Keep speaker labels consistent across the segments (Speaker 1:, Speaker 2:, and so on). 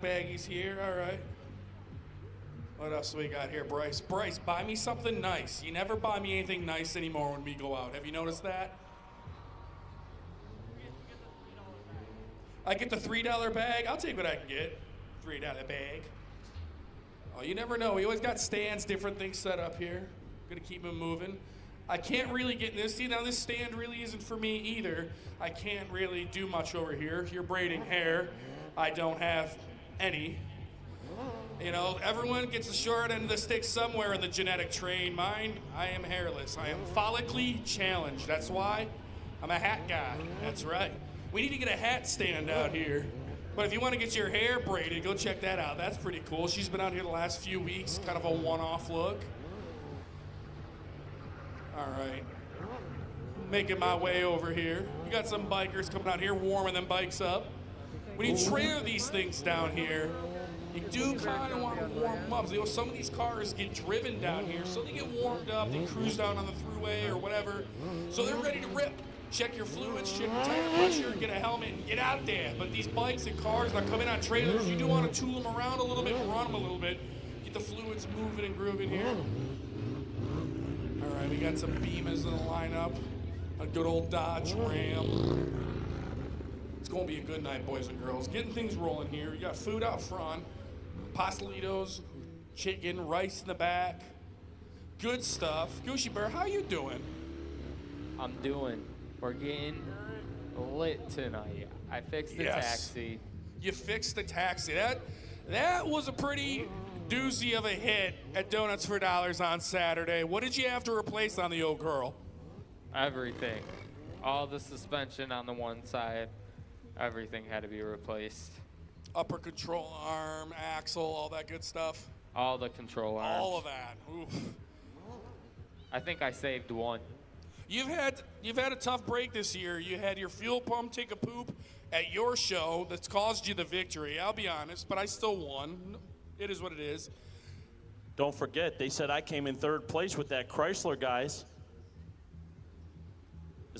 Speaker 1: Baggies here, all right. What else do we got here, Bryce? Bryce, buy me something nice. You never buy me anything nice anymore when we go out. Have you noticed that? I get the $3 bag. I'll take what I can get. $3 bag. Oh, you never know. We always got stands, different things set up here. Gonna keep them moving. I can't really get in this. See, now this stand really isn't for me either. I can't really do much over here. You're braiding hair. I don't have any. You know, everyone gets the short end of the stick somewhere in the genetic train. Mine, I am hairless. I am follically challenged. That's why I'm a hat guy. That's right. We need to get a hat stand out here. But if you want to get your hair braided, go check that out. That's pretty cool. She's been out here the last few weeks, kind of a one-off look. All right. Making my way over here. You got some bikers coming out here warming them bikes up. When you trailer these things down here, you do kind of want to warm them up. You know, some of these cars get driven down here, so they get warmed up, they cruise down on the thruway or whatever, so they're ready to rip. Check your fluids, check your tire pressure, get a helmet, and get out there. But these bikes and cars that come in on trailers, you do want to tool them around a little bit, run them a little bit, get the fluids moving and grooving here. All right, we got some Beamers in the lineup, a good old Dodge Ram. It's gonna be a good night, boys and girls. Getting things rolling here. You got food out front, pastelitos, chicken, rice in the back. Good stuff. Gooshy Bear, how you doing?
Speaker 2: I'm doing. We're getting lit tonight. I fixed the taxi.
Speaker 1: You fixed the taxi. That was a pretty doozy of a hit at Donuts for Dollars on Saturday. What did you have to replace on the old girl?
Speaker 2: Everything. All the suspension on the one side. Everything had to be replaced.
Speaker 1: Upper control arm, axle, all that good stuff.
Speaker 2: All the control arms.
Speaker 1: All of that. Oof.
Speaker 2: I think I saved one.
Speaker 1: You've had a tough break this year. You had your fuel pump take a poop at your show that's caused you the victory. I'll be honest, but I still won. It is what it is.
Speaker 3: Don't forget, they said I came in third place with that Chrysler, guys.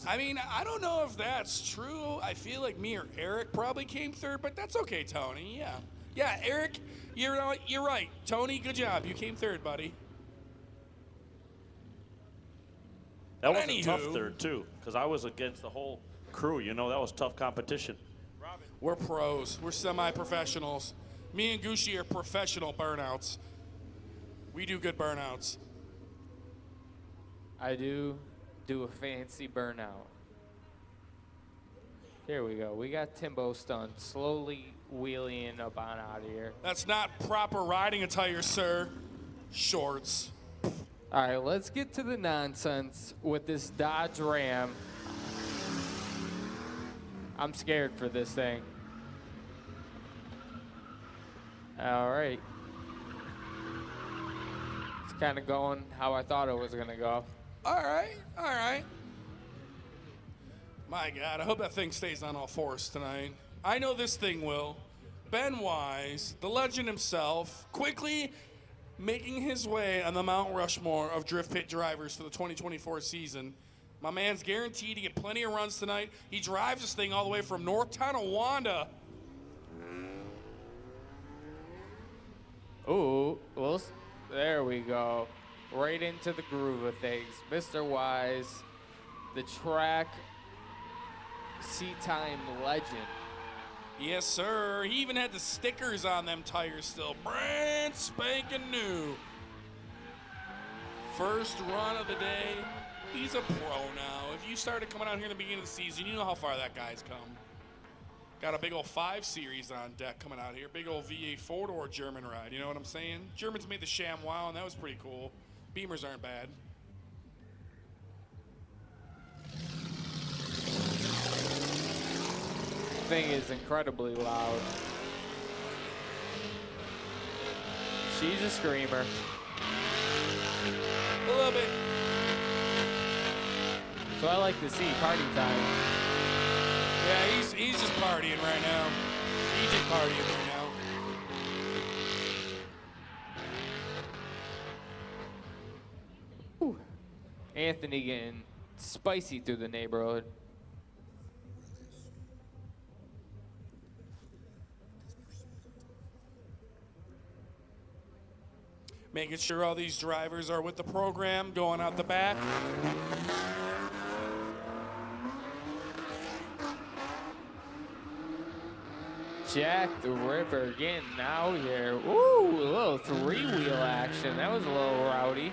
Speaker 1: I mean, I don't know if that's true. I feel like me or Eric probably came third, but that's okay, Tony. Yeah. Yeah, Eric, you're right. Tony, good job. You came third, buddy.
Speaker 3: That was a tough third, too, because I was against the whole crew. You know, that was tough competition.
Speaker 1: We're pros. We're semi-professionals. Me and Gucci are professional burnouts. We do good burnouts.
Speaker 2: I do a fancy burnout. Here we go. We got Timbo stunt slowly wheeling up on out of here.
Speaker 1: That's not proper riding attire, sir. Shorts.
Speaker 2: All right, let's get to the nonsense with this Dodge Ram. I'm scared for this thing. All right. It's kind of going how I thought it was going to go.
Speaker 1: All right. My God, I hope that thing stays on all fours tonight. I know this thing will. Ben Wise, the legend himself, quickly making his way on the Mount Rushmore of Drift Pit drivers for the 2024 season. My man's guaranteed to get plenty of runs tonight. He drives this thing all the way from North Tonawanda.
Speaker 2: Ooh, well, there we go. Right into the groove of things. Mr. Wise, the track seat time legend.
Speaker 1: Yes, sir. He even had the stickers on them tires still. Brand spanking new. First run of the day. He's a pro now. If you started coming out here in the beginning of the season, you know how far that guy's come. Got a big old 5 Series on deck coming out here. Big old V8 4-door German ride. You know what I'm saying? Germans made the ShamWow, and that was pretty cool. Beamers aren't bad.
Speaker 2: Thing is incredibly loud. She's a screamer.
Speaker 1: A little bit.
Speaker 2: So I like to see party time.
Speaker 1: Yeah, he's just partying right now. He's just partying right now.
Speaker 2: Ooh. Anthony getting spicy through the neighborhood.
Speaker 1: making sure all these drivers are with the program, going out the back.
Speaker 2: Jack the Ripper getting out here. Ooh, a little three-wheel action. That was a little rowdy.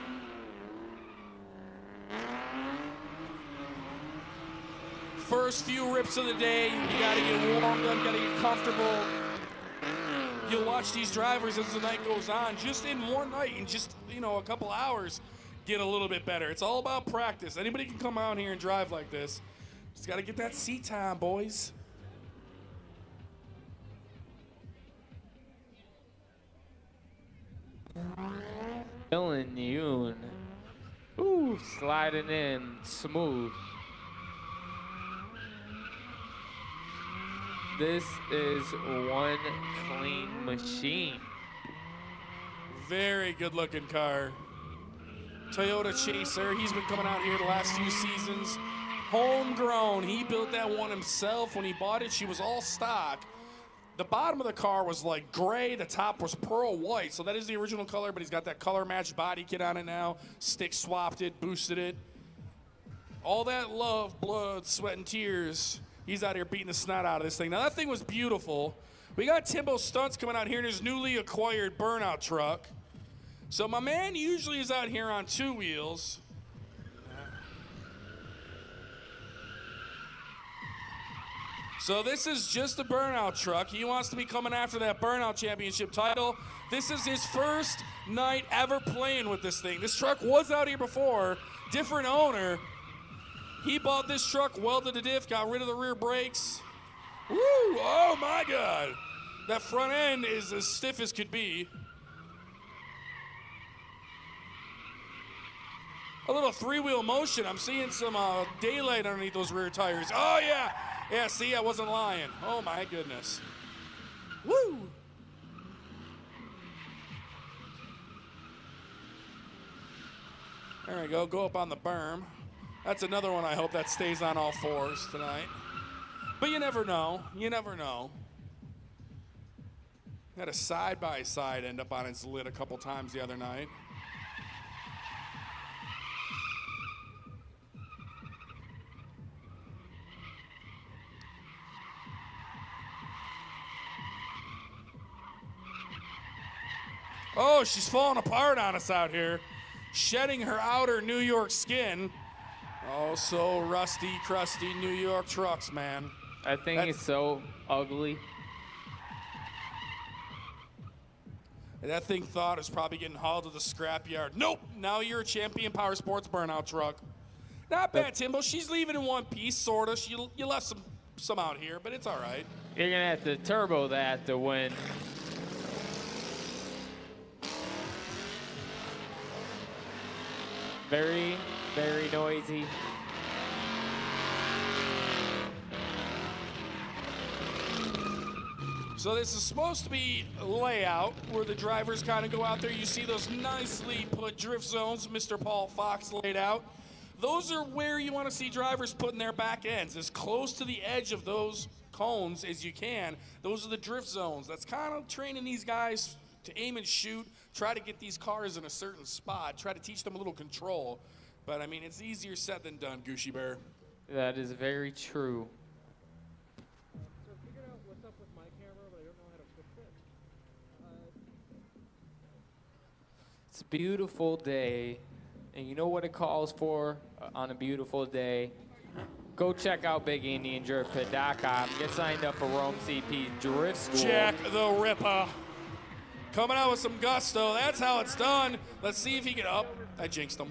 Speaker 1: First few rips of the day, you gotta get warmed up, gotta get comfortable. You'll watch these drivers as the night goes on, just in one night, in just, a couple hours, get a little bit better. It's all about practice. Anybody can come out here and drive like this. Just gotta get that seat time, boys.
Speaker 2: Dylan Yoon. Ooh, sliding in smooth. This is one clean machine.
Speaker 1: Very good looking car. Toyota Chaser, he's been coming out here the last few seasons. Homegrown, he built that one himself. When he bought it, she was all stock. The bottom of the car was like gray, the top was pearl white, so that is the original color, but he's got that color matched body kit on it now. Stick swapped it, boosted it. All that love, blood, sweat, and tears. He's out here beating the snot out of this thing. Now, that thing was beautiful. We got Timbo Stunts coming out here in his newly acquired burnout truck. So my man usually is out here on two wheels. So this is just a burnout truck. He wants to be coming after that burnout championship title. This is his first night ever playing with this thing. This truck was out here before, different owner. He bought this truck, welded the diff, got rid of the rear brakes. Woo, oh my God. That front end is as stiff as could be. A little three-wheel motion. I'm seeing some daylight underneath those rear tires. Oh yeah, yeah, see, I wasn't lying. Oh my goodness. Woo. There we go, go up on the berm. That's another one I hope that stays on all fours tonight. But you never know. You never know. Had a side-by-side end up on its lid a couple times the other night. Oh, she's falling apart on us out here. Shedding her outer New York skin. Oh, so rusty, crusty New York trucks, man.
Speaker 2: I think it's so ugly.
Speaker 1: That thing thought it was probably getting hauled to the scrapyard. Nope, now you're a champion power sports burnout truck. Not bad, Timbo. She's leaving in one piece, sort of. You left some out here, but it's all right.
Speaker 2: You're going to have to turbo that to win. Very, very noisy.
Speaker 1: So this is supposed to be a layout where the drivers kind of go out there. You see those nicely put drift zones Mr. Paul Fox laid out. Those are where you want to see drivers putting their back ends, as close to the edge of those cones as you can. Those are the drift zones. That's kind of training these guys to aim and shoot, try to get these cars in a certain spot, try to teach them a little control. But, I mean, it's easier said than done, Gucci Bear.
Speaker 2: That is very true. It's a beautiful day, and you know what it calls for on a beautiful day? Go check out BigIndianDriftPit.com. Get signed up for Rome CP Drift School.
Speaker 1: Jack the Ripper. Coming out with some gusto. That's how it's done. Let's see if he can up. I jinxed him.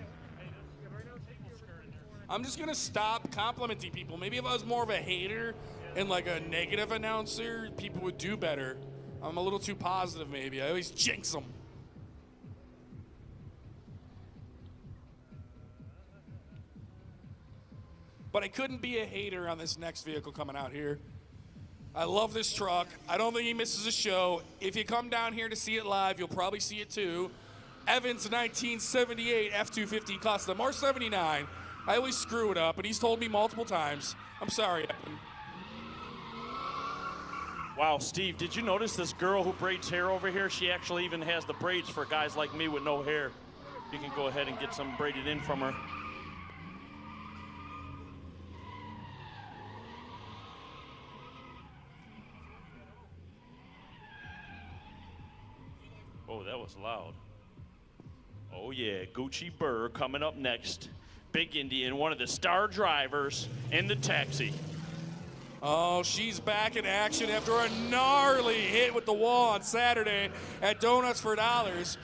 Speaker 1: I'm just going to stop complimenting people. Maybe if I was more of a hater and like a negative announcer, people would do better. I'm a little too positive maybe. I always jinx them. But I couldn't be a hater on this next vehicle coming out here. I love this truck. I don't think he misses a show. If you come down here to see it live, you'll probably see it too. Evans 1978 F-250 Custom, or 79. I always screw it up, and he's told me multiple times. I'm sorry, Evan.
Speaker 3: Wow, Steve, did you notice this girl who braids hair over here? She actually even has the braids for guys like me with no hair. You can go ahead and get some braided in from her. Oh, that was loud. Oh, yeah, Gucci Burr coming up next. Big Indian, one of the star drivers in the taxi.
Speaker 1: Oh, she's back in action after a gnarly hit with the wall on Saturday at Donuts for Dollars.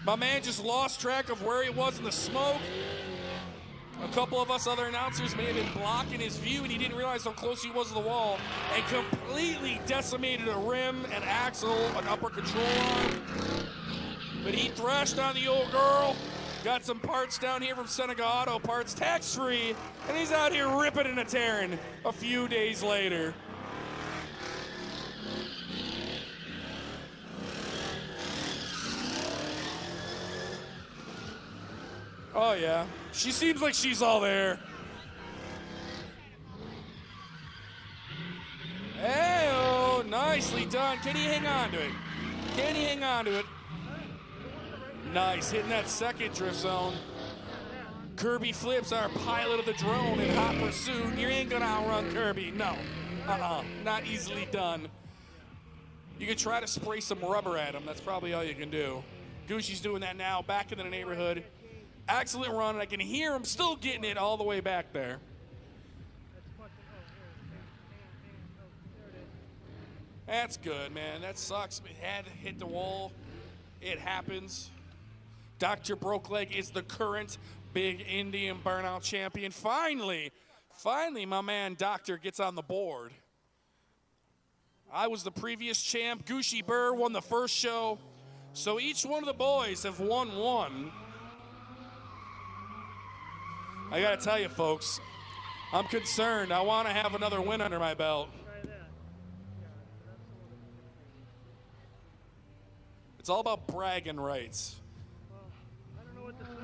Speaker 1: My man just lost track of where he was in the smoke. A couple of us other announcers may have been blocking his view, and he didn't realize how close he was to the wall, and completely decimated a rim, an axle, an upper control arm. But he thrashed on the old girl. Got some parts down here from Seneca Auto Parts, tax-free, and he's out here ripping and tearing a few days later. Oh, yeah. She seems like she's all there. Hey-oh, nicely done. Can he hang on to it? Can he hang on to it? Nice, hitting that second drift zone. Kirby Flips, our pilot of the drone in hot pursuit. You ain't gonna outrun Kirby, no. Not easily done. You could try to spray some rubber at him. That's probably all you can do. Gucci's doing that now, back into the neighborhood. Excellent run, and I can hear him still getting it all the way back there. That's good, man. That sucks. It had to hit the wall. It happens. Dr. Brokeleg is the current Big Indian Burnout champion. Finally, my man Doctor gets on the board. I was the previous champ. Gucci Burr won the first show. So each one of the boys have won one. I gotta tell you, folks, I'm concerned. I want to have another win under my belt. It's all about bragging rights.
Speaker 4: Well, I don't know what the 24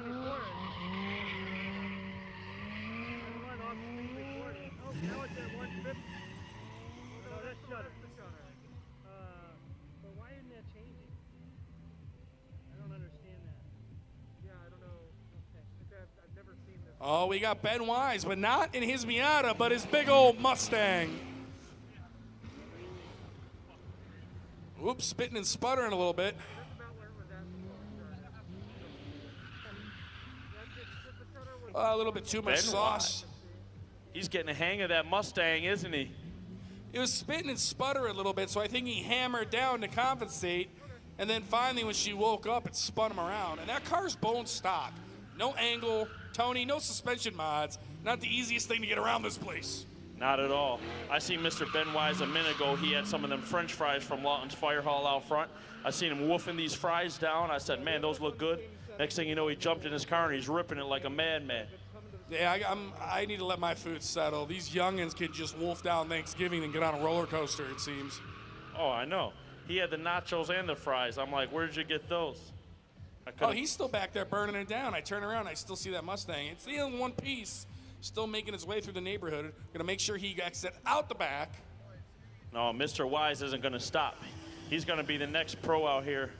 Speaker 4: is. Oh, now it's at 150. No, that's shutter. But why isn't that changing? I don't understand that. Yeah, I don't know. Okay. I've never seen this.
Speaker 1: Oh, we got Ben Wise, but not in his Miata, but his big old Mustang. Oops, spitting and sputtering a little bit. A little bit too much sauce.
Speaker 3: He's getting a hang of that Mustang, isn't he?
Speaker 1: It was spitting and sputter a little bit, so I think he hammered down to compensate. And then finally, when she woke up, it spun him around. And that car's bone stock. No angle, Tony, no suspension mods. Not the easiest thing to get around this place.
Speaker 3: Not at all. I seen Mr. Ben Wise a minute ago. He had some of them French fries from Lawton's Fire Hall out front. I seen him woofing these fries down. I said, man, those look good. Next thing you know, he jumped in his car and he's ripping it like a madman.
Speaker 1: Yeah, I need to let my food settle. These youngins can just wolf down Thanksgiving and get on a roller coaster, it seems.
Speaker 3: Oh, I know. He had the nachos and the fries. I'm like, where did you get those?
Speaker 1: Oh, he's still back there burning it down. I turn around, I still see that Mustang. It's the in one piece, still making its way through the neighborhood. Gonna make sure he exits out the back.
Speaker 3: No, Mr. Wise isn't gonna stop. He's gonna be the next pro out here,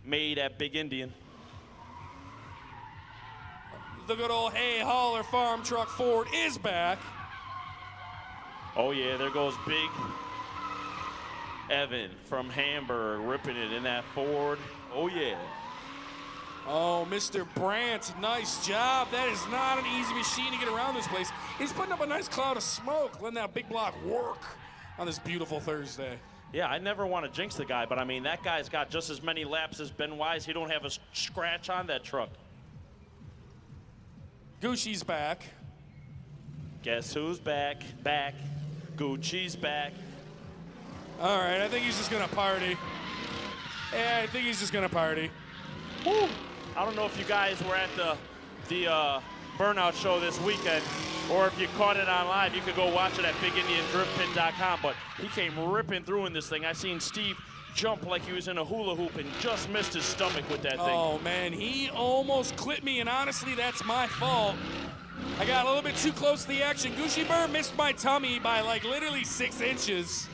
Speaker 3: made at Big Indian.
Speaker 1: The good old Hay Hauler Farm Truck Ford is back.
Speaker 3: Oh yeah, there goes Big Evan from Hamburg ripping it in that Ford. Oh yeah.
Speaker 1: Oh, Mr. Brandt, nice job. That is not an easy machine to get around this place. He's putting up a nice cloud of smoke, letting that big block work on this beautiful Thursday.
Speaker 3: Yeah, I never want to jinx the guy, but I mean, that guy's got just as many laps as Ben Wise. He don't have a scratch on that truck.
Speaker 1: Gucci's back.
Speaker 3: Guess who's back? Back. Gucci's back.
Speaker 1: All right, I think he's just gonna party. Yeah, I think he's just gonna party.
Speaker 3: Woo. I don't know if you guys were at the Burnout show this weekend, or if you caught it online. You could go watch it at BigIndianDriftPit.com, but he came ripping through in this thing. I seen Steve jump like he was in a hula hoop and just missed his stomach with that thing.
Speaker 1: Oh, man, he almost clipped me, and honestly, that's my fault. I got a little bit too close to the action. Gucci Burr missed my tummy by, like, literally 6 inches.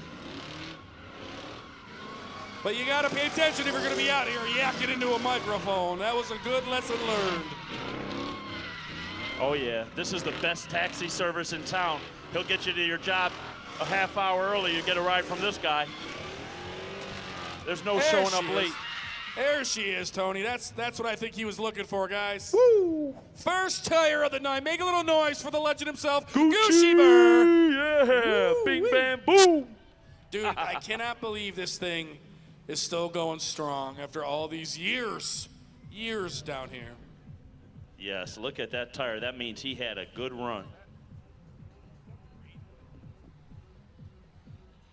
Speaker 1: But you gotta pay attention if you're gonna be out here yakking into a microphone. That was a good lesson learned.
Speaker 3: Oh yeah, this is the best taxi service in town. He'll get you to your job a half hour early. You get a ride from this guy. There's no
Speaker 1: There
Speaker 3: showing
Speaker 1: she
Speaker 3: up
Speaker 1: is.
Speaker 3: late.
Speaker 1: There she is, Tony. That's what I think he was looking for, guys. Woo! First tire of the night. Make a little noise for the legend himself, Gucci Burr.
Speaker 3: Yeah,
Speaker 1: Woo,
Speaker 3: bing
Speaker 1: wee.
Speaker 3: bam boom.
Speaker 1: Dude, I cannot believe this thing is still going strong after all these years down here.
Speaker 3: Yes, look at that tire. That means he had a good run.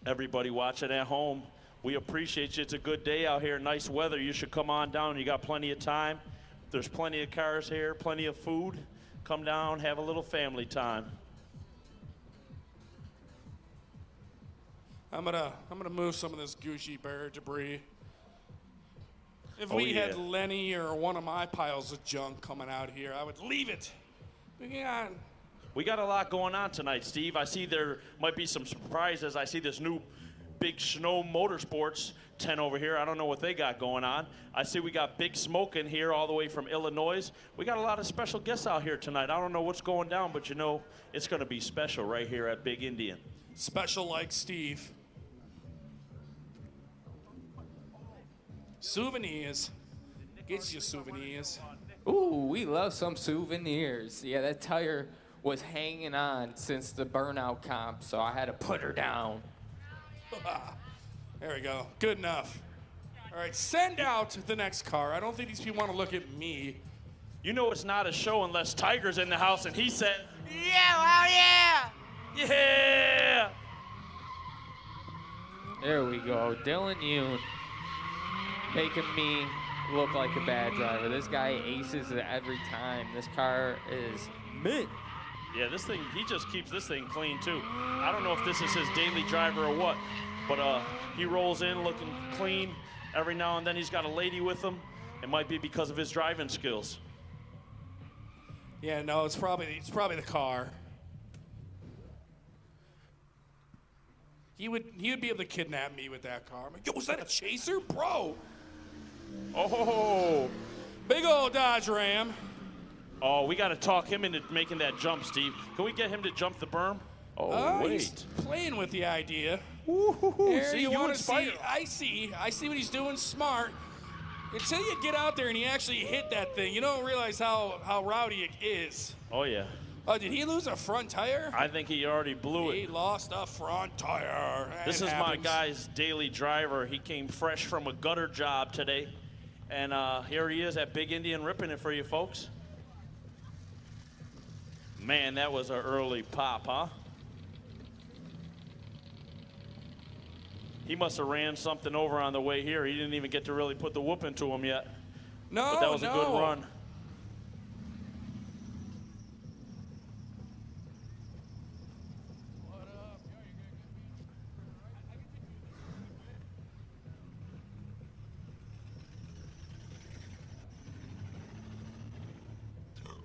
Speaker 3: Everybody watching at home, we appreciate you. It's a good day out here, nice weather. You should come on down. You got plenty of time. There's plenty of cars here, plenty of food. Come down, have a little family time.
Speaker 1: I'm gonna move some of this Gucci Bear debris. If
Speaker 3: Oh,
Speaker 1: we
Speaker 3: yeah.
Speaker 1: had Lenny or one of my piles of junk coming out here, I would leave it. But yeah,
Speaker 3: We got a lot going on tonight, Steve. I see there might be some surprises. I see this new Big Snow Motorsports tent over here. I don't know what they got going on. I see we got Big Smoke in here all the way from Illinois. We got a lot of special guests out here tonight. I don't know what's going down, but you know it's going to be special right here at Big Indian.
Speaker 1: special like Steve. Souvenirs. Get you souvenirs.
Speaker 2: Ooh, we love some souvenirs. Yeah, that tire was hanging on since the burnout comp, so I had to put her down.
Speaker 1: There we go. Good enough. All right, send out the next car. I don't think these people want to look at me.
Speaker 3: You know it's not a show unless Tiger's in the house and he said, "Yeah, oh yeah, yeah."
Speaker 2: There we go. Dylan Yoon making me look like a bad driver. This guy aces it every time. This car is mint.
Speaker 3: Yeah, this thing, he just keeps this thing clean too. I don't know if this is his daily driver or what, but he rolls in looking clean. Every now and then he's got a lady with him. It might be because of his driving skills.
Speaker 1: Yeah, no, it's probably the car. He would be able to kidnap me with that car. I'm like, yo, was that a chaser, bro?
Speaker 3: Oh,
Speaker 1: Big old Dodge Ram.
Speaker 3: oh, we got to talk him into making that jump, Steve. Can we get him to jump the berm? Oh,
Speaker 1: He's
Speaker 3: wait.
Speaker 1: playing with the idea.
Speaker 3: Woo-hoo-hoo.
Speaker 1: There,
Speaker 3: See,
Speaker 1: you
Speaker 3: you
Speaker 1: want to
Speaker 3: inspire.
Speaker 1: see? I see what he's doing. Smart. Until you get out there and you actually hit that thing, you don't realize how rowdy it is.
Speaker 3: Oh, yeah.
Speaker 1: Oh, did he lose a front tire?
Speaker 3: I think he already blew
Speaker 1: He
Speaker 3: it.
Speaker 1: lost a front tire.
Speaker 3: This
Speaker 1: It
Speaker 3: is my
Speaker 1: happens.
Speaker 3: guy's daily driver. He came fresh from a gutter job today. And here he is at Big Indian ripping it for you folks. Man, that was an early pop, huh? He must have ran something over on the way here. He didn't even get to really put the whoop into him yet.
Speaker 1: No,
Speaker 3: But that was
Speaker 1: no.
Speaker 3: a good run.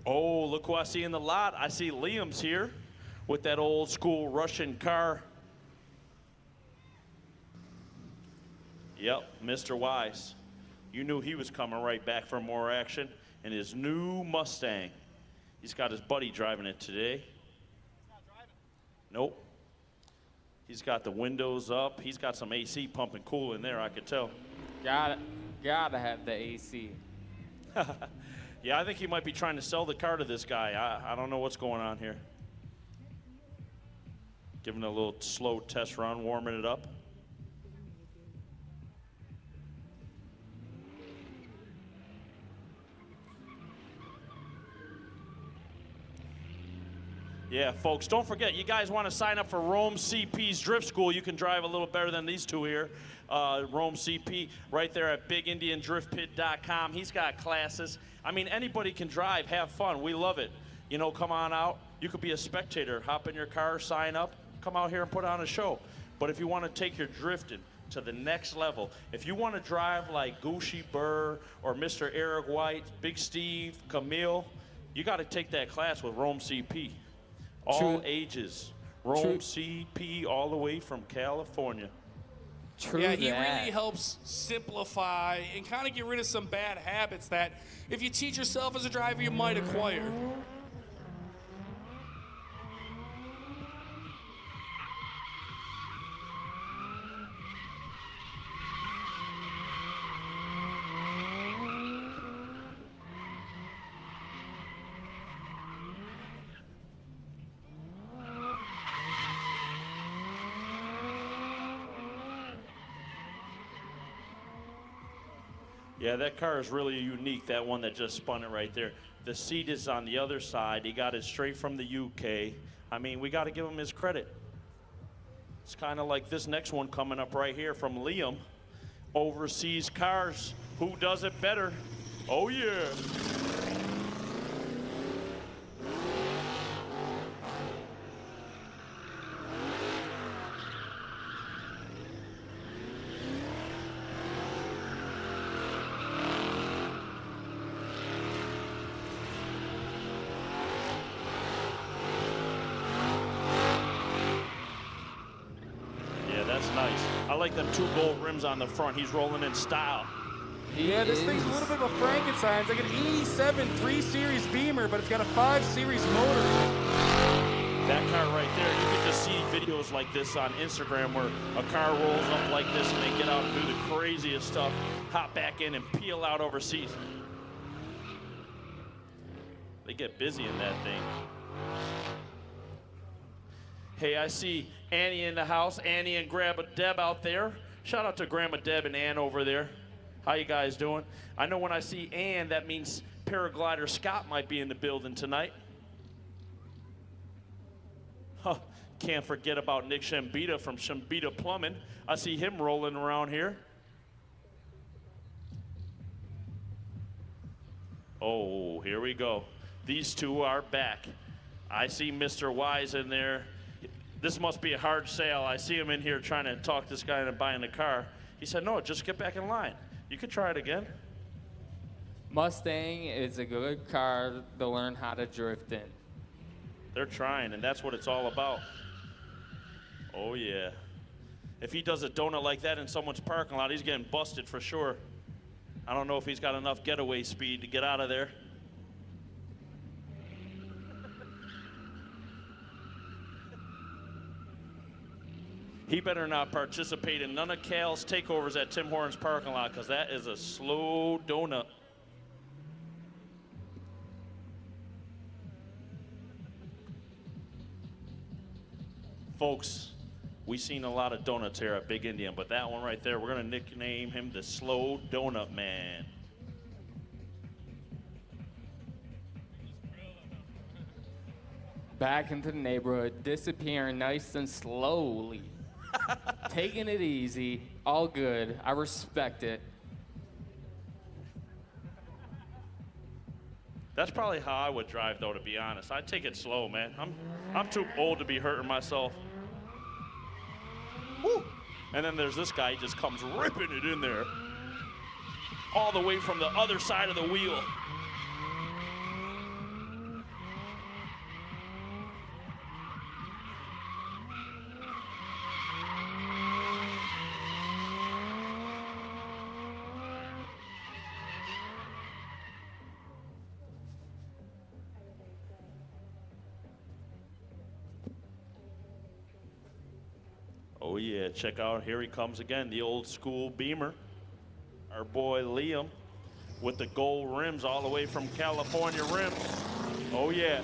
Speaker 3: Oh, look who I see in the lot. I see Liam's here with that old school Russian car. Yep, Mr. Wise. You knew he was coming right back for more action in his new Mustang. He's got his buddy driving it today. He's not driving. Nope. He's got the windows up. He's got some AC pumping cool in there, I could tell.
Speaker 2: Gotta have the AC.
Speaker 3: Yeah, I think he might be trying to sell the car to this guy. I don't know what's going on here. Giving it a little slow test run, warming it up. Yeah, folks, don't forget, you guys want to sign up for Rome CP's Drift School. You can drive a little better than these two here. Rome CP right there at BigIndianDriftPit.com. He's got classes. I mean, anybody can drive, have fun. We love it. You know, come on out. You could be a spectator. Hop in your car, sign up, come out here and put on a show. But if you want to take your drifting to the next level, if you want to drive like Gucci Burr or Mr. Eric White, Big Steve, Camille, you got to take that class with Rome CP. All
Speaker 2: True.
Speaker 3: ages. Rome
Speaker 2: True.
Speaker 3: CP all the way from California.
Speaker 2: True
Speaker 1: Yeah, he
Speaker 2: that.
Speaker 1: really helps simplify and kind of get rid of some bad habits that if you teach yourself as a driver, you might acquire.
Speaker 3: Yeah, that car is really unique, that one that just spun it right there. The seat is on the other side. He got it straight from the UK. I mean, we got to give him his credit. It's kind of like this next one coming up right here from Liam. Overseas cars. Who does it better? Oh, yeah. That's nice. I like them 2 gold rims on the front. He's rolling in style.
Speaker 1: Yeah, this thing's a little bit of a Frankenstein. It's like an 87 3 Series Beamer, but it's got a 5 Series motor.
Speaker 3: That car right there, you can just see videos like this on Instagram where a car rolls up like this and they get out and do the craziest stuff, hop back in and peel out overseas. They get busy in that thing. Hey, I see Annie in the house. Annie and Grandma Deb out there. Shout out to Grandma Deb and Ann over there. How you guys doing? I know when I see Ann, that means paraglider Scott might be in the building tonight. Huh. Can't forget about Nick Shambita from Shambita Plumbing. I see him rolling around here. Oh, here we go. These two are back. I see Mr. Wise in there. This must be a hard sale. I see him in here trying to talk this guy into buying the car. He said, no, just get back in line. You could try it again.
Speaker 2: Mustang is a good car to learn how to drift in.
Speaker 3: They're trying, and that's what it's all about. Oh, yeah. If he does a donut like that in someone's parking lot, he's getting busted for sure. I don't know if he's got enough getaway speed to get out of there. He better not participate in none of Cal's takeovers at Tim Hortons parking lot, because that is a slow donut. Folks, we've seen a lot of donuts here at Big Indian, but that one right there, we're going to nickname him the Slow Donut Man.
Speaker 2: Back into the neighborhood, disappearing nice and slowly. Taking it easy, all good. I respect it.
Speaker 3: That's probably how I would drive, though, to be honest. I'd take it slow, man. I'm too old to be hurting myself. Woo! And then there's this guy, he just comes ripping it in there. All the way from the other side of the wheel. Oh yeah, check out, here he comes again, the old school Beamer. Our boy Liam with the gold rims all the way from California rims. Oh yeah.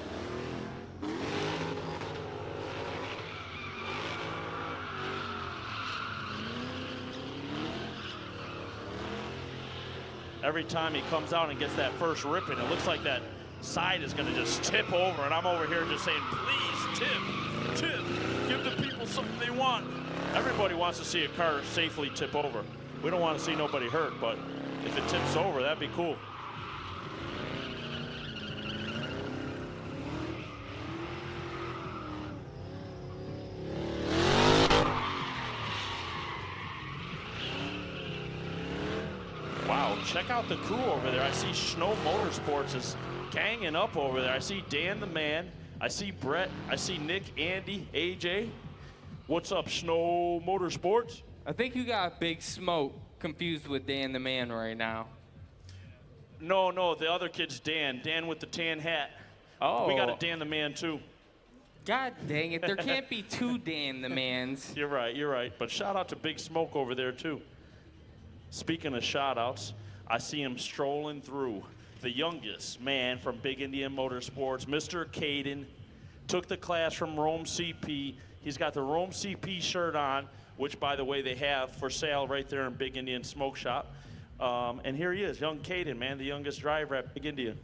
Speaker 3: Every time he comes out and gets that first ripping, it looks like that side is gonna just tip over, and I'm over here just saying, please tip, give the people something they want. Everybody wants to see a car safely tip over. We don't want to see nobody hurt, but if it tips over, that'd be cool. Wow, check out the crew over there. I see Snow Motorsports is ganging up over there. I see Dan the Man. I see Brett. I see Nick, Andy, AJ. What's up, Snow Motorsports?
Speaker 2: I think you got Big Smoke confused with Dan the Man right now.
Speaker 3: No, the other kid's Dan. Dan with the tan hat.
Speaker 2: Oh.
Speaker 3: We got a Dan the Man, too.
Speaker 2: God dang it. There can't be two Dan the Mans.
Speaker 3: You're right. But shout out to Big Smoke over there, too. Speaking of shout outs, I see him strolling through. The youngest man from Big Indian Motorsports, Mr. Caden, took the class from Rome CP. He's got the Rome CP shirt on, which, by the way, they have for sale right there in Big Indian Smoke Shop. And here he is, young Caden, man, the youngest driver at Big Indian.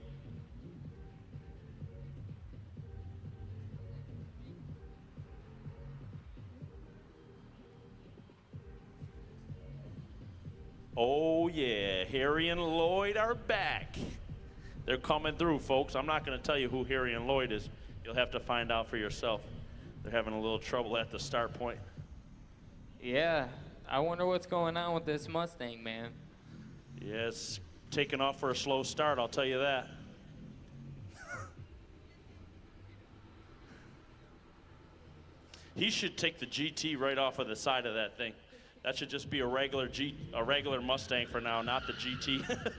Speaker 3: Oh, yeah, Harry and Lloyd are back. They're coming through, folks. I'm not going to tell you who Harry and Lloyd is. You'll have to find out for yourself. They're having a little trouble at the start point.
Speaker 2: Yeah, I wonder what's going on with this Mustang, man.
Speaker 3: Yeah, it's taking off for a slow start, I'll tell you that. He should take the GT right off of the side of that thing. That should just be a regular Mustang for now, not the GT.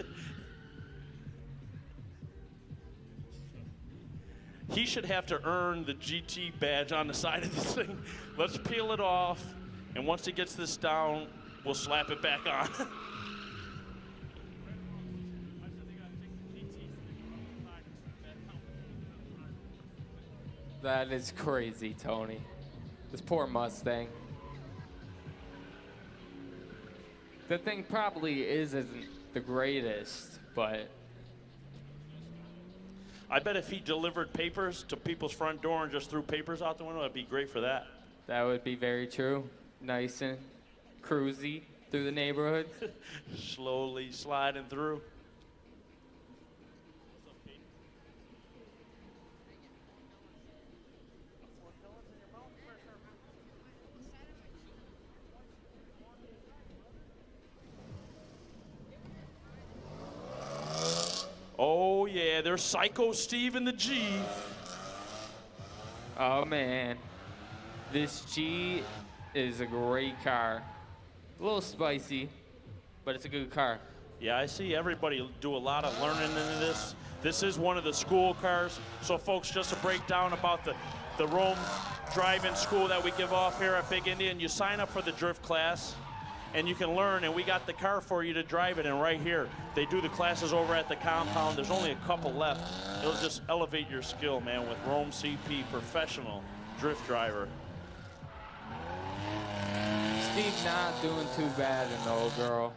Speaker 3: He should have to earn the GT badge on the side of this thing. Let's peel it off, and once he gets this down, we'll slap it back on.
Speaker 2: That is crazy, Tony. This poor Mustang. The thing probably isn't the greatest, but
Speaker 3: I bet if he delivered papers to people's front door and just threw papers out the window, it'd be great for that.
Speaker 2: that would be very true. Nice and cruisy through the neighborhood.
Speaker 3: Slowly sliding through. Oh, yeah, there's Psycho Steve in the G.
Speaker 2: Oh man, this G is a great car. A little spicy, but it's a good car.
Speaker 3: Yeah, I see everybody do a lot of learning into this. This is one of the school cars. So, folks, just to break down about the Rome drive-in school that we give off here at Big Indian, you sign up for the drift class, and you can learn, and we got the car for you to drive it in right here. They do the classes over at the compound. There's only a couple left. It'll just elevate your skill, man, with Rome CP professional drift driver.
Speaker 2: Steve not doing too bad in the old girl.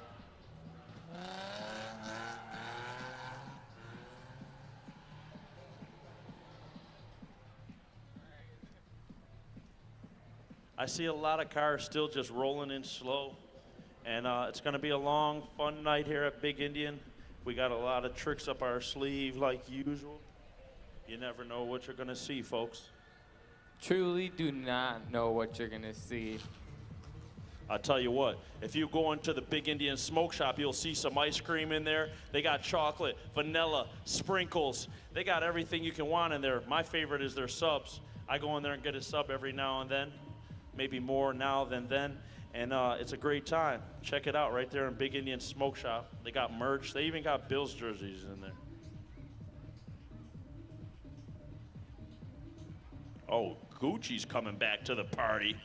Speaker 3: I see a lot of cars still just rolling in slow. And it's going to be a long, fun night here at Big Indian. We got a lot of tricks up our sleeve like usual. You never know what you're going to see, folks.
Speaker 2: Truly do not know what you're gonna see.
Speaker 3: I'll tell you what, if you go into the Big Indian Smoke Shop, you'll see some ice cream in there. They got chocolate, vanilla, sprinkles. They got everything you can want in there. My favorite is their subs. I go in there and get a sub every now and then, maybe more now than then. And it's a great time. Check it out right there in Big Indian Smoke Shop. They got merch. They even got Bills jerseys in there. Oh, Gucci's coming back to the party.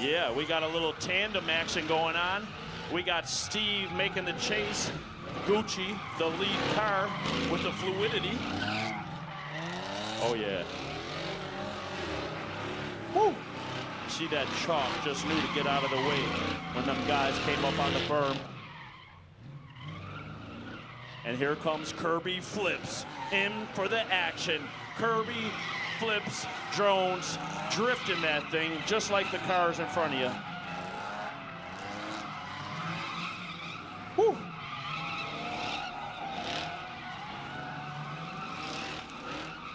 Speaker 3: Yeah, we got a little tandem action going on. We got Steve making the chase. Gucci, the lead car with the fluidity. Oh, yeah. Woo! See that chalk, just knew to get out of the way when them guys came up on the berm. And here comes Kirby Flips in for the action. Kirby Flips drones, drifting that thing just like the cars in front of you. Woo!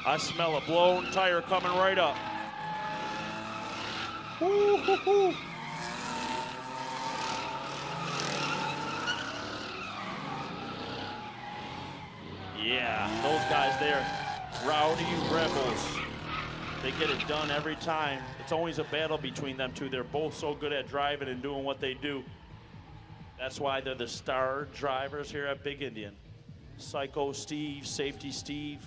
Speaker 3: I smell a blown tire coming right up. Woo, hoo, hoo. Yeah, those guys there Rowdy Rebels. They get it done every time. It's always a battle between them two. They're both so good at driving and doing what they do. That's why they're the star drivers here at Big Indian. Psycho Steve, Safety Steve,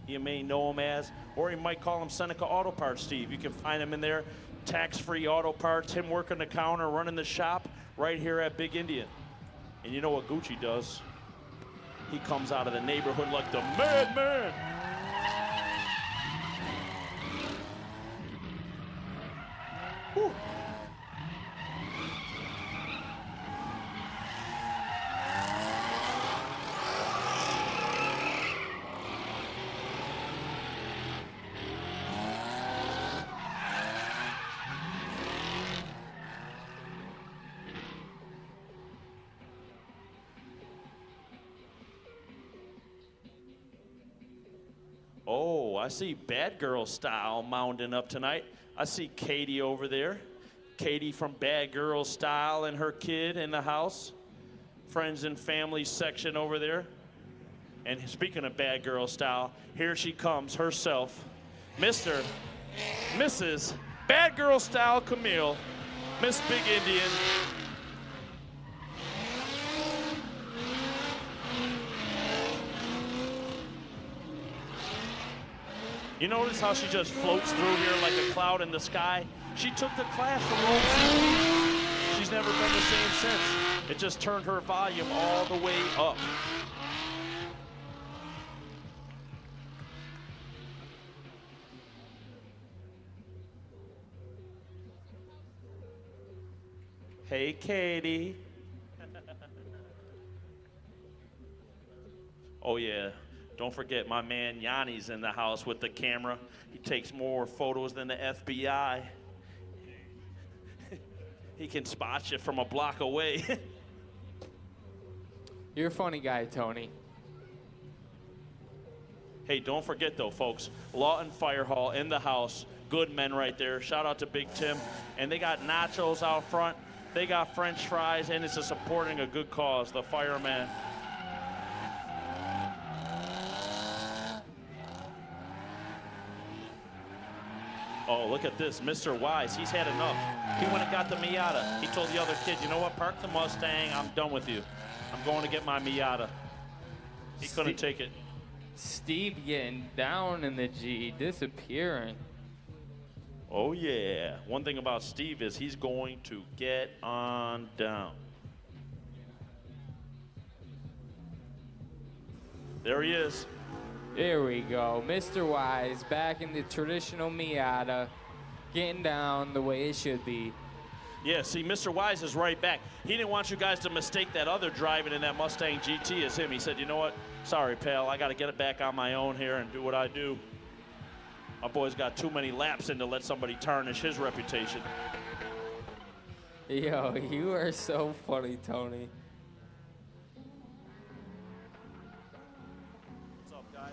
Speaker 3: you may know him as, or you might call him Seneca Auto Parts Steve. You can find him in there, tax-free auto parts, him working the counter, running the shop right here at Big Indian. And you know what Gucci does? He comes out of the neighborhood like the madman. Whew. Oh, I see Bad Girl Style mounting up tonight. I see Katie over there. Katie from Bad Girl Style and her kid in the house. Friends and family section over there. And speaking of Bad Girl Style, here she comes herself, Mrs. Bad Girl Style Camille, Miss Big Indian. You notice how she just floats through here like a cloud in the sky? She took the class from Rome CT. She's never been the same since. It just turned her volume all the way up. Hey, Katie. Oh, yeah. Don't forget my man Yanni's in the house with the camera. He takes more photos than the FBI. He can spot you from a block away.
Speaker 2: You're a funny guy, Tony.
Speaker 3: Hey, don't forget though, folks, Lawton Fire Hall in the house. Good men right there. Shout out to Big Tim. And they got nachos out front. They got French fries, and it's a supporting a good cause, the fireman. Oh, look at this, Mr. Wise, he's had enough. He went and got the Miata. He told the other kid, you know what, park the Mustang, I'm done with you. I'm going to get my Miata. He couldn't take it.
Speaker 2: Steve getting down in the G, disappearing.
Speaker 3: Oh yeah, one thing about Steve is he's going to get on down. There he is.
Speaker 2: There we go. Mr. Wise back in the traditional Miata, getting down the way it should be.
Speaker 3: Yeah, see, Mr. Wise is right back. He didn't want you guys to mistake that other driving in that Mustang GT as him. He said, you know what? Sorry, pal. I got to get it back on my own here and do what I do. My boy's got too many laps in to let somebody tarnish his reputation.
Speaker 2: Yo, you are so funny, Tony.
Speaker 3: What's up, guys?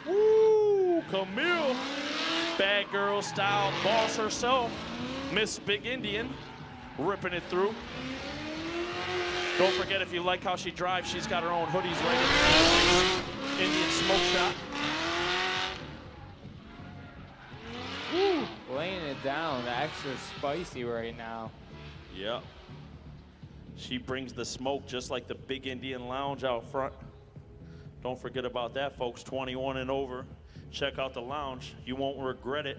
Speaker 3: Woo! Camille, Bad Girl Style boss herself, Miss Big Indian, ripping it through. Don't forget, if you like how she drives, she's got her own hoodies right in Indian Smoke Shop.
Speaker 2: Woo! Laying it down, extra spicy right now.
Speaker 3: Yep. She brings the smoke just like the Big Indian Lounge out front. Don't forget about that, folks. 21 and over. Check out the lounge. You won't regret it.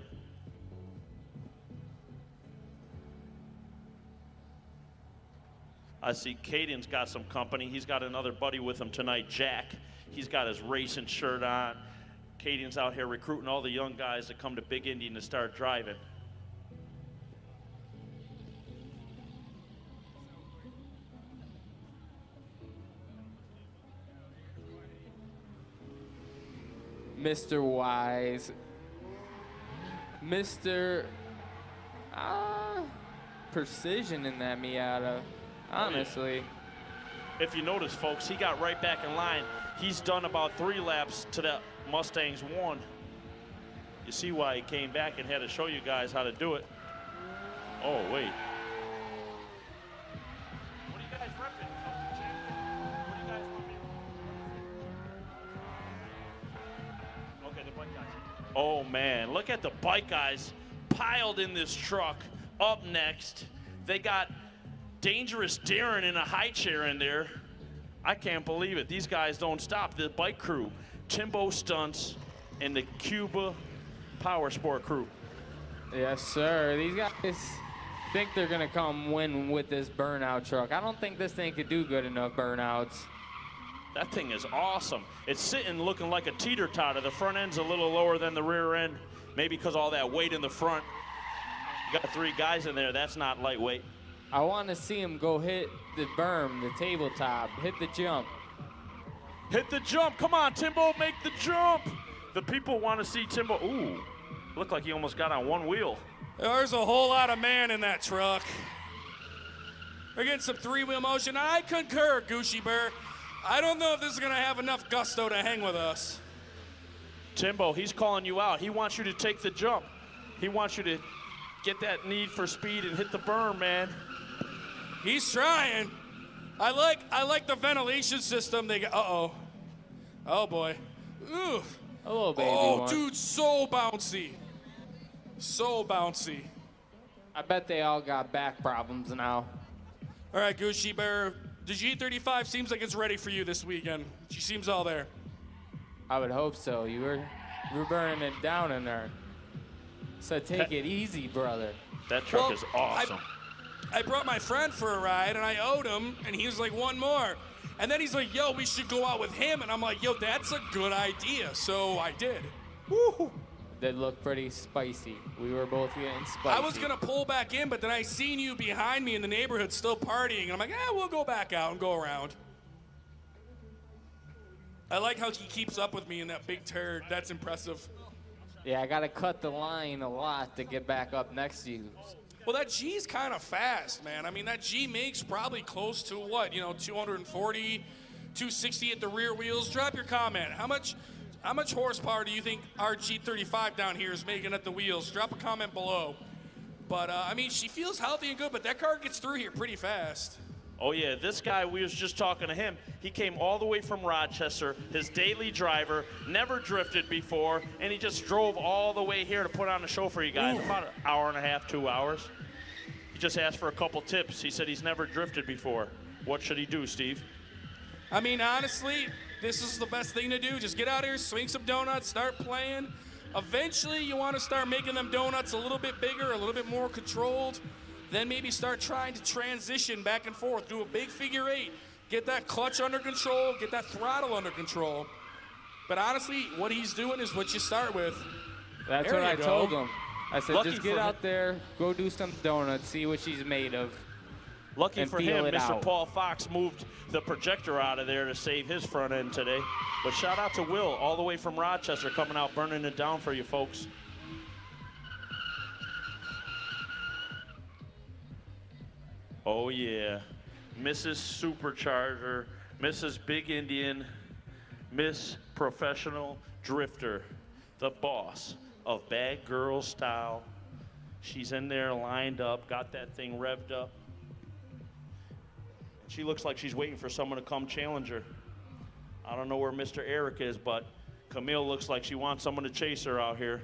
Speaker 3: I see Caden's got some company. He's got another buddy with him tonight, Jack. He's got his racing shirt on. Caden's out here recruiting all the young guys that come to Big Indian to start driving.
Speaker 2: Mr. Wise. Mr. Precision in that Miata. Honestly.
Speaker 3: If you notice, folks, he got right back in line. He's done about 3 laps to that Mustang's 1. You see why he came back and had to show you guys how to do it. Oh, wait. Oh, man. Look at the bike guys piled in this truck. Up next, they got Dangerous Darren in a high chair in there. I can't believe it. These guys don't stop. The bike crew, Timbo Stunts, and the Cuba Power Sport crew.
Speaker 2: Yes, sir. These guys think they're going to come win with this burnout truck. I don't think this thing could do good enough burnouts.
Speaker 3: That thing is awesome. It's sitting looking like a teeter-totter. The front end's a little lower than the rear end, maybe because all that weight in the front. You got 3 guys in there. That's not lightweight.
Speaker 2: I want to see him go hit the berm, the tabletop, hit the jump.
Speaker 3: Hit the jump. Come on, Timbo, make the jump. The people want to see Timbo. Ooh, looked like he almost got on one wheel.
Speaker 1: There's a whole lot of man in that truck. We're getting some 3-wheel motion. I concur, Gucci Bear. I don't know if this is going to have enough gusto to hang with us.
Speaker 3: Timbo, he's calling you out. He wants you to take the jump. He wants you to get that need for speed and hit the berm, man.
Speaker 1: He's trying. I like the ventilation system. They got, uh-oh. Oh, boy. Ooh.
Speaker 2: A little baby
Speaker 1: Oh,
Speaker 2: one.
Speaker 1: dude, so bouncy. So bouncy.
Speaker 2: I bet they all got back problems now.
Speaker 1: All right, Gucci Bear. The G35 seems like it's ready for you this weekend. She seems all there.
Speaker 2: I would hope so. You were burning it down in there. So take it easy, brother.
Speaker 3: That truck
Speaker 1: Well,
Speaker 3: is awesome.
Speaker 1: I brought my friend for a ride, and I owed him, and he was like, one more. And then he's like, yo, we should go out with him. And I'm like, yo, that's a good idea. So I did. Woo!
Speaker 2: They look pretty spicy. We were both getting spicy.
Speaker 1: I was going to pull back in, but then I seen you behind me in the neighborhood still partying. And I'm like, we'll go back out and go around. I like how he keeps up with me in that big turd. That's impressive.
Speaker 2: Yeah, I got to cut the line a lot to get back up next to you.
Speaker 1: Well, that G's kind of fast, man. I mean, that G makes probably close to what, 240, 260 at the rear wheels. Drop your comment. How much horsepower do you think our G35 down here is making at the wheels? Drop a comment below. But, I mean, she feels healthy and good, but that car gets through here pretty fast.
Speaker 3: Oh, yeah, this guy, we was just talking to him. He came all the way from Rochester, his daily driver, never drifted before, and he just drove all the way here to put on a show for you guys.
Speaker 1: Ooh.
Speaker 3: About an hour and a half, 2 hours. He just asked for a couple tips. He said he's never drifted before. What should he do, Steve?
Speaker 1: I mean, honestly, this is the best thing to do. Just get out here, swing some donuts, start playing. Eventually, you want to start making them donuts a little bit bigger, a little bit more controlled. Then maybe start trying to transition back and forth, do a big figure 8, get that clutch under control, get that throttle under control. But honestly, what he's doing is what you start with.
Speaker 2: That's
Speaker 1: There
Speaker 2: what I
Speaker 1: you go.
Speaker 2: told him. I said,
Speaker 3: Lucky
Speaker 2: just get
Speaker 3: for
Speaker 2: out
Speaker 3: him.
Speaker 2: there, go do some donuts, see what she's made of.
Speaker 3: Lucky
Speaker 2: And
Speaker 3: for
Speaker 2: feel
Speaker 3: him,
Speaker 2: it
Speaker 3: Mr.
Speaker 2: out.
Speaker 3: Paul Fox moved the projector out of there to save his front end today. But shout out to Will, all the way from Rochester, coming out, burning it down for you folks. Oh, yeah. Mrs. Supercharger, Mrs. Big Indian, Miss Professional Drifter, the boss of Bad Girl Style. She's in there lined up, got that thing revved up. She looks like she's waiting for someone to come challenge her. I don't know where Mr. Eric is, but Camille looks like she wants someone to chase her out here.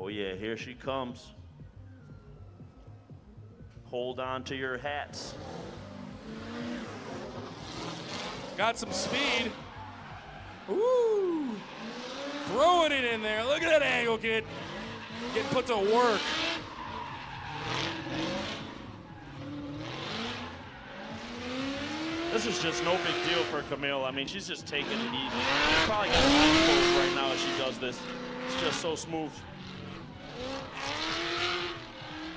Speaker 3: Oh yeah, here she comes. Hold on to your hats.
Speaker 1: Got some speed. Ooh. Throwing it in there. Look at that angle, kid. Getting put to work.
Speaker 3: This is just no big deal for Camille. I mean, she's just taking it easy. She's probably got eyes closed right now as she does this. It's just so smooth.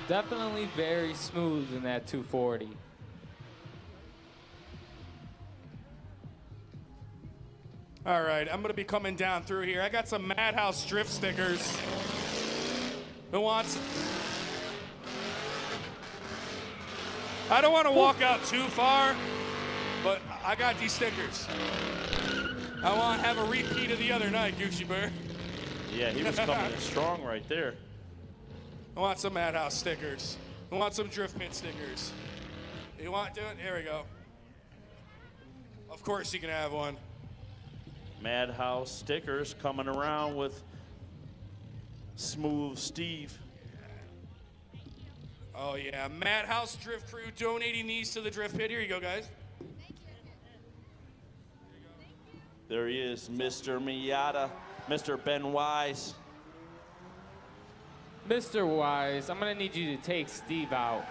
Speaker 2: Definitely very smooth in that 240.
Speaker 1: All right, I'm gonna be coming down through here. I got some Madhouse Drift stickers. Who wants? I don't want to walk out too far, but I got these stickers. I want to have a repeat of the other night, Gucci Bear.
Speaker 3: Yeah, he was coming in strong right there.
Speaker 1: I want some Madhouse stickers. I want some Drift Pit stickers. You want to do it? Here we go. Of course you can have one.
Speaker 3: Madhouse stickers coming around with Smooth Steve.
Speaker 1: Oh yeah, Madhouse Drift Crew donating these to the Drift Pit. Here you go, guys.
Speaker 3: There he is, Mr. Miata, Mr. Ben Wise.
Speaker 2: Mr. Wise, I'm gonna need you to take Steve out.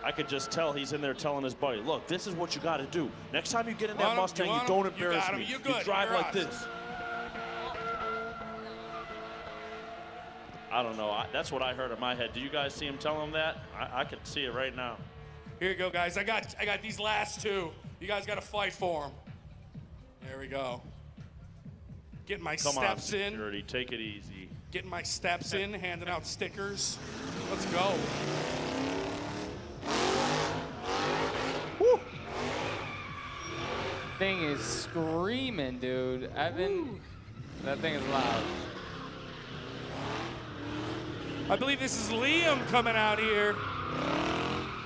Speaker 3: I could just tell he's in there telling his buddy, look, this is what you got to do. Next time you get in that
Speaker 1: Want him?
Speaker 3: Mustang,
Speaker 1: You
Speaker 3: you
Speaker 1: want
Speaker 3: don't
Speaker 1: him? You
Speaker 3: embarrass
Speaker 1: got him.
Speaker 3: me.
Speaker 1: You good.
Speaker 3: drive
Speaker 1: You're
Speaker 3: like
Speaker 1: us.
Speaker 3: this. I don't know. That's what I heard in my head. Do you guys see him tell him that? I could see it right now.
Speaker 1: Here you go, guys. I got these last two. You guys got to fight for them. There we go. Getting my
Speaker 3: Come on,
Speaker 1: steps in.
Speaker 3: security. Take it easy.
Speaker 1: Getting my steps in. Handing out stickers. Let's go.
Speaker 2: Thing is screaming, dude. Evan, that thing is loud.
Speaker 1: I believe this is Liam coming out here.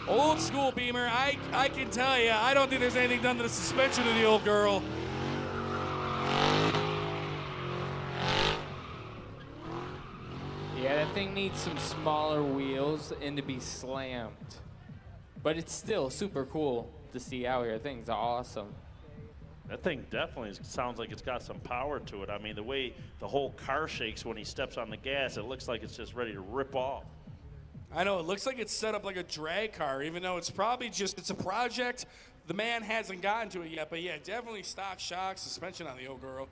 Speaker 1: Old school Beamer. I can tell you, I don't think there's anything done to the suspension of the old girl.
Speaker 2: Yeah, that thing needs some smaller wheels and to be slammed. But it's still super cool to see out here. That thing's awesome.
Speaker 3: That thing definitely sounds like it's got some power to it. I mean, the way the whole car shakes when he steps on the gas, it looks like it's just ready to rip off.
Speaker 1: I know, it looks like it's set up like a drag car, even though it's probably just, it's a project. The man hasn't gotten to it yet, but yeah, definitely stock shock suspension on the old girl.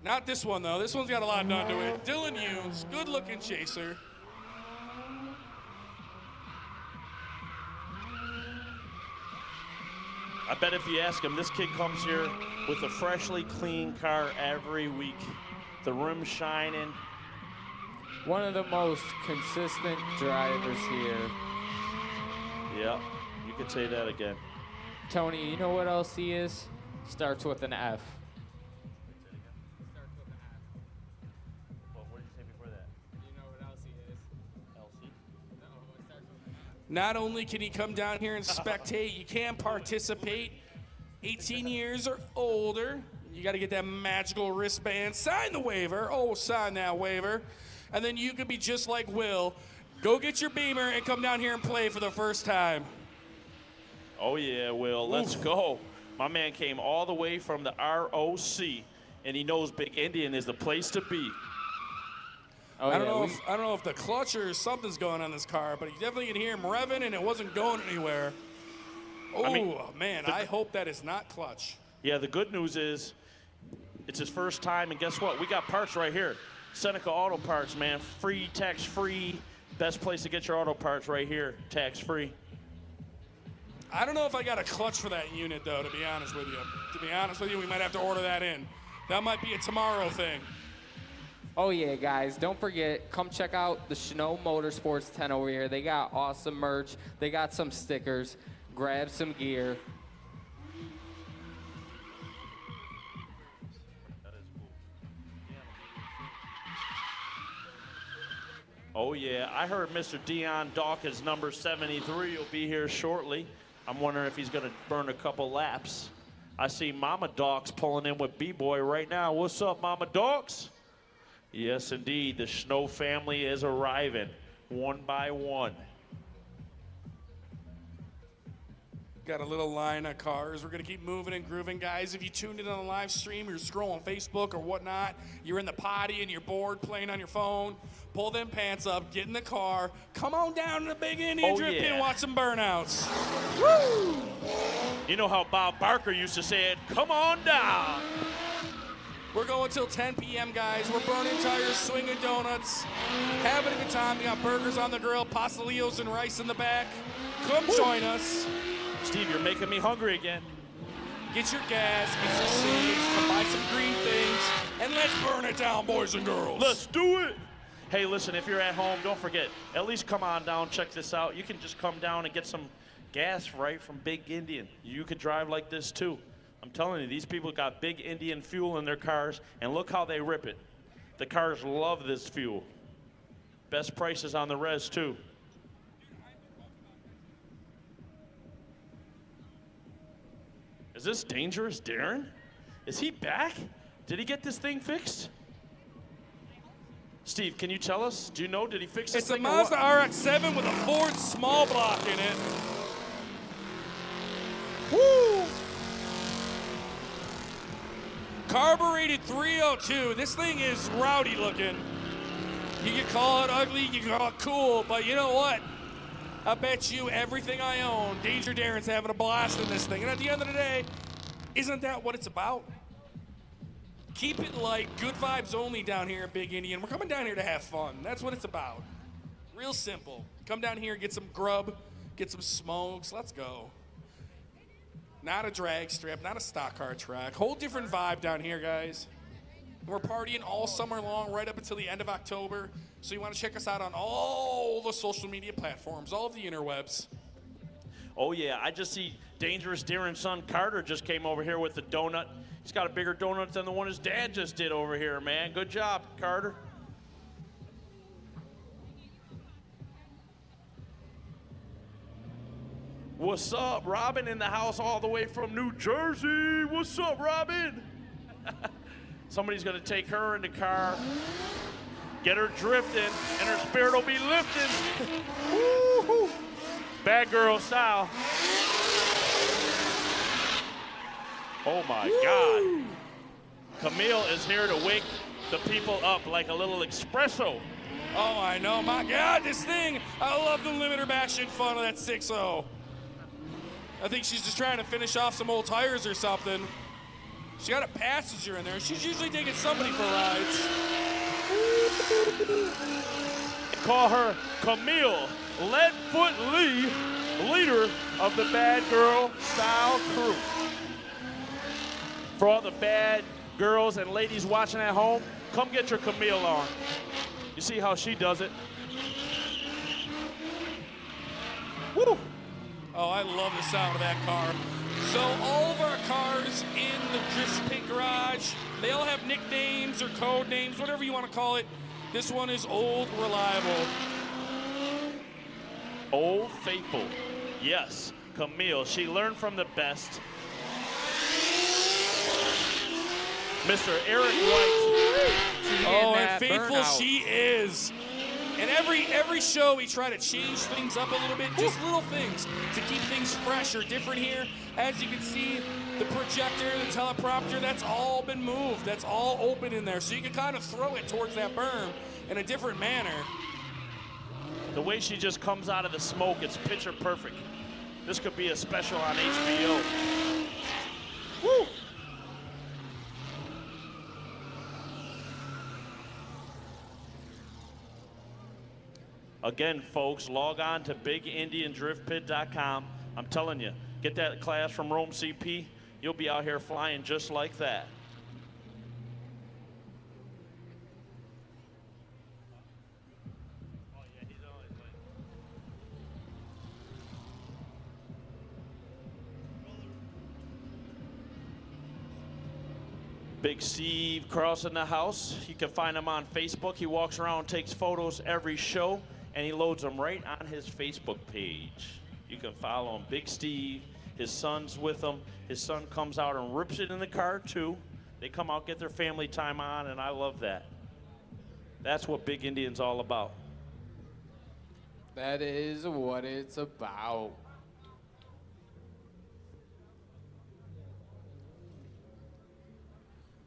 Speaker 1: Not this one, though. This one's got a lot done to it. Dylan Hughes, good-looking chaser.
Speaker 3: I bet if you ask him, this kid comes here with a freshly clean car every week. The rim shining.
Speaker 2: One of the most consistent drivers here.
Speaker 3: Yeah, you could say that again.
Speaker 2: Tony, you know what else he is? Starts with an F.
Speaker 3: What did you say before that?
Speaker 2: You know what else he is?
Speaker 3: LC?
Speaker 2: No, it starts with an F.
Speaker 1: Not only can he come down here and spectate, you can participate. 18 years or older. You got to get that magical wristband. Sign the waiver. Oh, sign that waiver. And then you could be just like Will. Go get your Beamer and come down here and play for the first time.
Speaker 3: Oh, yeah, Will. Let's go. My man came all the way from the ROC, and he knows Big Indian is the place to be.
Speaker 2: Oh,
Speaker 1: I don't
Speaker 2: yeah,
Speaker 1: know if the clutch or something's going on this car, but you definitely can hear him revving, and it wasn't going anywhere. Oh,
Speaker 3: I mean,
Speaker 1: man, I hope that is not clutch.
Speaker 3: Yeah, the good news is it's his first time, and guess what? We got parts right here. Seneca Auto Parts, man. Free, tax-free. Best place to get your auto parts right here, tax-free.
Speaker 1: I don't know if I got a clutch for that unit, though, to be honest with you. To be honest with you, we might have to order that in. That might be a tomorrow thing.
Speaker 2: Oh yeah, guys, don't forget, come check out the Snow Motorsports tent over here. They got awesome merch. They got some stickers. Grab some gear.
Speaker 3: Oh, yeah. I heard Mr. Dion Dawkins, number 73, will be here shortly. I'm wondering if he's going to burn a couple laps. I see Mama Dawks pulling in with B-Boy right now. What's up, Mama Dawks? Yes, indeed. The Snow family is arriving one by one.
Speaker 1: Got a little line of cars. We're going to keep moving and grooving, guys. If you tuned in on the live stream, you're scrolling Facebook or whatnot, you're in the potty and you're bored playing on your phone, pull them pants up, get in the car, come on down to the Big Indian Drift Pit and watch some burnouts.
Speaker 3: Woo! You know how Bob Barker used to say it, come on down.
Speaker 1: We're going till 10 p.m., guys. We're burning tires, swinging donuts, having a good time. We got burgers on the grill, pastelillos and rice in the back. Come join us.
Speaker 3: Steve, you're making me hungry again.
Speaker 1: Get your gas, get your saves, come buy some green things, and let's burn it down, boys and girls.
Speaker 3: Let's do it. Hey, listen, if you're at home, don't forget, at least come on down, check this out. You can just come down and get some gas right from Big Indian. You could drive like this too. I'm telling you, these people got Big Indian fuel in their cars, and look how they rip it. The cars love this fuel. Best prices on the res, too. Is this Dangerous Darren? Is he back? Did he get this thing fixed? Steve, can you tell us? Do you know, did he fix this
Speaker 1: It's a
Speaker 3: thing or what?
Speaker 1: Mazda RX-7 with a Ford small block in it.
Speaker 3: Woo!
Speaker 1: Carbureted 302. This thing is rowdy looking. You can call it ugly, you can call it cool, but you know what? I bet you everything I own, Danger Darren's having a blast in this thing. And at the end of the day, isn't that what it's about? Keep it light, good vibes only down here in Big Indian. We're coming down here to have fun. That's what it's about. Real simple. Come down here, get some grub, get some smokes. Let's go. Not a drag strip, not a stock car track. Whole different vibe down here, guys. We're partying all summer long, right up until the end of October. So you want to check us out on all the social media platforms, all of the interwebs.
Speaker 3: Oh, yeah, I just see Dangerous Darren's son Carter just came over here with the donut. He's got a bigger donut than the one his dad just did over here, man. Good job, Carter. What's up, Robin in the house all the way from New Jersey? What's up, Robin? Somebody's gonna take her in the car, get her drifting, and her spirit will be lifting. Woo-hoo. Bad girl style. Oh my God. Camille is here to wake the people up like a little espresso.
Speaker 1: Oh, I know. My God, this thing. I love the limiter bashing fun of that 6.0. I think she's just trying to finish off some old tires or something. She got a passenger in there. She's usually taking somebody for rides.
Speaker 3: Call her Camille Leadfoot Lee, leader of the Bad Girl Style crew. For all the bad girls and ladies watching at home, come get your Camille on. You see how she does it? Woo!
Speaker 1: Oh, I love the sound of that car. So all of our cars in the Drift Pit Garage, they all have nicknames or code names, whatever you want to call it. This one is Old Reliable.
Speaker 3: Old Faithful. Yes, Camille. She learned from the best. Mr. Eric White.
Speaker 1: Oh, and faithful she is. And every show we try to change things up a little bit, just little things to keep things fresh or different here. As you can see, the projector, the teleprompter, that's all been moved. That's all open in there. So you can kind of throw it towards that berm in a different manner.
Speaker 3: The way she just comes out of the smoke, it's picture perfect. This could be a special on HBO. Woo! Again, folks, log on to BigIndianDriftPit.com. I'm telling you, get that class from Rome CP. You'll be out here flying just like that. Big Steve Carlson in the house. You can find him on Facebook. He walks around, takes photos every show, and he loads them right on his Facebook page. You can follow him. Big Steve, his son's with him. His son comes out and rips it in the car too. They come out, get their family time on, and I love that. That's what Big Indian's all about.
Speaker 2: That is what it's about.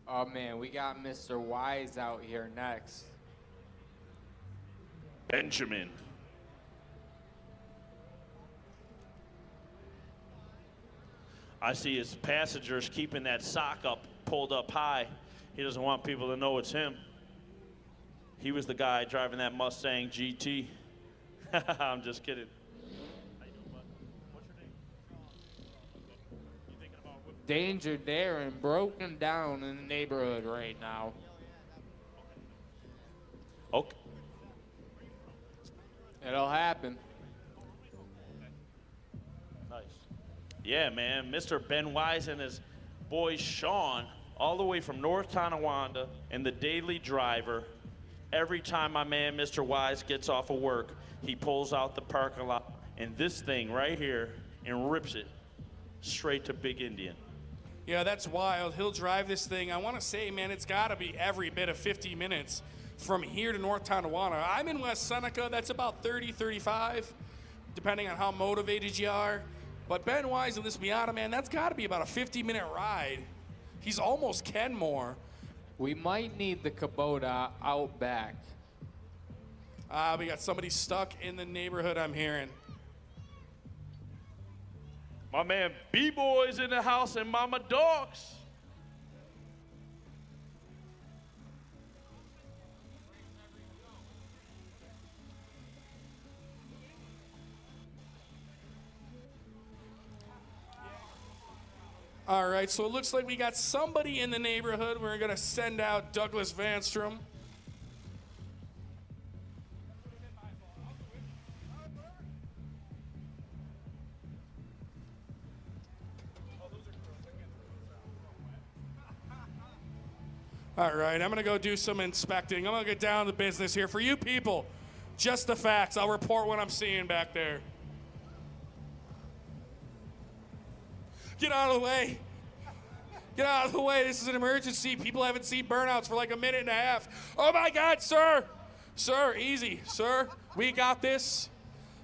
Speaker 2: Oh man, we got Mr. Wise out here next.
Speaker 3: Benjamin. I see his passengers keeping that sock up, pulled up high. He doesn't want people to know it's him. He was the guy driving that Mustang GT. I'm just kidding. How you doing, bud? What's your name? You thinking about what?
Speaker 2: Danger Darren broken down in the neighborhood right now.
Speaker 3: Okay.
Speaker 2: It'll happen.
Speaker 3: Nice. Yeah, man. Mr. Ben Wise and his boy Sean all the way from North Tonawanda and the daily driver. Every time my man, Mr. Wise, gets off of work, he pulls out the parking lot and this thing right here and rips it straight to Big Indian.
Speaker 1: Yeah, that's wild. He'll drive this thing. I want to say, man, it's got to be every bit of 50 minutes from here to North Tonawanda. I'm in West Seneca. That's about 30, 35, depending on how motivated you are. But Ben Wise and this Miata, man, that's got to be about a 50-minute ride. He's almost Kenmore.
Speaker 2: We might need the Kubota out back.
Speaker 1: We got somebody stuck in the neighborhood, I'm hearing.
Speaker 3: My man B-Boy's in the house and Mama Dogs.
Speaker 1: All right, so it looks like we got somebody in the neighborhood. We're going to send out Douglas Vanstrom. All right, I'm going to go do some inspecting. I'm going to get down to business here. For you people, just the facts. I'll report what I'm seeing back there. Get out of the way. Get out of the way. This is an emergency. People haven't seen burnouts for like a minute and a half. Oh, my God, sir. Sir, easy. Sir, we got this.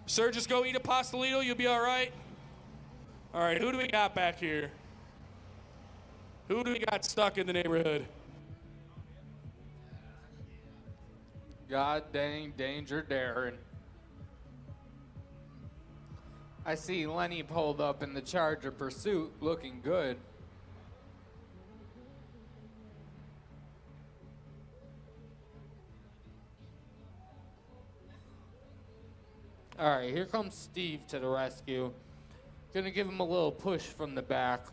Speaker 1: Sir, just go eat a pastelito. You'll be all right. All right, who do we got back here? Who do we got stuck in the neighborhood?
Speaker 2: God dang danger, Darren. I see Lenny pulled up in the Charger Pursuit, looking good. All right, here comes Steve to the rescue. Gonna give him a little push from the back.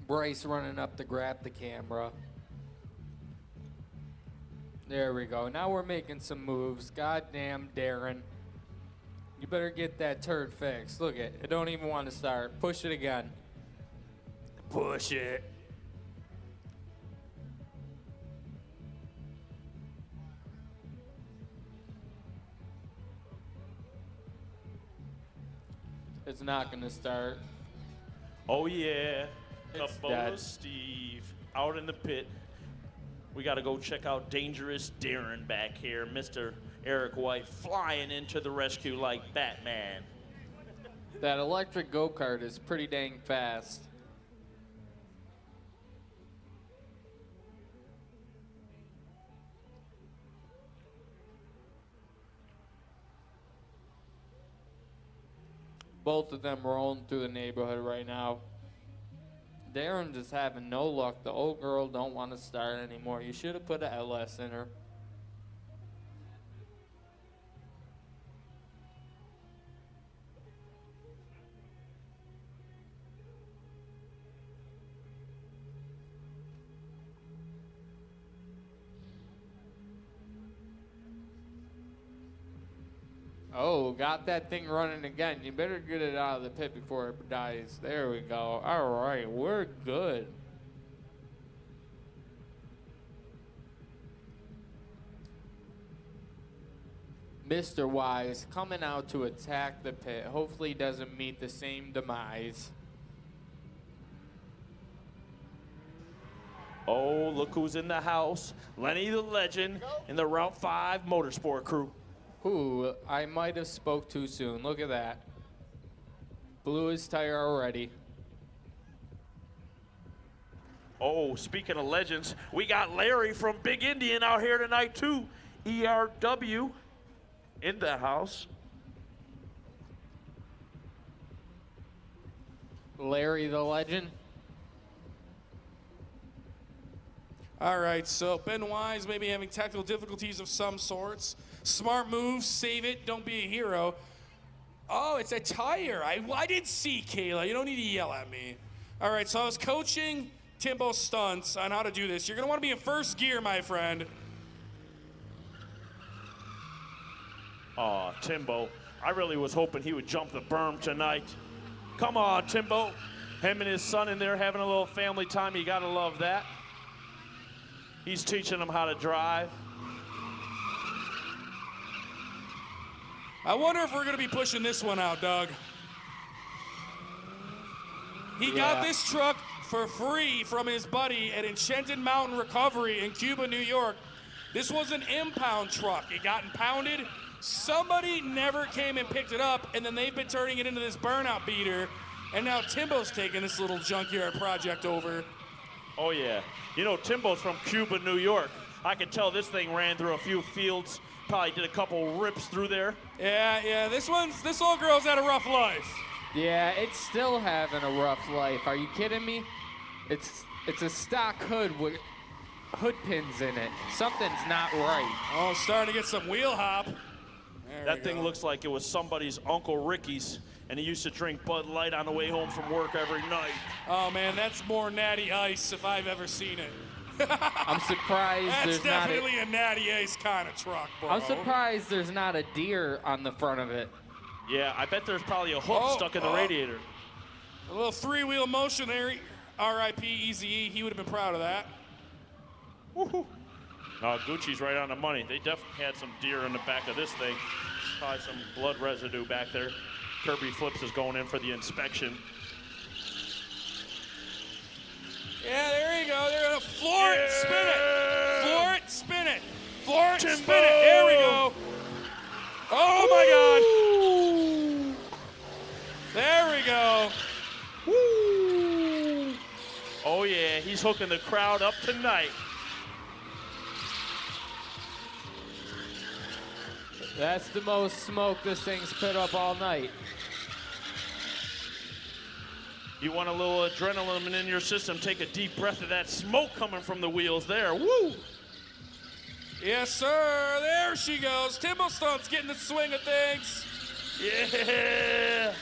Speaker 2: Bryce running up to grab the camera. There we go. Now we're making some moves. Goddamn, Darren. You better get that turd fixed. Look it don't even want to start. Push it again. Push it. It's not going to start.
Speaker 3: Oh, yeah.
Speaker 2: It's
Speaker 3: Kubota
Speaker 2: dead.
Speaker 3: Steve out in the pit. We got to go check out Dangerous Darren back here. Mr. Eric White flying into the rescue like Batman.
Speaker 2: That electric go-kart is pretty dang fast. Both of them rolling through the neighborhood right now. Darren just having no luck. The old girl don't want to start anymore. You should have put a LS in her. Oh, got that thing running again. You better get it out of the pit before it dies. There we go. All right, we're good. Mr. Wise coming out to attack the pit. Hopefully he doesn't meet the same demise.
Speaker 3: Oh, look who's in the house. Lenny the Legend and the Route 5 Motorsport crew.
Speaker 2: Ooh, I might have spoke too soon. Look at that. Blew his tire already.
Speaker 3: Oh, speaking of legends, we got Larry from Big Indian out here tonight too. ERW in the house.
Speaker 2: Larry the Legend.
Speaker 1: All right, so Ben Wise may be having technical difficulties of some sorts. Smart move, save it, don't be a hero. Oh, it's a tire. I didn't see, Kayla. You don't need to yell at me. All right, so I was coaching Timbo Stunts on how to do this. You're going to want to be in first gear, my friend.
Speaker 3: Oh, Timbo I really was hoping he would jump the berm tonight. Come on, Timbo. Him and his son in there having a little family time. You gotta love that. He's teaching them how to drive.
Speaker 1: I wonder if we're going to be pushing this one out, Doug. He got this truck for free from his buddy at Enchanted Mountain Recovery in Cuba, New York. This was an impound truck. It got impounded. Somebody never came and picked it up, and then they've been turning it into this burnout beater. And now Timbo's taking this little junkyard project over. Oh, yeah.
Speaker 3: You know, Timbo's from Cuba, New York. I could tell this thing ran through a few fields. Probably did a couple rips through there.
Speaker 1: Yeah, this little girl's had a rough life.
Speaker 2: Yeah, it's still having a rough life. Are you kidding me? It's a stock hood with hood pins in it. Something's not right.
Speaker 1: Oh, starting to get some wheel hop.
Speaker 3: That thing looks like it was somebody's Uncle Ricky's, and he used to drink Bud Light on the way home from work every night.
Speaker 1: Oh, man, that's more Natty Ice if I've ever seen it.
Speaker 2: I'm surprised
Speaker 1: That's
Speaker 2: there's not
Speaker 1: definitely a Natty Ice kind of truck, bro.
Speaker 2: I'm surprised there's not a deer on the front of it.
Speaker 3: Yeah, I bet there's probably a hook stuck in the radiator.
Speaker 1: A little three-wheel motion there. R.I.P. Eazy-E. He would have been proud of that.
Speaker 3: Woohoo. No, Gucci's right on the money. They definitely had some deer in the back of this thing. Probably some blood residue back there. Kirby Flips is going in for the inspection.
Speaker 1: Yeah, there you go. They're going to floor it, spin it. Floor it, spin it. Floor it, spin it. There we go. Oh, my God. There we go.
Speaker 3: Woo. Oh, yeah, he's hooking the crowd up tonight.
Speaker 2: That's the most smoke this thing's put up all night.
Speaker 3: You want a little adrenaline in your system, take a deep breath of that smoke coming from the wheels there. Woo!
Speaker 1: Yes, sir. There she goes. Timbo Stunt's getting the swing of things.
Speaker 3: Yeah!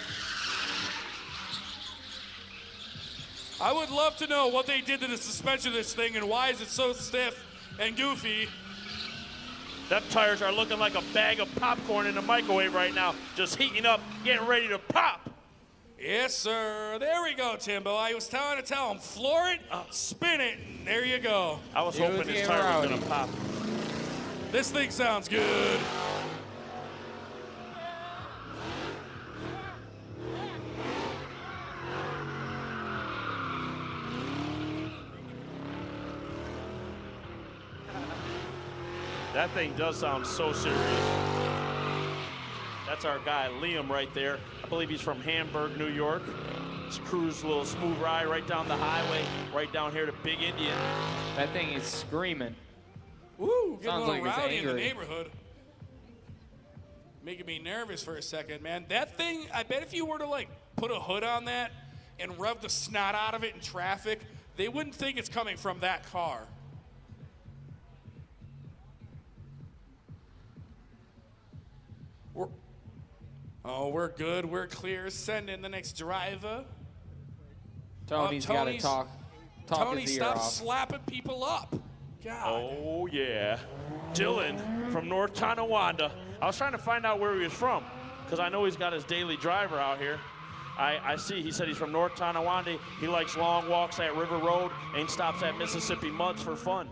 Speaker 1: I would love to know what they did to the suspension of this thing and why is it so stiff and goofy.
Speaker 3: Them tires are looking like a bag of popcorn in the microwave right now, just heating up, getting ready to pop.
Speaker 1: Yes, sir. There we go, Timbo. I was trying to tell him, floor it, spin it, and there you go.
Speaker 3: I was hoping his tire was going to pop.
Speaker 1: This thing sounds good.
Speaker 3: That thing does sound so serious. That's our guy, Liam, right there. I believe he's from Hamburg, New York. Just cruised a little smooth ride right down the highway, right down here to Big Indian.
Speaker 2: That thing is screaming.
Speaker 1: Woo, getting
Speaker 2: Sounds
Speaker 1: a little
Speaker 2: like it's
Speaker 1: rowdy in the
Speaker 2: angry.
Speaker 1: neighborhood. Making me nervous for a second, man. That thing, I bet if you were to like put a hood on that and rev the snot out of it in traffic, they wouldn't think it's coming from that car. We're good. We're clear. Send in the next driver.
Speaker 2: Tony's got to talk
Speaker 1: Tony,
Speaker 2: his ear
Speaker 1: stop
Speaker 2: off.
Speaker 1: slapping people up. God.
Speaker 3: Oh, yeah. Dylan from North Tonawanda. I was trying to find out where he was from, because I know he's got his daily driver out here. I see he said he's from North Tonawanda. He likes long walks at River Road and stops at Mississippi Muds for fun.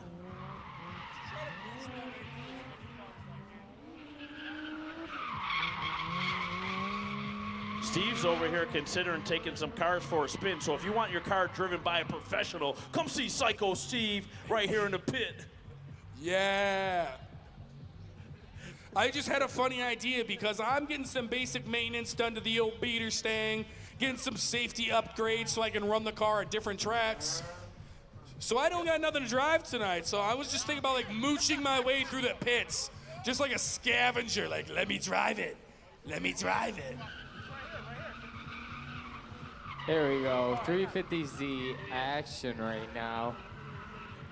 Speaker 3: Steve's over here considering taking some cars for a spin. So if you want your car driven by a professional, come see Psycho Steve right here in the pit.
Speaker 1: Yeah. I just had a funny idea because I'm getting some basic maintenance done to the old beater stang, getting some safety upgrades so I can run the car at different tracks. So I don't got nothing to drive tonight. So I was just thinking about like mooching my way through the pits, just like a scavenger. Like, let me drive it. Let me drive it.
Speaker 2: There we go. 350Z action right now.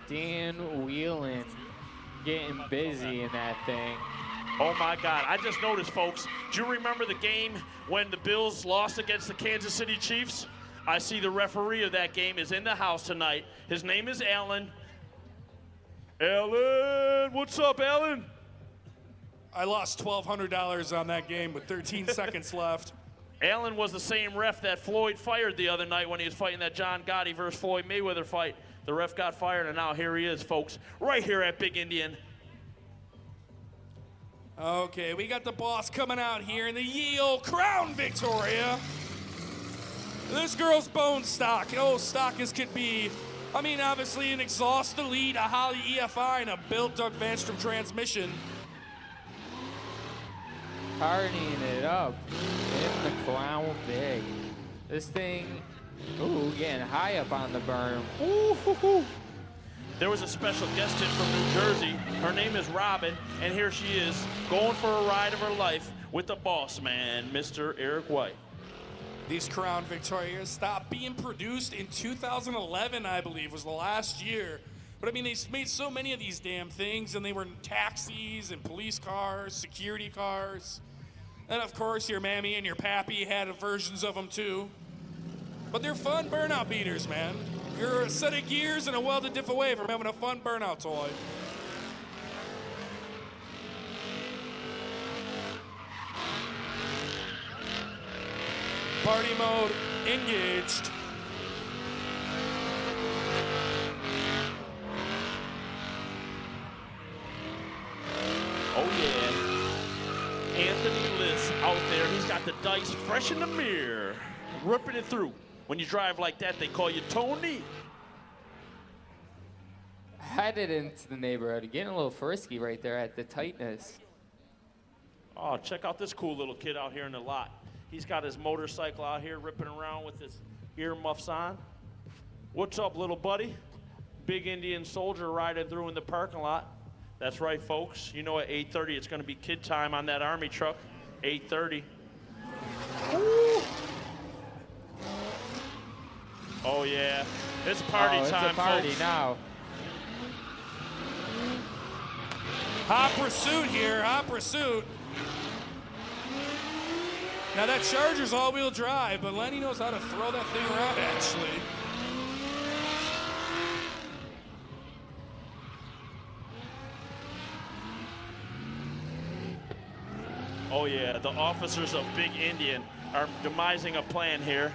Speaker 2: Dan Whelan getting busy in that thing.
Speaker 3: Oh my God, I just noticed, folks, do you remember the game when the Bills lost against the Kansas City Chiefs? I see the referee of that game is in the house tonight. His name is Alan. Alan, what's up, Alan?
Speaker 1: I lost $1,200 on that game with 13 seconds left.
Speaker 3: Allen was the same ref that Floyd fired the other night when he was fighting that John Gotti versus Floyd Mayweather fight. The ref got fired, and now here he is, folks, right here at Big Indian.
Speaker 1: Okay, we got the boss coming out here in the ye old Crown Victoria. This girl's bone stock. Oh, stock as could be. I mean, obviously an exhaust elite, a Holly EFI, and a built Doug Vanstrom transmission.
Speaker 2: Partying it up in the Crown Vic. This thing, ooh, getting high up on the berm. Ooh.
Speaker 3: There was a special guest in from New Jersey. Her name is Robin, and here she is going for a ride of her life with the boss man, Mr. Eric White.
Speaker 1: These Crown Victorias stopped being produced in 2011, I believe, was the last year. But I mean, they made so many of these damn things, and they were taxis and police cars, security cars. And of course, your mammy and your pappy had versions of them too. But they're fun burnout beaters, man. You're a set of gears and a welded diff away from having a fun burnout toy. Party mode engaged.
Speaker 3: Oh, yeah. Anthony Liss out there. He's got the dice fresh in the mirror, ripping it through. When you drive like that, they call you Tony.
Speaker 2: Headed into the neighborhood, getting a little frisky right there at the tightness.
Speaker 3: Oh, check out this cool little kid out here in the lot. He's got his motorcycle out here ripping around with his earmuffs on. What's up, little buddy? Big Indian soldier riding through in the parking lot. That's right, folks. You know at 8:30 it's going to be kid time on that Army truck. 8:30. Woo! Oh, yeah. It's party time,
Speaker 2: it's a party
Speaker 3: folks.
Speaker 2: now.
Speaker 1: Hot pursuit here, hot pursuit. Now that Charger's all-wheel drive, but Lenny knows how to throw that thing around, actually.
Speaker 3: Oh, yeah. The officers of Big Indian are demising a plan here.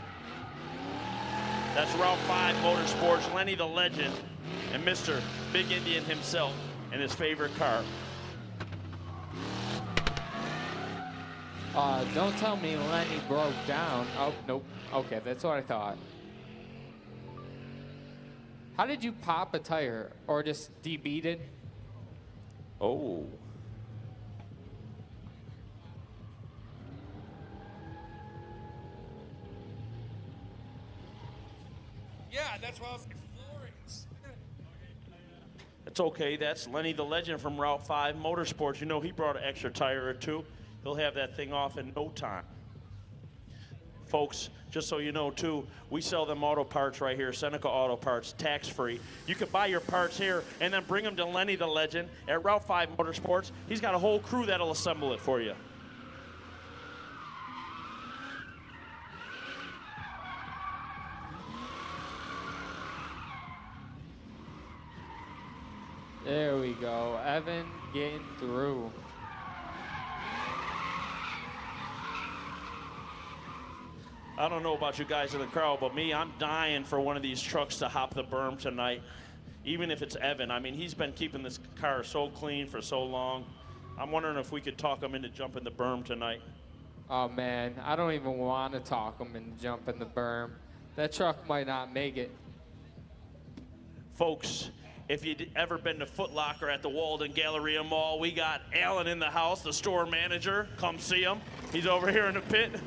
Speaker 3: That's Route 5 Motorsports, Lenny the Legend, and Mr. Big Indian himself in his favorite car.
Speaker 2: Don't tell me Lenny broke down. Oh, nope. Okay, that's what I thought. How did you pop a tire? Or just debeat it?
Speaker 3: Oh.
Speaker 1: Yeah, that's why I was exploring.
Speaker 3: It's okay. That's Lenny the Legend from Route 5 Motorsports. You know, he brought an extra tire or two. He'll have that thing off in no time. Folks, just so you know, too, we sell them auto parts right here, Seneca Auto Parts, tax-free. You can buy your parts here and then bring them to Lenny the Legend at Route 5 Motorsports. He's got a whole crew that'll assemble it for you.
Speaker 2: There we go. Evan getting through.
Speaker 3: I don't know about you guys in the crowd, but me, I'm dying for one of these trucks to hop the berm tonight, even if it's Evan. I mean, he's been keeping this car so clean for so long. I'm wondering if we could talk him into jumping the berm tonight.
Speaker 2: Oh, man. I don't even want to talk him into jumping the berm. That truck might not make it.
Speaker 3: Folks, if you'd ever been to Foot Locker at the Walden Galleria Mall, we got Alan in the house, the store manager. Come see him. He's over here in the pit.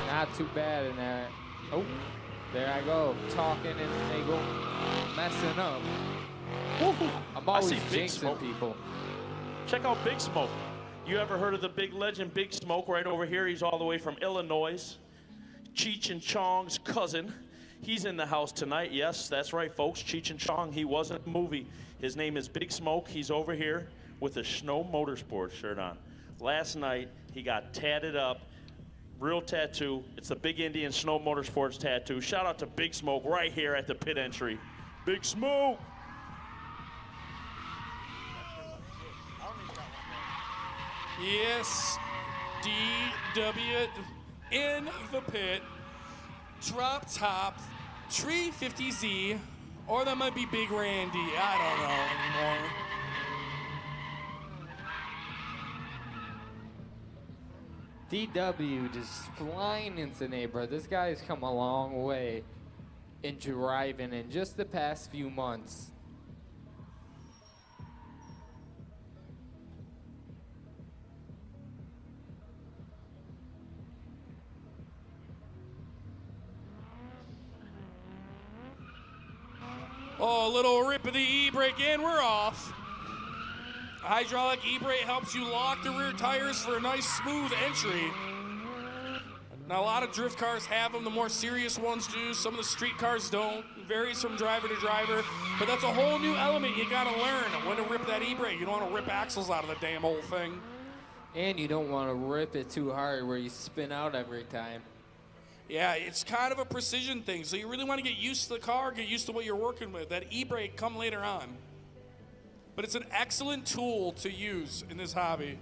Speaker 2: Not too bad in there. Oh, there I go, talking and they go messing up. Woo-hoo. I'm always
Speaker 3: see Big
Speaker 2: jinxing
Speaker 3: Smoke.
Speaker 2: people.
Speaker 3: Check out Big Smoke. You ever heard of the big legend Big Smoke right over here? He's all the way from Illinois. Cheech and Chong's cousin. He's in the house tonight. Yes, that's right, folks. Cheech and Chong, he was in a movie. His name is Big Smoke. He's over here with a Snow Motorsports shirt on. Last night, he got tatted up, real tattoo. It's the Big Indian Snow Motorsports tattoo. Shout out to Big Smoke right here at the pit entry. Big Smoke!
Speaker 1: Yes, DW in the pit. Drop top, Tree 50Z, or that might be Big Randy. I don't know anymore.
Speaker 2: DW just flying into neighborhood. This guy's come a long way in driving in just the past few months.
Speaker 1: Oh, a little rip of the e-brake in, we're off. Hydraulic e-brake helps you lock the rear tires for a nice smooth entry. Now a lot of drift cars have them, the more serious ones do. Some of the street cars don't. It varies from driver to driver, but that's a whole new element you gotta learn when to rip that e-brake. You don't wanna rip axles out of the damn whole thing.
Speaker 2: And you don't want to rip it too hard where you spin out every time.
Speaker 1: Yeah, it's kind of a precision thing, so you really want to get used to the car, get used to what you're working with. That e-brake come later on. But it's an excellent tool to use in this hobby.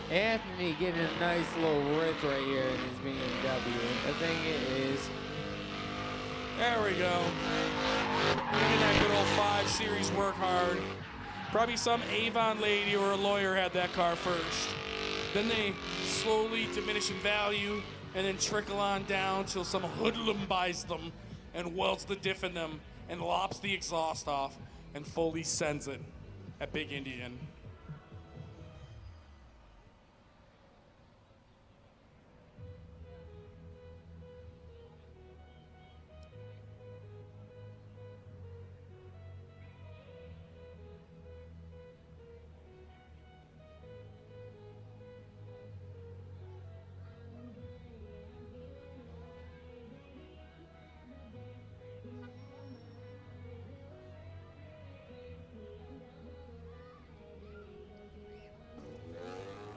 Speaker 2: Anthony getting a nice little rip right here in his BMW. The thing is,
Speaker 1: There we go. Making that good old 5 Series work hard. Probably some Avon lady or a lawyer had that car first. Then they slowly diminish in value and then trickle on down till some hoodlum buys them and welds the diff in them and lops the exhaust off and fully sends it at Big Indian.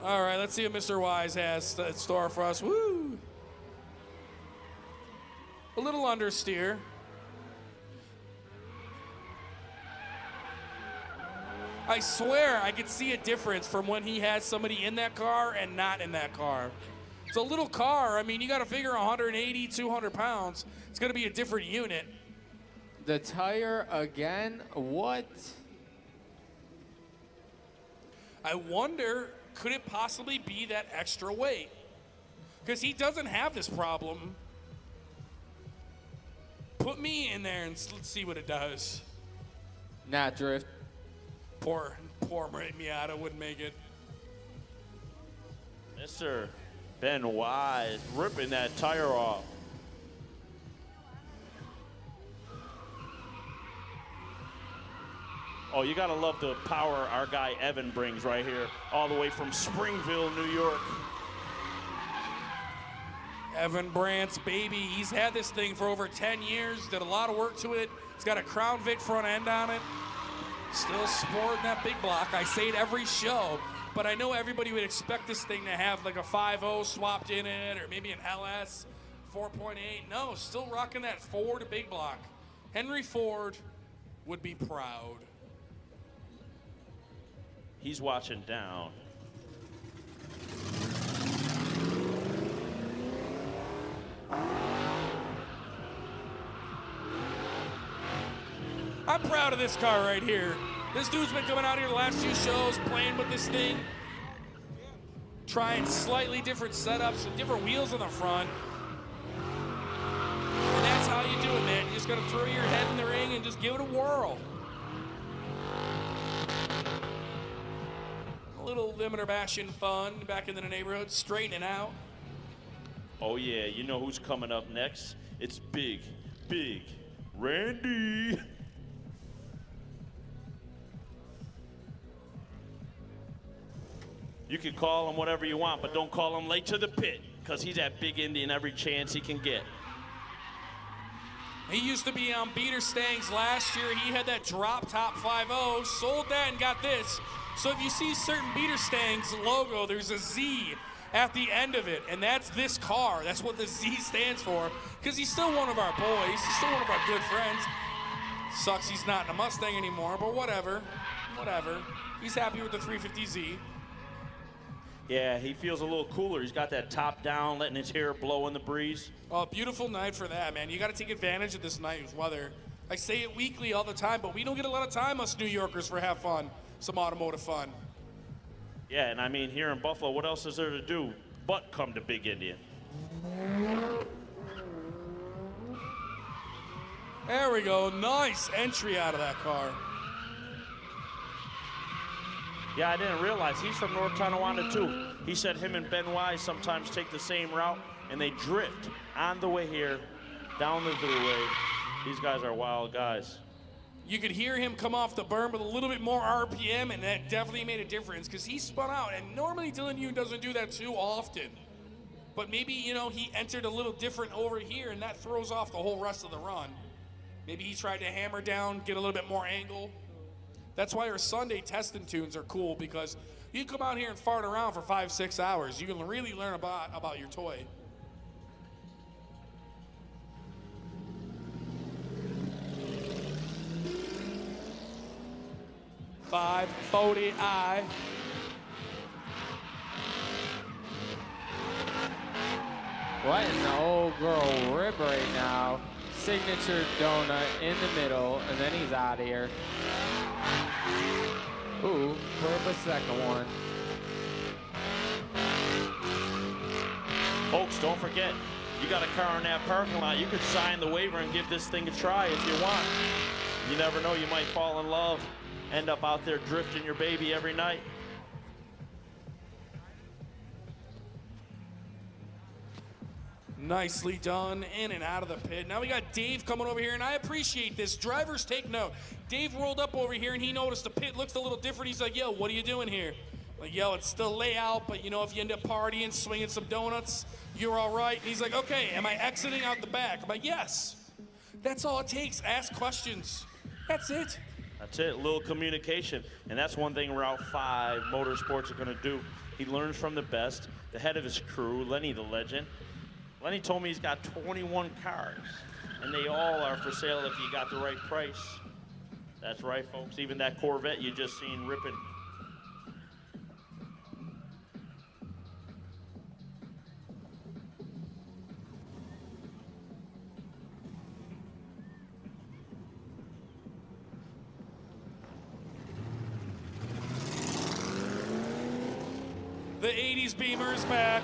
Speaker 1: All right, let's see what Mr. Wise has in store for us. Woo! A little understeer. I swear I could see a difference from when he has somebody in that car and not in that car. It's a little car. I mean, you got to figure 180, 200 pounds. It's going to be a different unit.
Speaker 2: the tire again. What?
Speaker 1: I wonder, could it possibly be that extra weight? Because he doesn't have this problem. Put me in there and let's see what it does.
Speaker 2: Not drift.
Speaker 1: Poor Miata wouldn't make it.
Speaker 3: Mr. Ben Wise ripping that tire off. Oh, you gotta love the power our guy Evan brings right here, all the way from Springville, New York.
Speaker 1: Evan Brandt's baby, he's had this thing for over 10 years, did a lot of work to it. It's got a Crown Vic front end on it. Still sporting that big block. I say it every show, but I know everybody would expect this thing to have like a 5.0 swapped in it, or maybe an LS 4.8. No, still rocking that Ford big block. Henry Ford would be proud.
Speaker 3: He's watching down.
Speaker 1: I'm proud of this car right here. This dude's been coming out here the last few shows, playing with this thing, trying slightly different setups with different wheels on the front. And that's how you do it, man. You just gotta throw your head in the ring and just give it a whirl. A little limiter bashing fun back into the neighborhood, straightening out.
Speaker 3: Oh yeah, you know who's coming up next? It's Big Randy. You can call him whatever you want, but don't call him late to the pit, because he's at Big Indian every chance he can get.
Speaker 1: He used to be on Beater Stangs last year. He had that drop top 5.0, sold that and got this. So if you see certain Beater Stangs logo, there's a Z at the end of it, and that's this car. That's what the Z stands for, because he's still one of our boys. He's still one of our good friends. Sucks he's not in a Mustang anymore, but whatever. He's happy with the 350Z.
Speaker 3: Yeah, he feels a little cooler. He's got that top down, letting his hair blow in the breeze.
Speaker 1: Oh, beautiful night for that, man. You got to take advantage of this nice weather. I say it weekly all the time, but we don't get a lot of time, us New Yorkers, for have fun, some automotive fun.
Speaker 3: Yeah, and I mean, here in Buffalo, what else is there to do but come to Big Indian?
Speaker 1: There we go. Nice entry out of that car.
Speaker 3: Yeah, I didn't realize he's from North Tonawanda too. He said him and Ben Wise sometimes take the same route and they drift on the way here, down the thruway. These guys are wild guys.
Speaker 1: You could hear him come off the berm with a little bit more RPM, and that definitely made a difference because he spun out. And normally Dylan Yoon doesn't do that too often. But maybe, you know, he entered a little different over here, and that throws off the whole rest of the run. Maybe he tried to hammer down, get a little bit more angle. That's why our Sunday testing tunes are cool, because you come out here and fart around for 5-6 hours. You can really learn about your toy. $540i.
Speaker 2: What in the old girl rib right now? Signature donut in the middle, and then he's out of here. Ooh, put up a second one.
Speaker 3: Folks, don't forget, you got a car in that parking lot, you could sign the waiver and give this thing a try if you want. You never know, you might fall in love, end up out there drifting your baby every night.
Speaker 1: Nicely done, in and out of the pit. Now we got Dave coming over here, and I appreciate this. Drivers, take note. Dave rolled up over here, and he noticed the pit looks a little different. He's like, yo, what are you doing here? Like, yo, it's still layout, but, you know, if you end up partying, swinging some donuts, you're all right. And he's like, okay, am I exiting out the back? I'm like, yes. That's all it takes. Ask questions. That's it.
Speaker 3: That's it, a little communication. And that's one thing Route 5 Motorsports are going to do. He learns from the best, the head of his crew, Lenny the Legend. Lenny told me he's got 21 cars, and they all are for sale if you got the right price. That's right, folks. Even that Corvette you just seen ripping.
Speaker 1: The 80s Beamer is back.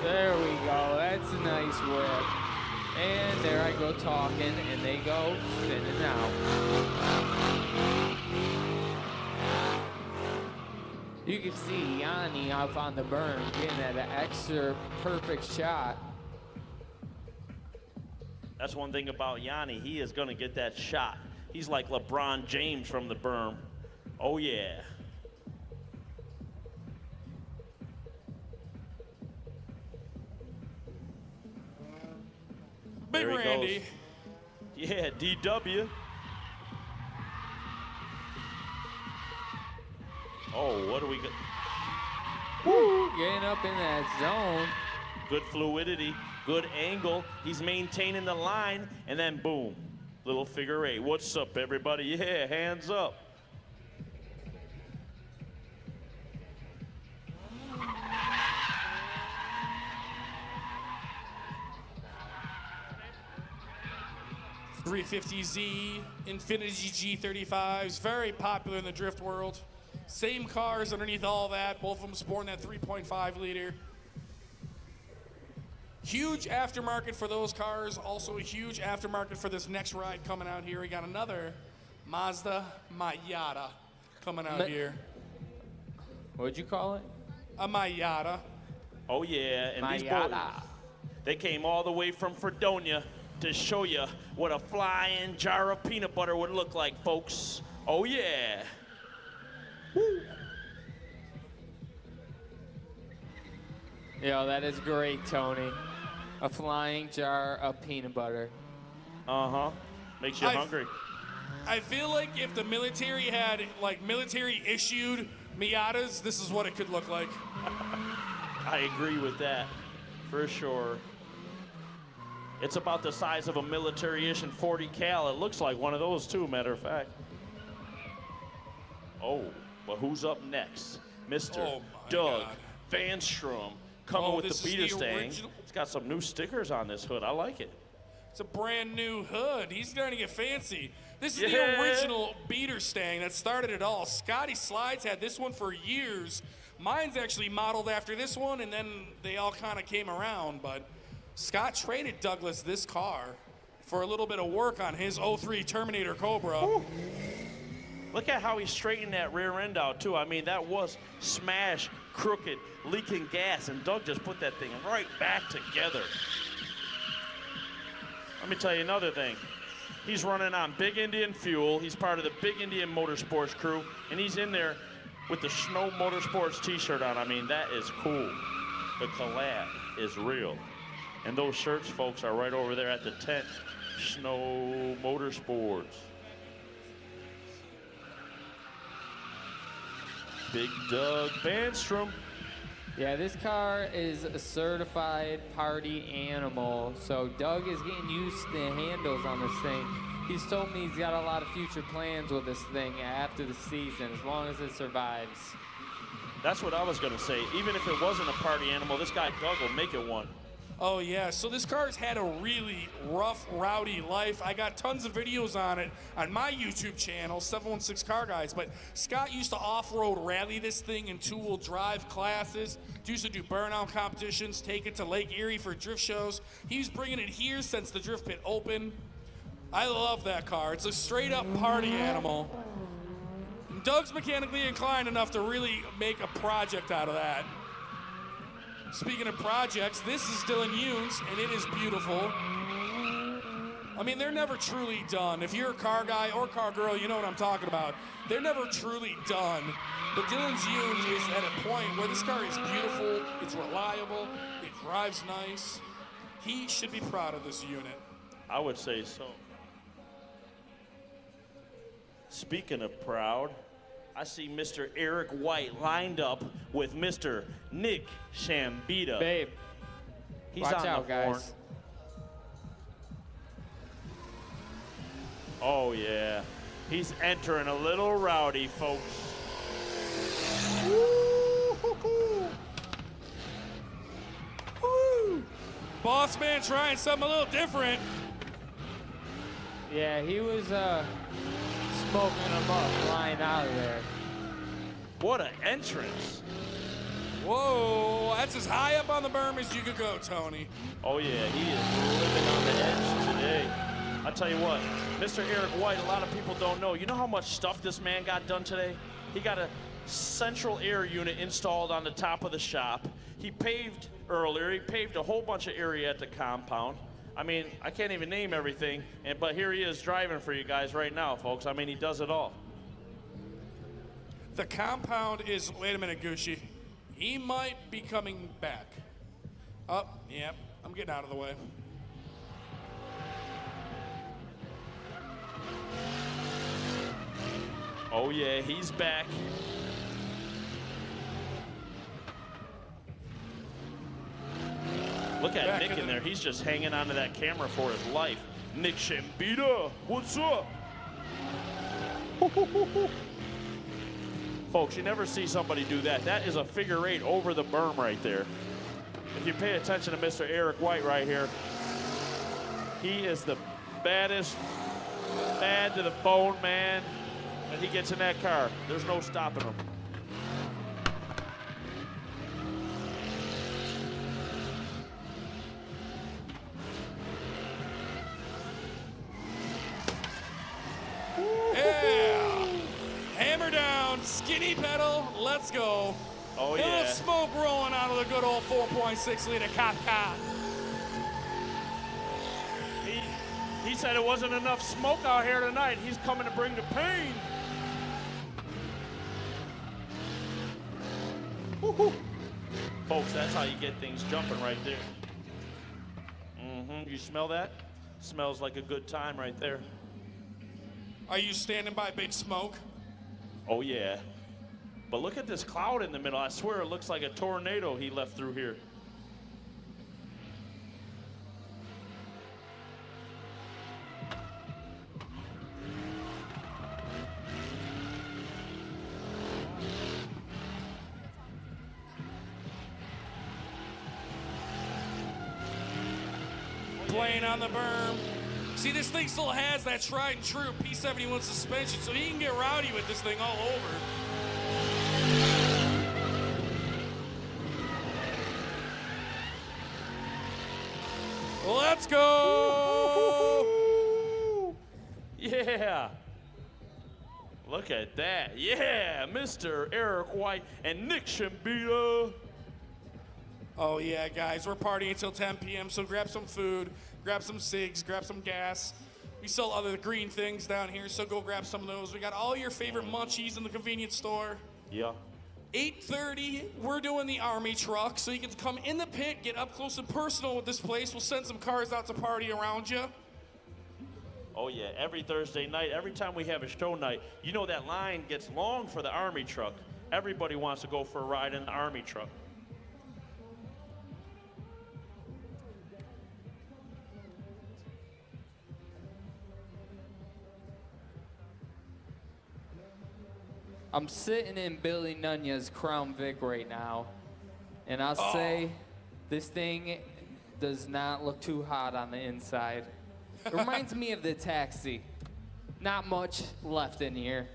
Speaker 2: There we go. That's a nice whip. And there I go talking, and they go spinning out. You can see Yanni up on the berm getting that extra perfect shot.
Speaker 3: That's one thing about Yanni. He is going to get that shot. He's like LeBron James from the berm. Oh, yeah.
Speaker 1: Big
Speaker 3: There he
Speaker 1: Randy.
Speaker 3: goes. Yeah, DW. Oh, what do we got?
Speaker 2: Woo, getting up in that zone.
Speaker 3: Good fluidity, good angle. He's maintaining the line, and then boom, little figure eight. What's up, everybody? Yeah, hands up.
Speaker 1: .350Z, Infiniti G35s, very popular in the drift world. Same cars underneath all that, both of them sporting that 3.5 liter. Huge aftermarket for those cars, also a huge aftermarket for this next ride coming out here. We got another Mazda Miata coming out here.
Speaker 2: What'd you call it?
Speaker 1: A Miata.
Speaker 3: Oh yeah, and these boys,
Speaker 2: Miata.
Speaker 3: They came all the way from Fredonia to show you what a flying jar of peanut butter would look like, folks. Oh, yeah. Woo.
Speaker 2: Yo, that is great, Tony. A flying jar of peanut butter.
Speaker 3: Uh-huh. Makes you hungry.
Speaker 1: I feel like if the military had, like, military-issued Miatas, this is what it could look like.
Speaker 3: I agree with that, for sure. It's about the size of a military-issued 40 cal. It looks like one of those, too, matter of fact. Oh, well, who's up next? Mr.
Speaker 1: Oh, my
Speaker 3: Doug
Speaker 1: God.
Speaker 3: Vanstrom coming with
Speaker 1: this
Speaker 3: the
Speaker 1: is
Speaker 3: beater
Speaker 1: the
Speaker 3: stang.
Speaker 1: original-
Speaker 3: It's got some new stickers on this hood. I like it.
Speaker 1: It's a brand new hood. He's going to get fancy. This is
Speaker 3: Yeah.
Speaker 1: the original beater stang that started it all. Scotty Slides had this one for years. Mine's actually modeled after this one, and then they all kind of came around. But Scott traded Douglas this car for a little bit of work on his 03 Terminator Cobra.
Speaker 3: Ooh. Look at how he straightened that rear end out, too. I mean, that was smashed, crooked, leaking gas, and Doug just put that thing right back together. Let me tell you another thing. He's running on Big Indian fuel. He's part of the Big Indian Motorsports crew, and he's in there with the Snow Motorsports t-shirt on. I mean, that is cool. The collab is real. And those shirts, folks, are right over there at the tent. Snow Motorsports. Big Doug Vanstrom.
Speaker 2: Yeah, this car is a certified party animal, so Doug is getting used to the handles on this thing. He's told me he's got a lot of future plans with this thing after the season, as long as it survives.
Speaker 3: That's what I was going to say. Even if it wasn't a party animal, this guy Doug will make it one.
Speaker 1: Oh, yeah. So this car's had a really rough, rowdy life. I got tons of videos on it on my YouTube channel, 716 Car Guys. But Scott used to off-road rally this thing in two-wheel drive classes. Used to do burnout competitions, take it to Lake Erie for drift shows. He's bringing it here since the drift pit opened. I love that car. It's a straight-up party animal. And Doug's mechanically inclined enough to really make a project out of that. Speaking of projects, this is Dylan Younes, and it is beautiful. I mean, they're never truly done. If you're a car guy or car girl, you know what I'm talking about. They're never truly done. But Dylan's Younes is at a point where this car is beautiful, it's reliable, it drives nice. He should be proud of this unit.
Speaker 3: I would say so. Speaking of proud, I see Mr. Eric White lined up with Mr. Nick Shambita.
Speaker 2: Babe,
Speaker 3: He's
Speaker 2: watch
Speaker 3: on
Speaker 2: out,
Speaker 3: the horn.
Speaker 2: guys.
Speaker 3: Oh, yeah. He's entering a little rowdy, folks. Woo-hoo-hoo.
Speaker 1: Woo! Boss man trying something a little different.
Speaker 2: Yeah, he was smoking them up, flying out of there.
Speaker 3: What an entrance.
Speaker 1: Whoa, that's as high up on the berm as you could go, Tony.
Speaker 3: Oh, yeah, he is living on the edge today. I'll tell you what, Mr. Eric White, a lot of people don't know. You know how much stuff this man got done today? He got a central air unit installed on the top of the shop. He paved earlier. He paved a whole bunch of area at the compound. I mean, I can't even name everything, but here he is driving for you guys right now, folks. I mean, he does it all.
Speaker 1: The compound is, wait a minute, Gucci. He might be coming back. Oh, yeah, I'm getting out of the way.
Speaker 3: Oh, yeah, he's back. Look at
Speaker 1: Back
Speaker 3: Nick
Speaker 1: in
Speaker 3: in
Speaker 1: the-
Speaker 3: there. He's just hanging onto that camera for his life. Nick Shambita, what's up? Folks, you never see somebody do that. That is a figure eight over the berm right there. If you pay attention to Mr. Eric White right here, he is the baddest, bad to the bone man. And he gets in that car. There's no stopping him.
Speaker 1: Yeah! Hammer down, skinny pedal, let's go.
Speaker 3: Oh,
Speaker 1: A little
Speaker 3: yeah.
Speaker 1: smoke rolling out of the good old 4.6 liter cop car.
Speaker 3: said it wasn't enough smoke out here tonight. He's coming to bring the pain. Woo-hoo. Folks, that's how you get things jumping right there. You smell that? Smells like a good time right there.
Speaker 1: Are you standing by Big Smoke?
Speaker 3: Oh, yeah. But look at this cloud in the middle. I swear it looks like a tornado he left through here.
Speaker 1: Playing on the berm. See, this thing still has that tried and true P71 suspension, so he can get rowdy with this thing all over. Let's go!
Speaker 3: Yeah. Look at that. Yeah, Mr. Eric White and Nick Shambita.
Speaker 1: Oh yeah, guys, we're partying until 10 p.m., so grab some food, grab some cigs, grab some gas. We sell other green things down here, so go grab some of those. We got all your favorite munchies in the convenience store.
Speaker 3: Yeah.
Speaker 1: 8:30, we're doing the Army truck, so you can come in the pit, get up close and personal with this place. We'll send some cars out to party around you.
Speaker 3: Oh, yeah, every Thursday night, every time we have a show night, you know that line gets long for the Army truck. Everybody wants to go for a ride in the Army truck.
Speaker 2: I'm sitting in Billy Nunez's Crown Vic right now, and I'll say this thing does not look too hot on the inside. It reminds me of the Taxi. Not much left in here.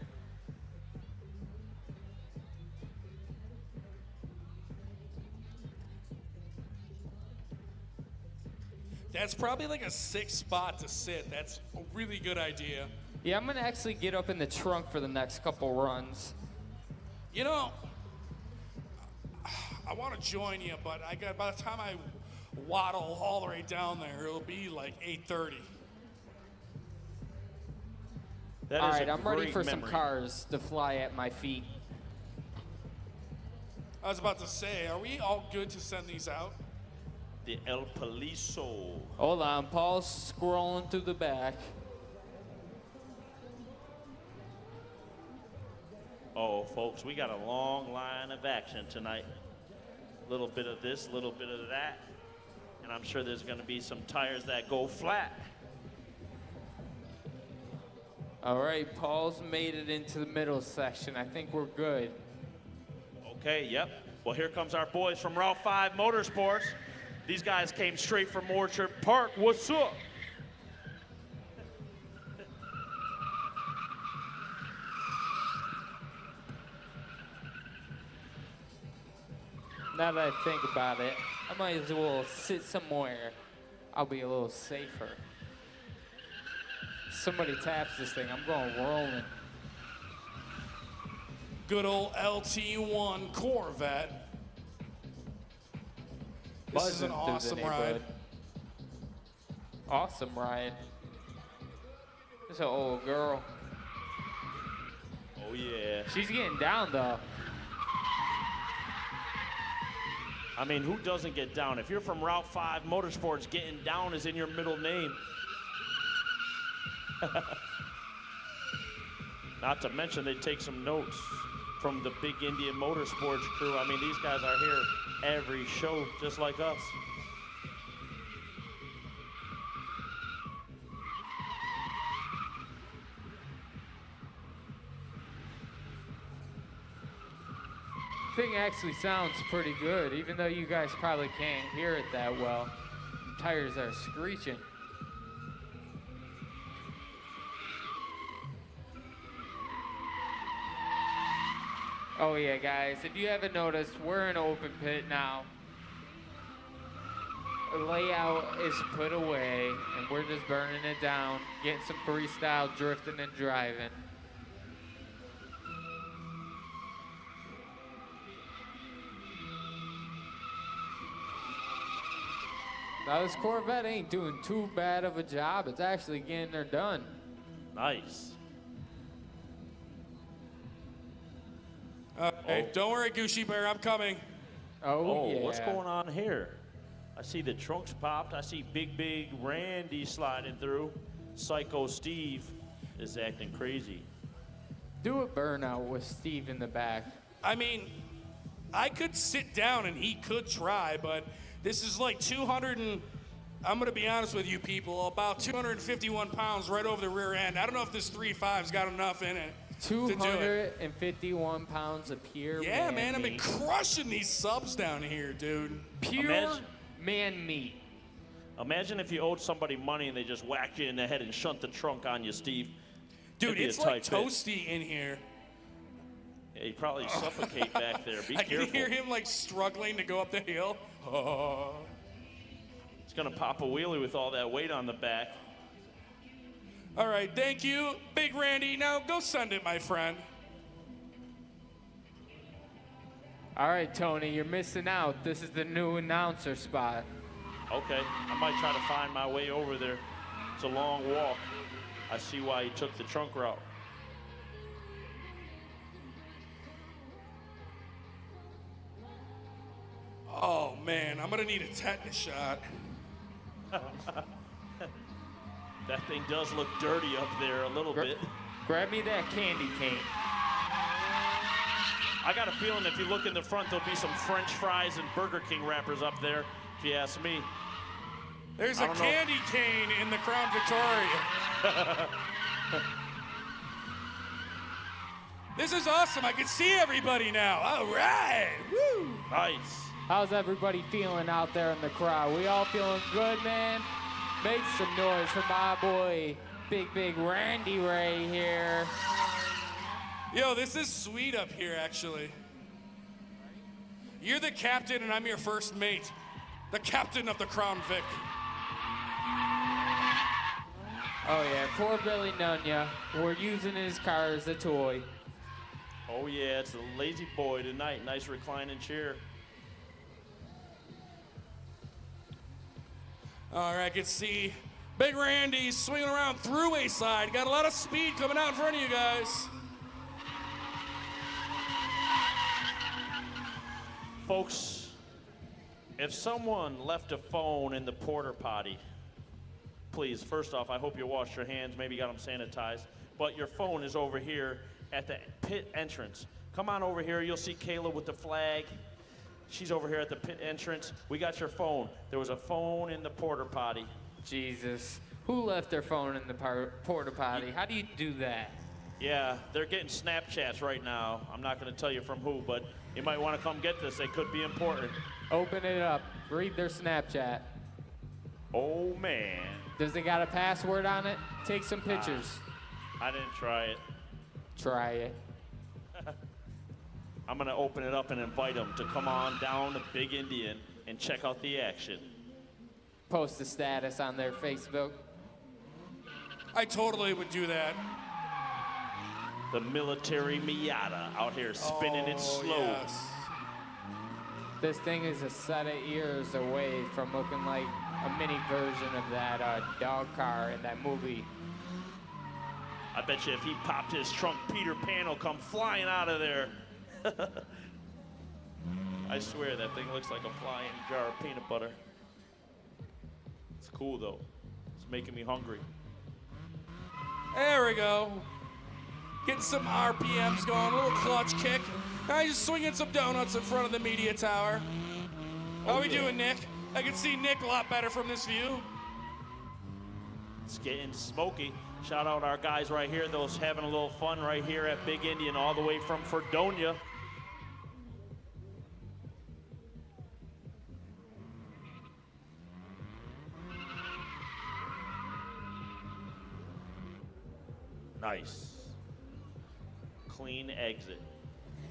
Speaker 1: That's probably like a 6th spot to sit. That's a really good idea.
Speaker 2: Yeah, I'm gonna actually get up in the trunk for the next couple runs.
Speaker 1: You know, I want to join you, but by the time I waddle all the way down there, it'll be like 8:30.
Speaker 2: All right, I'm ready for some cars to fly at my feet.
Speaker 1: I was about to say, are we all good to send these out?
Speaker 3: The El Poliso.
Speaker 2: Hold on, Paul's scrolling through the back.
Speaker 3: Oh, folks, we got a long line of action tonight. A little bit of this, a little bit of that. And I'm sure there's going to be some tires that go flat.
Speaker 2: All right, Paul's made it into the middle section. I think we're good.
Speaker 3: Okay, yep. Well, here comes our boys from Route 5 Motorsports. These guys came straight from Orchard Park. What's up?
Speaker 2: Now that I think about it, I might as well sit somewhere. I'll be a little safer. Somebody taps this thing, I'm going rolling.
Speaker 1: Good old LT1 Corvette. This is
Speaker 2: Buzzing
Speaker 1: an
Speaker 2: through the
Speaker 1: awesome
Speaker 2: neighborhood.
Speaker 1: ride.
Speaker 2: Awesome ride. This is an old girl.
Speaker 3: Oh, yeah.
Speaker 2: She's getting down, though.
Speaker 3: I mean, who doesn't get down? If you're from Route 5 Motorsports, getting down is in your middle name. Not to mention they take some notes from the Big Indian Motorsports crew. I mean, these guys are here every show, just like us.
Speaker 2: Thing actually sounds pretty good, even though you guys probably can't hear it that well. The tires are screeching. Oh yeah, guys, if you haven't noticed, we're in open pit now. The layout is put away, and we're just burning it down, getting some freestyle drifting and driving. Now, this Corvette ain't doing too bad of a job. It's actually getting her done.
Speaker 3: Nice.
Speaker 1: Hey, don't worry, Gucci Bear, I'm coming.
Speaker 2: Oh, yeah.
Speaker 3: What's going on here? I see the trunks popped. I see Big Randy sliding through. Psycho Steve is acting crazy.
Speaker 2: Do a burnout with Steve in the back.
Speaker 1: I mean, I could sit down and he could try, but this is like 200 and, I'm gonna be honest with you people, about 251 pounds right over the rear end. I don't know if this 3.5's got enough in it to do it.
Speaker 2: 251 pounds of pure
Speaker 1: Yeah,
Speaker 2: man
Speaker 1: man, I've been
Speaker 2: meat.
Speaker 1: crushing these subs down here, dude.
Speaker 2: Pure
Speaker 3: Imagine-
Speaker 2: man meat.
Speaker 3: Imagine if you owed somebody money and they just whacked you in the head and shunt the trunk on you, Steve.
Speaker 1: Dude,
Speaker 3: That'd be a
Speaker 1: it's like
Speaker 3: tight fit.
Speaker 1: toasty in here.
Speaker 3: Yeah, you'd probably suffocate back there. Be
Speaker 1: I
Speaker 3: careful.
Speaker 1: can hear him like struggling to go up the hill. Oh.
Speaker 3: It's gonna pop a wheelie with all that weight on the back.
Speaker 1: All right, thank you, Big Randy. Now go send it, my friend.
Speaker 2: All right, Tony, you're missing out. This is the new announcer spot.
Speaker 3: Okay, I might try to find my way over there. It's a long walk. I see why he took the trunk route.
Speaker 1: Oh man, I'm gonna need a tetanus shot.
Speaker 3: That thing does look dirty up there a little bit.
Speaker 2: Grab me that candy cane.
Speaker 3: I got a feeling if you look in the front, there'll be some French fries and Burger King wrappers up there, if you ask me.
Speaker 1: There's
Speaker 3: I
Speaker 1: a
Speaker 3: don't know.
Speaker 1: candy cane in the Crown Victoria. This is awesome. I can see everybody now. All right. Woo.
Speaker 3: Nice.
Speaker 2: How's everybody feeling out there in the crowd? We all feeling good, man? Make some noise for my boy, Big Randy Ray here.
Speaker 1: Yo, this is sweet up here, actually. You're the captain, and I'm your first mate. The captain of the Crown Vic.
Speaker 2: Oh yeah, poor Billy Nunya. We're using his car as a toy.
Speaker 3: Oh yeah, it's the lazy boy tonight. Nice reclining chair.
Speaker 1: All right, I can see Big Randy swinging around throughway side. Got a lot of speed coming out in front of you guys.
Speaker 3: Folks, if someone left a phone in the porta potty, please, first off, I hope you washed your hands, maybe got them sanitized, but your phone is over here at the pit entrance. Come on over here, you'll see Kayla with the flag. She's over here at the pit entrance. We got your phone. There was a phone in the porta potty.
Speaker 2: Jesus. Who left their phone in the porta potty? How do you do that?
Speaker 3: Yeah, they're getting Snapchats right now. I'm not gonna tell you from who, but you might wanna come get this. They could be important.
Speaker 2: Open it up. Read their Snapchat.
Speaker 3: Oh man,
Speaker 2: Does it got a password on it? Take some pictures.
Speaker 3: I didn't try it.
Speaker 2: Try it.
Speaker 3: I'm gonna open it up and invite them to come on down to Big Indian and check out the action.
Speaker 2: Post a status on their Facebook.
Speaker 1: I totally would do that.
Speaker 3: The military Miata out here spinning it
Speaker 1: Oh,
Speaker 3: slow.
Speaker 1: yes.
Speaker 2: This thing is a set of ears away from looking like a mini version of that dog car in that movie.
Speaker 3: I bet you if he popped his trunk, Peter Pan will come flying out of there. I swear that thing looks like a flying jar of peanut butter. It's cool though. It's making me hungry.
Speaker 1: There we go. Getting some RPMs going, a little clutch kick. Now just swinging some donuts in front of the media tower. How we doing, Nick? I can see Nick a lot better from this view.
Speaker 3: It's getting smoky. Shout out our guys right here, those having a little fun right here at Big Indian, all the way from Fredonia. Nice. Clean exit.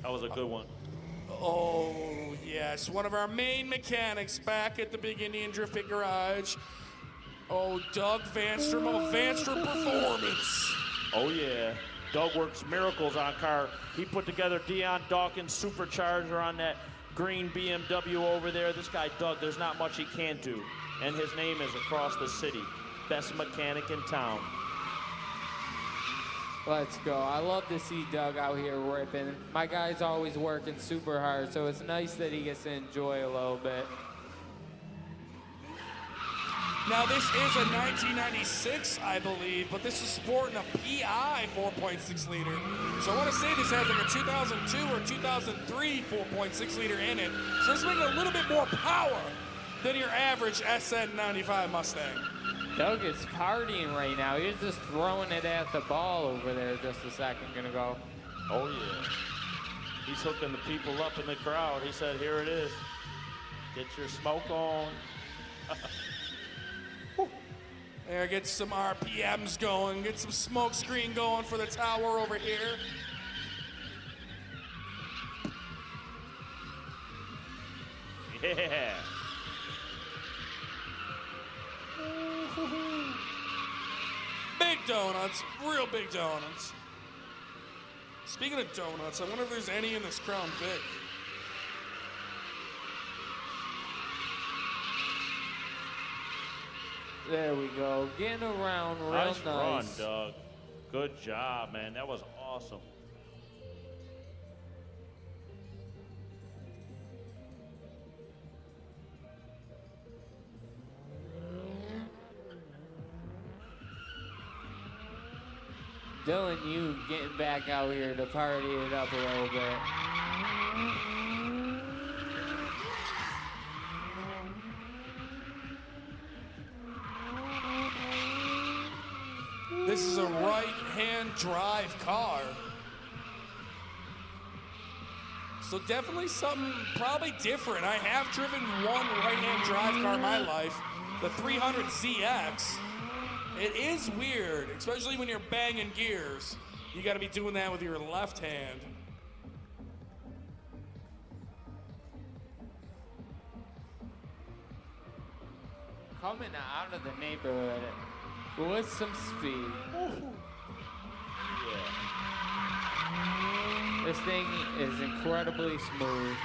Speaker 3: That was a good one.
Speaker 1: Oh, yes. One of our main mechanics back at the Big Indian Drift Pit Garage. Oh, Doug Vanstrom of Vanstrom Performance.
Speaker 3: Oh yeah, Doug works miracles on car. He put together Dion Dawkins supercharger on that green BMW over there. This guy Doug, there's not much he can't do. and his name is across the city. Best mechanic in town.
Speaker 2: Let's go. I love to see Doug out here ripping. My guy's always working super hard, so it's nice that he gets to enjoy a little bit.
Speaker 1: Now this is a 1996, I believe, but this is sporting a PI 4.6 liter. So I want to say this has like a 2002 or 2003 4.6 liter in it. So it's making a little bit more power than your average SN95 Mustang.
Speaker 2: Doug is partying right now. He's just throwing it at the ball over there just a second ago.
Speaker 3: Oh, yeah. He's hooking the people up in the crowd. He said, here it is. Get your smoke on.
Speaker 1: There, get some RPMs going, get some smoke screen going for the tower over here.
Speaker 3: Yeah.
Speaker 1: Big donuts, real big donuts. Speaking of donuts, I wonder if there's any in this Crown Vic.
Speaker 2: There we go. Getting around real
Speaker 3: Nice
Speaker 2: nice.
Speaker 3: run, Doug. Good job, man. That was awesome.
Speaker 2: Dylan, you getting back out here to party it up a little bit.
Speaker 1: This is a right-hand drive car. So definitely something probably different. I have driven one right-hand drive car in my life, the 300ZX. It is weird, especially when you're banging gears. You gotta be doing that with your left hand.
Speaker 2: Coming out of the neighborhood with some speed.
Speaker 3: Yeah.
Speaker 2: This thing is incredibly smooth.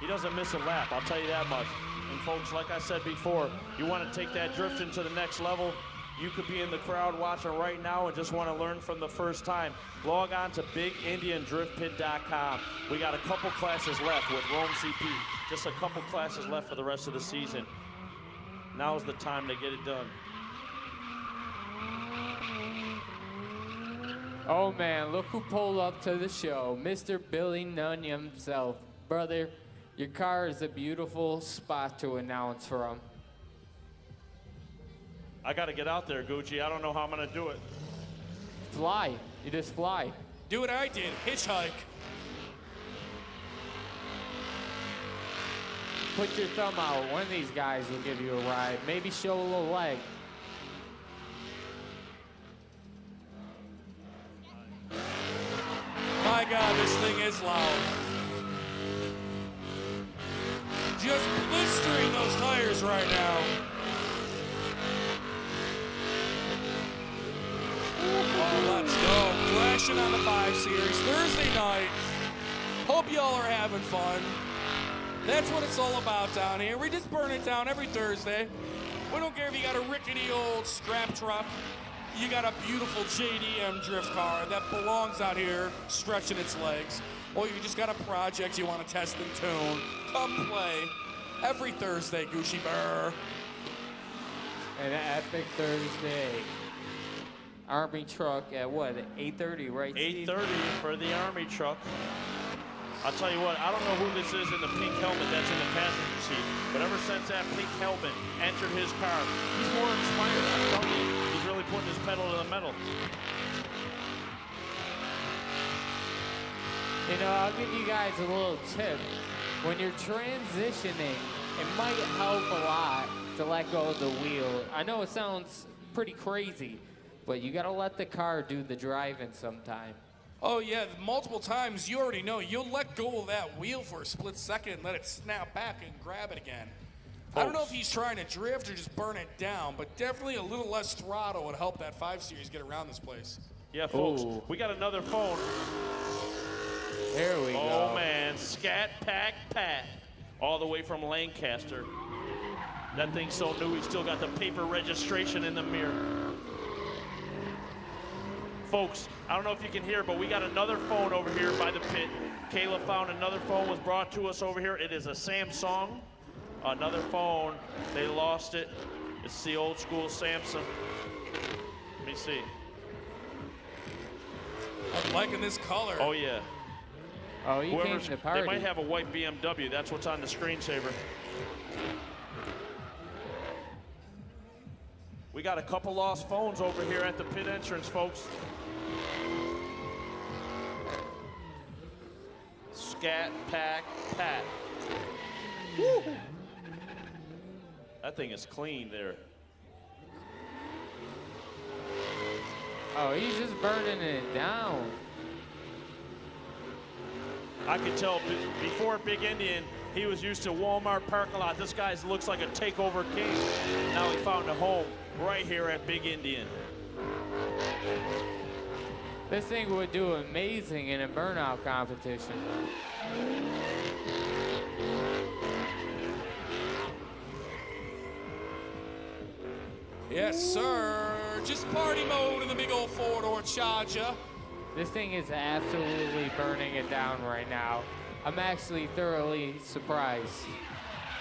Speaker 3: He doesn't miss a lap, I'll tell you that much. And folks, like I said before, you want to take that drifting to the next level, you could be in the crowd watching right now and just want to learn from the first time. Log on to BigIndianDriftPit.com. We got a couple classes left with Rome CP. Just a couple classes left for the rest of the season. Now's the time to get it done.
Speaker 2: Oh man, look who pulled up to the show. Mr. Billy Nunn himself. Brother, your car is a beautiful spot to announce from.
Speaker 3: I got to get out there, Gucci. I don't know how I'm going to do it.
Speaker 2: Fly. You just fly.
Speaker 1: Do what I did, hitchhike.
Speaker 2: Put your thumb out. One of these guys will give you a ride. Maybe show a little leg.
Speaker 1: My God, this thing is loud. Just blistering those tires right now. Oh, let's go. Crashing on the 5 Series Thursday night. Hope y'all are having fun. That's what it's all about down here. We just burn it down every Thursday. We don't care if you got a rickety old scrap truck. You got a beautiful JDM drift car that belongs out here stretching its legs. Or you just got a project you want to test and tune. Come play every Thursday, Gucci Burr.
Speaker 2: An epic Thursday. Army truck at what, 8:30, right, Steve?
Speaker 3: 8:30 for the Army truck. I'll tell you what, I don't know who this is in the pink helmet that's in the passenger seat, but ever since that pink helmet entered his car, he's more inspired. I'm telling you, he's really putting his pedal to the metal.
Speaker 2: You know, I'll give you guys a little tip. When you're transitioning, it might help a lot to let go of the wheel. I know it sounds pretty crazy, but you gotta let the car do the driving sometime.
Speaker 1: Oh yeah, multiple times, you already know. You'll let go of that wheel for a split second, let it snap back and grab it again. I don't know if he's trying to drift or just burn it down, but definitely a little less throttle would help that 5 Series get around this place.
Speaker 3: Yeah, folks,
Speaker 2: Ooh.
Speaker 3: we got another phone.
Speaker 2: There we go.
Speaker 3: Oh, man, Scat Pack Pat. all the way from Lancaster. That thing's so new, he still got the paper registration in the mirror. Folks, I don't know if you can hear, but we got another phone over here by the pit. Kayla found another phone, was brought to us over here. It is a Samsung. Another phone, they lost it. It's the old school Samsung. Let me see.
Speaker 1: I'm liking this color.
Speaker 3: Oh yeah.
Speaker 2: Oh, he came to the party.
Speaker 3: They might have a white BMW. That's what's on the screensaver. We got a couple lost phones over here at the pit entrance, folks. Scat, pack, pat. Woo! That thing is clean there.
Speaker 2: Oh, he's just burning it down.
Speaker 3: I could tell before Big Indian, he was used to Walmart parking lot. This guy looks like a takeover king. Now he found a home right here at Big Indian.
Speaker 2: This thing would do amazing in a burnout competition.
Speaker 1: Yes, sir. Just party mode in the big old four-door Charger.
Speaker 2: This thing is absolutely burning it down right now. I'm actually thoroughly surprised.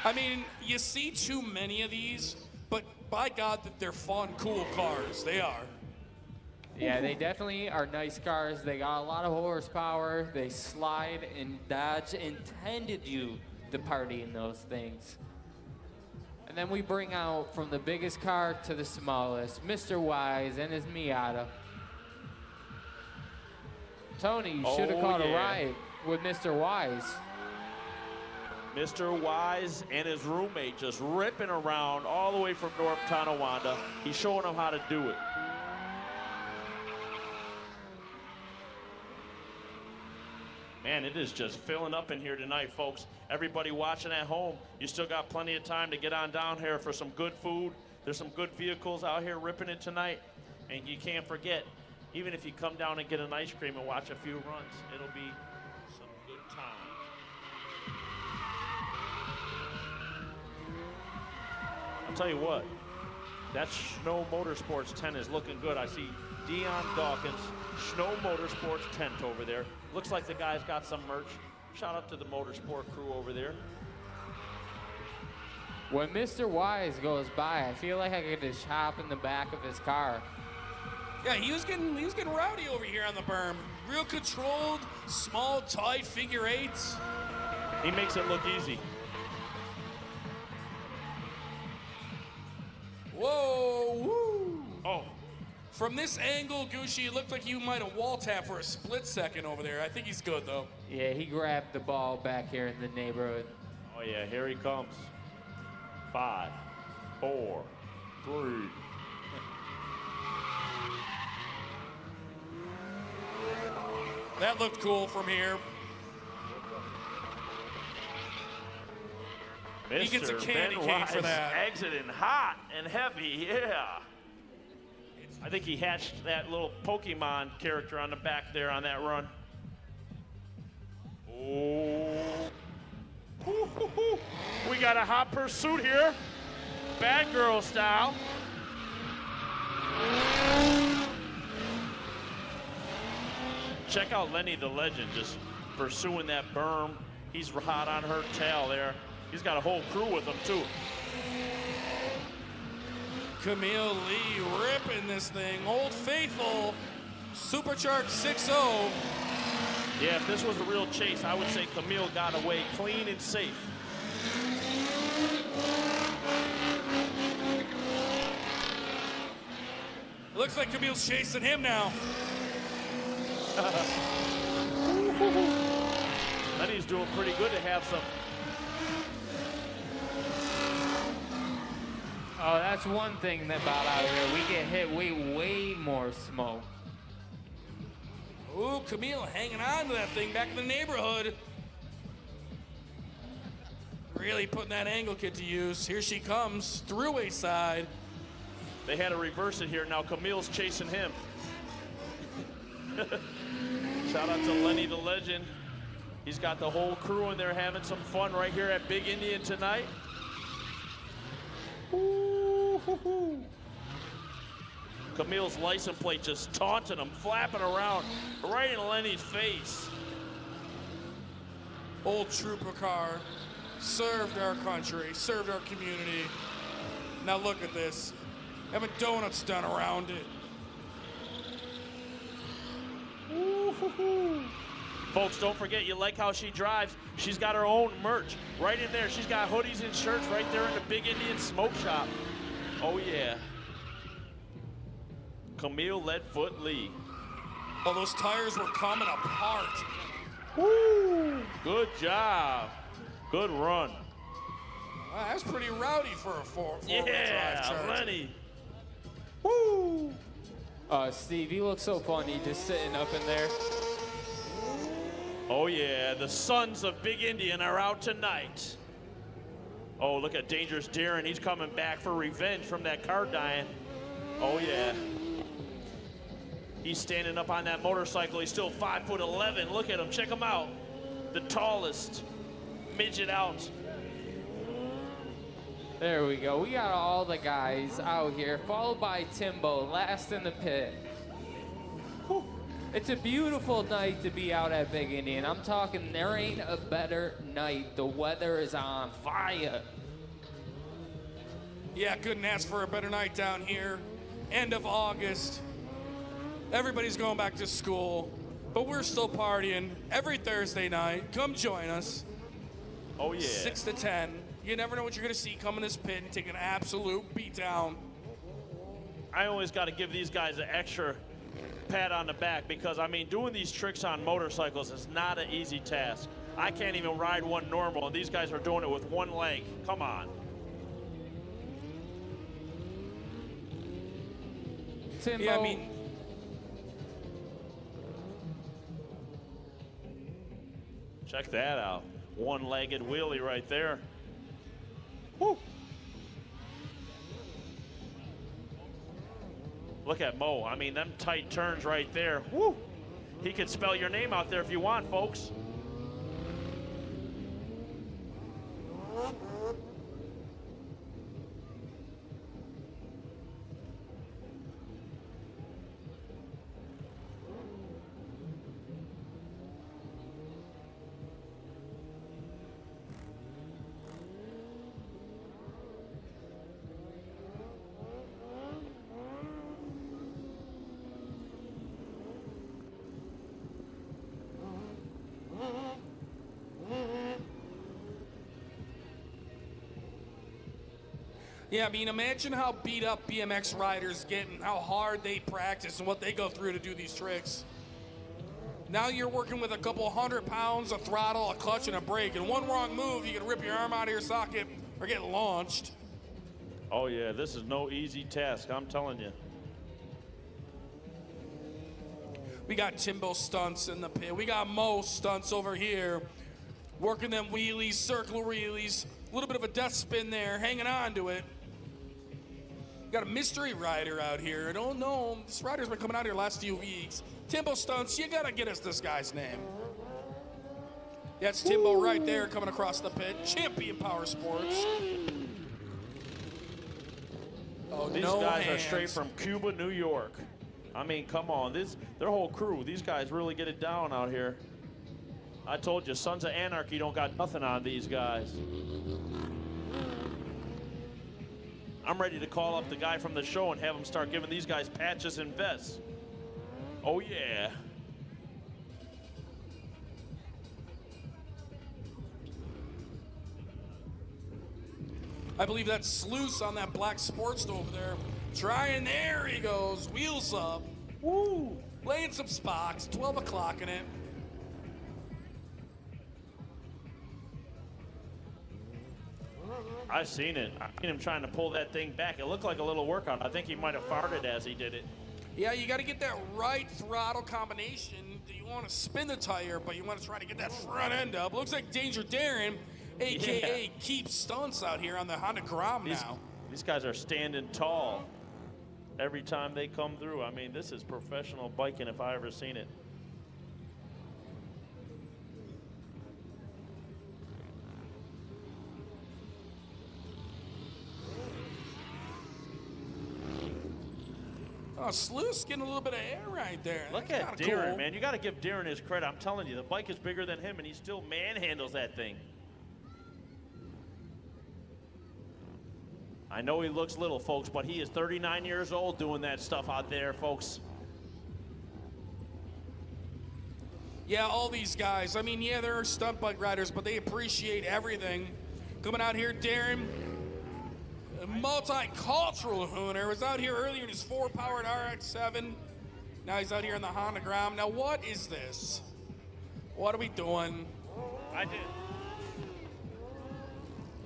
Speaker 1: I mean, you see too many of these, but by God, that they're fun, cool cars. They are.
Speaker 2: Yeah, they definitely are nice cars. They got a lot of horsepower. They slide, and Dodge intended you to party in those things. And then we bring out from the biggest car to the smallest, Mr. Wise and his Miata. Tony should have caught a ride with Mr. Wise.
Speaker 3: Mr. Wise and his roommate just ripping around all the way from North Tonawanda. He's showing them how to do it. Man, it is just filling up in here tonight, folks. Everybody watching at home, you still got plenty of time to get on down here for some good food. There's some good vehicles out here ripping it tonight. And you can't forget, even if you come down and get an ice cream and watch a few runs, it'll be some good time. I'll tell you what, that Snow Motorsports tent is looking good. I see Dion Dawkins, Snow Motorsports tent over there. Looks like the guy's got some merch. Shout out to the motorsport crew over there.
Speaker 2: When Mr. Wise goes by, I feel like I could just hop in the back of his car.
Speaker 1: Yeah, he was getting rowdy over here on the berm. Real controlled, small, tight figure eights.
Speaker 3: He makes it look easy.
Speaker 1: Whoa, woo.
Speaker 3: Oh,
Speaker 1: From this angle, Gucci, it looked like you might have wall tapped for a split second over there. I think he's good, though.
Speaker 2: Yeah, he grabbed the ball back here in the neighborhood.
Speaker 3: oh yeah, here he comes. 5, 4, 3.
Speaker 1: That looked cool from here. He gets a
Speaker 3: Mr.
Speaker 1: candy
Speaker 3: Ben
Speaker 1: cane
Speaker 3: Wise
Speaker 1: for that.
Speaker 3: exiting hot and heavy, yeah. I think he hatched that little Pokemon character on the back there on that run. Oh. Hoo-hoo-hoo. We got a hot pursuit here. Bad girl style. Check out Lenny the Legend just pursuing that berm. He's hot on her tail there. He's got a whole crew with him too.
Speaker 1: Camille Lee ripping this thing. Old Faithful, Supercharged 6-0.
Speaker 3: Yeah, if this was a real chase, I would say Camille got away clean and safe.
Speaker 1: It looks like Camille's chasing him now.
Speaker 3: Lenny's doing pretty good to have some.
Speaker 2: Oh, that's one thing about out here. We get hit way more smoke.
Speaker 1: Ooh, Camille hanging on to that thing back in the neighborhood. Really putting that angle kit to use. Here she comes, throughway side.
Speaker 3: They had to reverse it here. Now Camille's chasing him. Shout out to Lenny the Legend. He's got the whole crew in there having some fun right here at Big Indian tonight. Ooh-hoo-hoo. Camille's license plate just taunting him, flapping around right in Lenny's face.
Speaker 1: Old trooper car, served our country, served our community. Now look at this. Having donuts done around it.
Speaker 3: Ooh-hoo-hoo. Folks, don't forget, you like how she drives. She's got her own merch right in there. She's got hoodies and shirts right there in the Big Indian Smoke Shop. Oh, yeah. Camille Leadfoot Lee.
Speaker 1: Oh, those tires were coming apart.
Speaker 3: Woo! Good job. Good run.
Speaker 1: Wow, that's pretty rowdy for a four-wheel drive
Speaker 3: Yeah,
Speaker 1: Charger.
Speaker 3: Lenny. Woo!
Speaker 2: Steve, you look so funny just sitting up in there.
Speaker 3: Oh, yeah, the sons of Big Indian are out tonight. Oh, look at Dangerous Darren. He's coming back for revenge from that car dying. Oh, yeah. He's standing up on that motorcycle. He's still 5'11". Look at him. Check him out. The tallest midget out.
Speaker 2: There we go. We got all the guys out here, followed by Timbo, last in the pit. Whew. It's a beautiful night to be out at Big Indian. I'm talking, there ain't a better night. The weather is on fire.
Speaker 1: Yeah, couldn't ask for a better night down here. End of August. Everybody's going back to school, but we're still partying every Thursday night. Come join us.
Speaker 3: Oh, yeah.
Speaker 1: 6 to 10. You never know what you're going to see come in this pit and take an absolute beatdown.
Speaker 3: I always got to give these guys an extra pat on the back because, I mean, doing these tricks on motorcycles is not an easy task. I can't even ride one normal, and these guys are doing it with one leg. Come on.
Speaker 2: Timbo,
Speaker 1: Yeah, I mean,
Speaker 3: Check that out. One-legged wheelie right there. Woo! Look at Mo. I mean, them tight turns right there. Woo! He could spell your name out there if you want, folks.
Speaker 1: yeah, I mean, imagine how beat up BMX riders get and how hard they practice and what they go through to do these tricks. Now you're working with a couple 100 pounds, a throttle, a clutch, and a brake. And one wrong move, you can rip your arm out of your socket or get launched.
Speaker 3: Oh, yeah, this is no easy task, I'm telling you.
Speaker 1: We got Timbo stunts in the pit. We got Mo stunts over here. Working them wheelies, circle wheelies. A little bit of a death spin there, hanging on to it. Got a mystery rider out here. I don't know. This rider's been coming out here the last few weeks. Timbo stunts, you gotta get us this guy's name. That's Timbo right there coming across the pit. Champion Power Sports. Oh,
Speaker 3: These
Speaker 1: no
Speaker 3: guys are
Speaker 1: hands.
Speaker 3: straight from Cuba, New York. I mean, come on. Their whole crew, these guys really get it down out here. I told you, Sons of Anarchy don't got nothing on these guys. I'm ready to call up the guy from the show and have him start giving these guys patches and vests. Oh, yeah.
Speaker 1: I believe that's Sluice on that black Sportster over there. Trying, there he goes, wheels up. Woo! Laying some spots, 12 o'clock in it.
Speaker 3: I seen it. I seen him trying to pull that thing back. It looked like a little workout. I think he might have farted as he did it.
Speaker 1: Yeah, you got to get that right throttle combination. You want to spin the tire, but you want to try to get that front end up. Looks like Danger Darren, a.k.a. Keep Stunts out here on the Honda Grom now.
Speaker 3: These guys are standing tall every time they come through. I mean, this is professional biking if I ever seen it.
Speaker 1: Oh, Sluice getting a little bit of air right there.
Speaker 3: Look
Speaker 1: That's
Speaker 3: at
Speaker 1: kinda
Speaker 3: Darren,
Speaker 1: cool.
Speaker 3: man. You got to give Darren his credit. I'm telling you, the bike is bigger than him, and he still manhandles that thing. I know he looks little, folks, but he is 39 years old doing that stuff out there, folks.
Speaker 1: Yeah, all these guys. I mean, yeah, there are stunt bike riders, but they appreciate everything. Coming out here, Darren, a multicultural hooner, was out here earlier in his 4-powered RX-7. Now he's out here in the Honda Grom. Now, what is this? What are we doing?
Speaker 3: I did.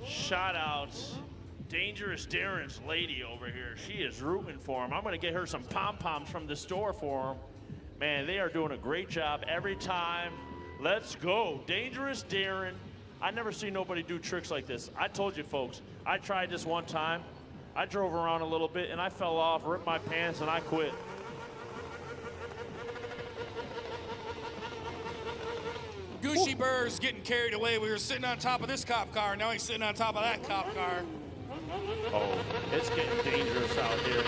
Speaker 3: Shout out Dangerous Darren's lady over here. She is rooting for him. I'm going to get her some pom-poms from the store for him. Man, they are doing a great job every time. Let's go. Dangerous Darren. I never seen nobody do tricks like this. I told you, folks, I tried this one time. I drove around a little bit, and I fell off, ripped my pants, and I quit.
Speaker 1: Gucci Burr's getting carried away. We were sitting on top of this cop car. Now he's sitting on top of that cop car.
Speaker 3: Oh, it's getting dangerous out here.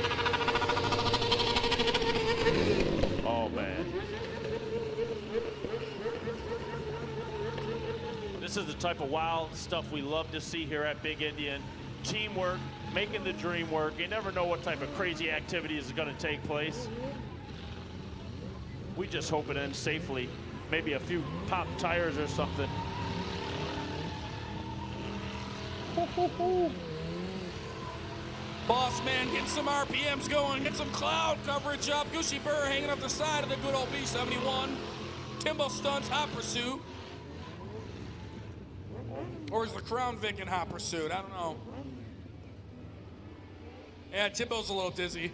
Speaker 3: Oh, man. This is the type of wild stuff we love to see here at Big Indian. Teamwork, making the dream work. You never know what type of crazy activities is going to take place. We just hope it ends safely. Maybe a few pop tires or something.
Speaker 1: Boss man getting some RPMs going, get some cloud coverage up. Gucci Burr hanging up the side of the good old B71. Timbo Stunts, Hot Pursuit. Or is the Crown Vic in Hot Pursuit? I don't know. Yeah, Timbo's a little dizzy.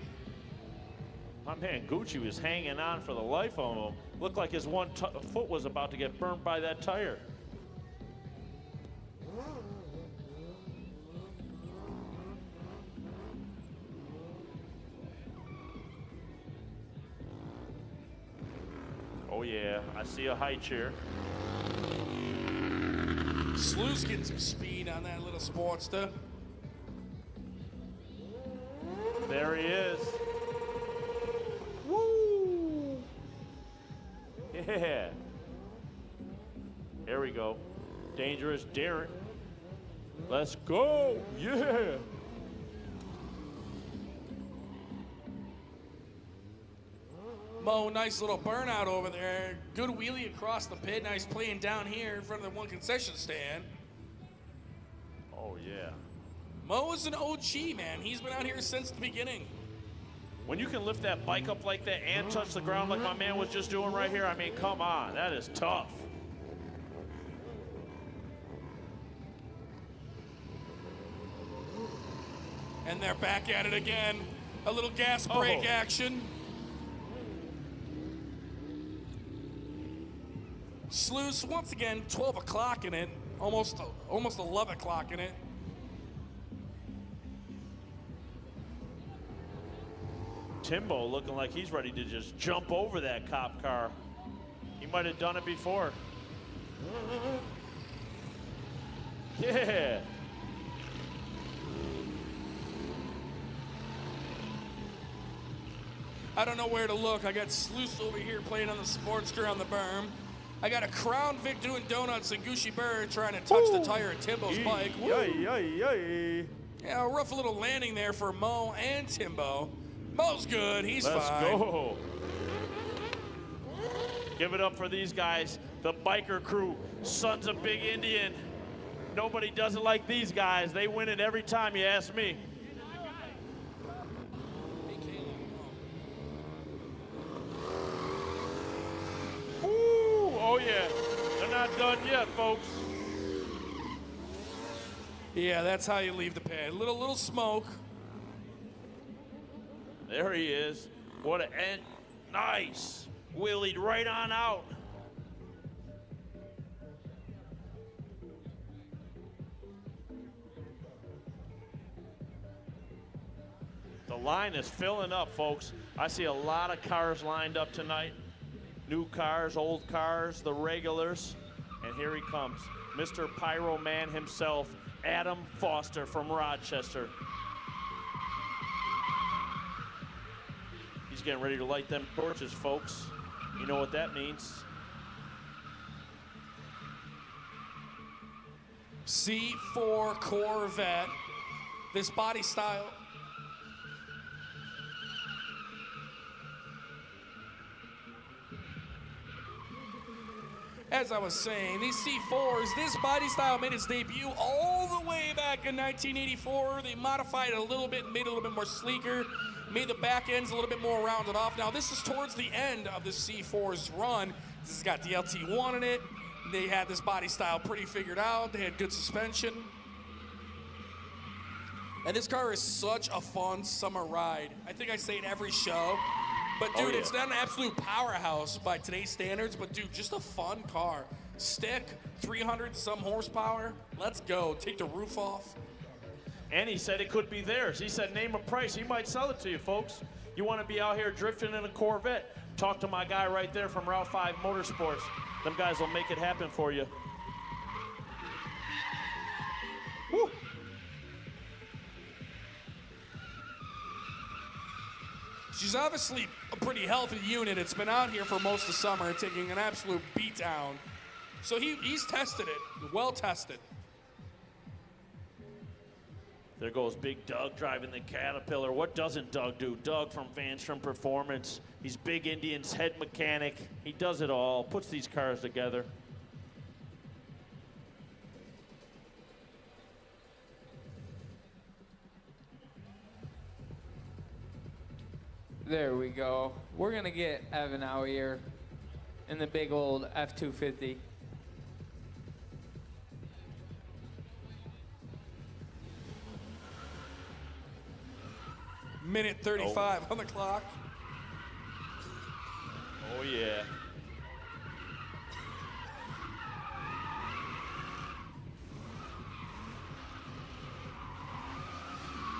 Speaker 3: My man Gucci was hanging on for the life of him. Looked like his one foot was about to get burned by that tire. Oh yeah, I see a high chair.
Speaker 1: Sluice getting some speed on that little Sportster.
Speaker 3: There he is. Woo! Yeah. Here we go. Dangerous Darren. Let's go. Yeah.
Speaker 1: Mo, nice little burnout over there. Good wheelie across the pit. Nice playing down here in front of the one concession stand.
Speaker 3: Oh yeah.
Speaker 1: Mo is an OG, man. He's been out here since the beginning.
Speaker 3: When you can lift that bike up like that and touch the ground like my man was just doing right here, I mean, come on, that is tough.
Speaker 1: And they're back at it again. A little gas brake action. Sluice, once again, 12 o'clock in it. Almost 11 o'clock in it.
Speaker 3: Timbo looking like he's ready to just jump over that cop car. He might have done it before. Yeah.
Speaker 1: I don't know where to look. I got Sluice over here playing on the Sportster on the berm. I got a Crown Vic doing donuts and Gucci Burr trying to touch the tire of Timbo's bike.
Speaker 3: Yay.
Speaker 1: Yeah, a rough little landing there for Mo and Timbo. Mo's good, he's
Speaker 3: Let's
Speaker 1: fine.
Speaker 3: go. Give it up for these guys, the biker crew, Sons of Big Indian. Nobody does it like these guys. They win it every time, you ask me. Ooh, oh yeah, they're not done yet, folks.
Speaker 1: Yeah, that's how you leave the pad. Little smoke.
Speaker 3: There he is. What a end. Nice. Wheelied right on out. The line is filling up, folks. I see a lot of cars lined up tonight. New cars, old cars, the regulars. And here he comes, Mr. Pyro Man himself, Adam Foster from Rochester. He's getting ready to light them torches, folks. You know what that means.
Speaker 1: C4 Corvette. This body style. As I was saying, these C4s, this body style made its debut all the way back in 1984. They modified it a little bit, made it a little bit more sleeker, made the back ends a little bit more rounded off. Now, this is towards the end of the C4's run. This has got the LT1 in it. They had this body style pretty figured out. They had good suspension. And this car is such a fun summer ride. I think I say it every show. But dude, it's not an absolute powerhouse by today's standards, but dude, just a fun car. Stick, 300 some horsepower. Let's go, take the roof off.
Speaker 3: And he said it could be theirs. He said name a price, he might sell it to you, folks. You want to be out here drifting in a Corvette? Talk to my guy right there from Route 5 Motorsports. Them guys will make it happen for you. Woo.
Speaker 1: She's obviously a pretty healthy unit. It's been out here for most of summer, taking an absolute beatdown. So he's tested it, well tested.
Speaker 3: There goes Big Doug driving the Caterpillar. What doesn't Doug do? Doug from Vanstrom Performance. He's Big Indian's head mechanic. He does it all, puts these cars together.
Speaker 2: There we go. We're gonna get Evan out here in the big old F-250.
Speaker 1: Minute 35 on the clock.
Speaker 3: Oh, yeah.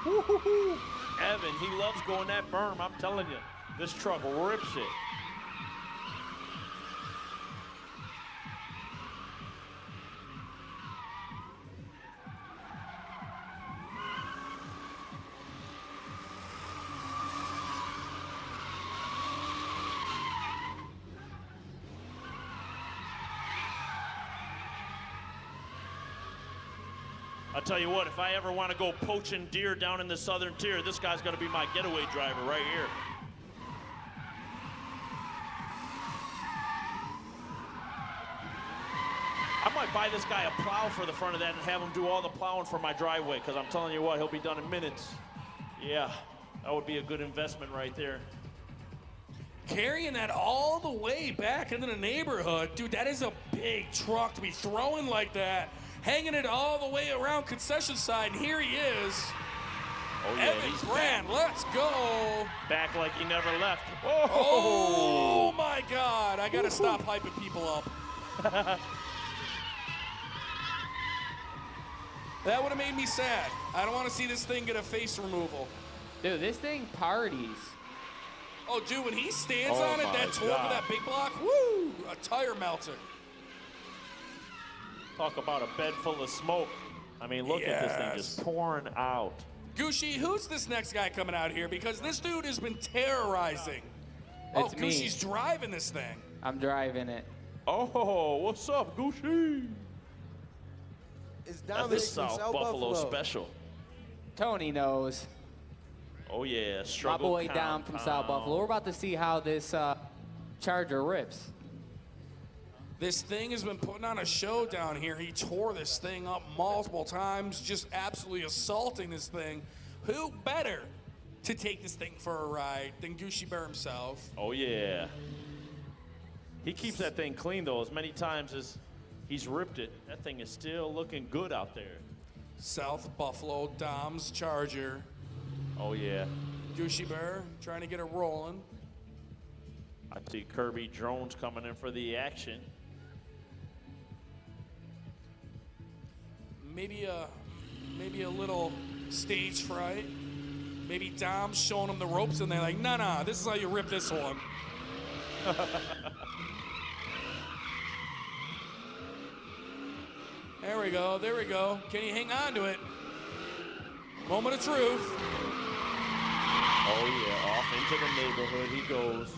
Speaker 3: Woo-hoo-hoo. Evan, he loves going that berm, I'm telling you. This truck rips it. I'll tell you what, if I ever want to go poaching deer down in the southern tier, this guy's going to be my getaway driver right here. I might buy this guy a plow for the front of that and have him do all the plowing for my driveway, because I'm telling you what, he'll be done in minutes. Yeah, that would be a good investment right there.
Speaker 1: Carrying that all the way back into the neighborhood. Dude, that is a big truck to be throwing like that. Hanging it all the way around concession side, and here he is.
Speaker 3: Oh, yeah,
Speaker 1: Evan
Speaker 3: he's
Speaker 1: Brand, let's go.
Speaker 3: back like he never left.
Speaker 1: Oh my God, I gotta stop hyping people up. That would have made me sad. I don't want to see this thing get a face removal.
Speaker 2: Dude, this thing parties.
Speaker 1: Oh, dude, when he stands
Speaker 3: Oh
Speaker 1: on it,
Speaker 3: my
Speaker 1: that torque of
Speaker 3: God.
Speaker 1: that big block, woo, a tire melter.
Speaker 3: Talk about a bed full of smoke. I mean, look at this thing just pouring out.
Speaker 1: Gucci, who's this next guy coming out here? Because this dude has been terrorizing.
Speaker 2: It's
Speaker 1: oh,
Speaker 2: me.
Speaker 1: Gucci's driving this thing.
Speaker 2: I'm driving it.
Speaker 3: Oh, what's up, Gucci?
Speaker 5: It's
Speaker 3: That's
Speaker 5: Dominic
Speaker 3: the
Speaker 5: from
Speaker 3: South Buffalo special.
Speaker 2: Tony knows.
Speaker 3: Oh, yeah,
Speaker 2: My
Speaker 3: struggle
Speaker 2: boy Dom from South Buffalo. We're about to see how this Charger rips.
Speaker 1: This thing has been putting on a show down here. He tore this thing up multiple times, just absolutely assaulting this thing. Who better to take this thing for a ride than Gucci Bear himself?
Speaker 3: Oh, yeah. He keeps that thing clean, though, as many times as he's ripped it. That thing is still looking good out there.
Speaker 1: South Buffalo, Dom's Charger.
Speaker 3: Oh, yeah.
Speaker 1: Gucci Bear trying to get it rolling.
Speaker 3: I see Kirby Drones coming in for the action.
Speaker 1: Maybe a little stage fright. Maybe Dom's showing them the ropes and they're like, nah, this is how you rip this one. There we go. Can he hang on to it? Moment of truth.
Speaker 3: Oh, yeah, off into the neighborhood he goes.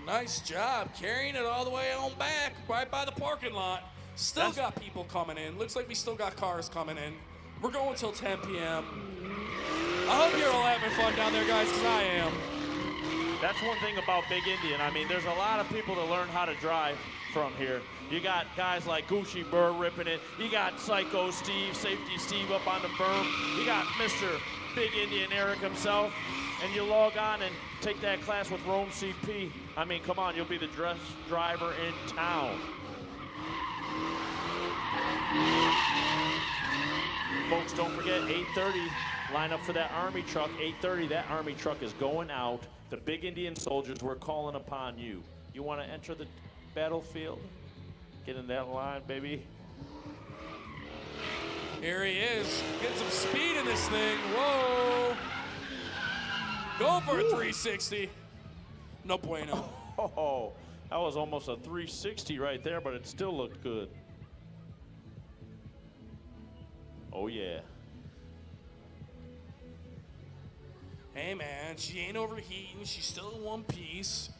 Speaker 1: Nice job carrying it all the way on back, right by the parking lot. Still got people coming in. Looks like we still got cars coming in. We're going till 10 p.m. I hope you're all having fun down there, guys, because I am.
Speaker 3: That's one thing about Big Indian. I mean, there's a lot of people that learn how to drive from here. You got guys like Gucci Burr ripping it. You got Psycho Steve, Safety Steve up on the berm. You got Mr. Big Indian Eric himself. And you log on and take that class with Rome CP. I mean, come on, you'll be the best driver in town. Folks, don't forget, 8:30, line up for that Army truck. 8:30, that Army truck is going out. The Big Indian soldiers, we're calling upon you. You want to enter the battlefield? Get in that line, baby.
Speaker 1: Here he is, getting some speed in this thing. Whoa. Going for a 360. No bueno.
Speaker 3: Oh, that was almost a 360 right there, but it still looked good. Oh, yeah.
Speaker 1: Hey, man, she ain't overheating. She's still in one piece.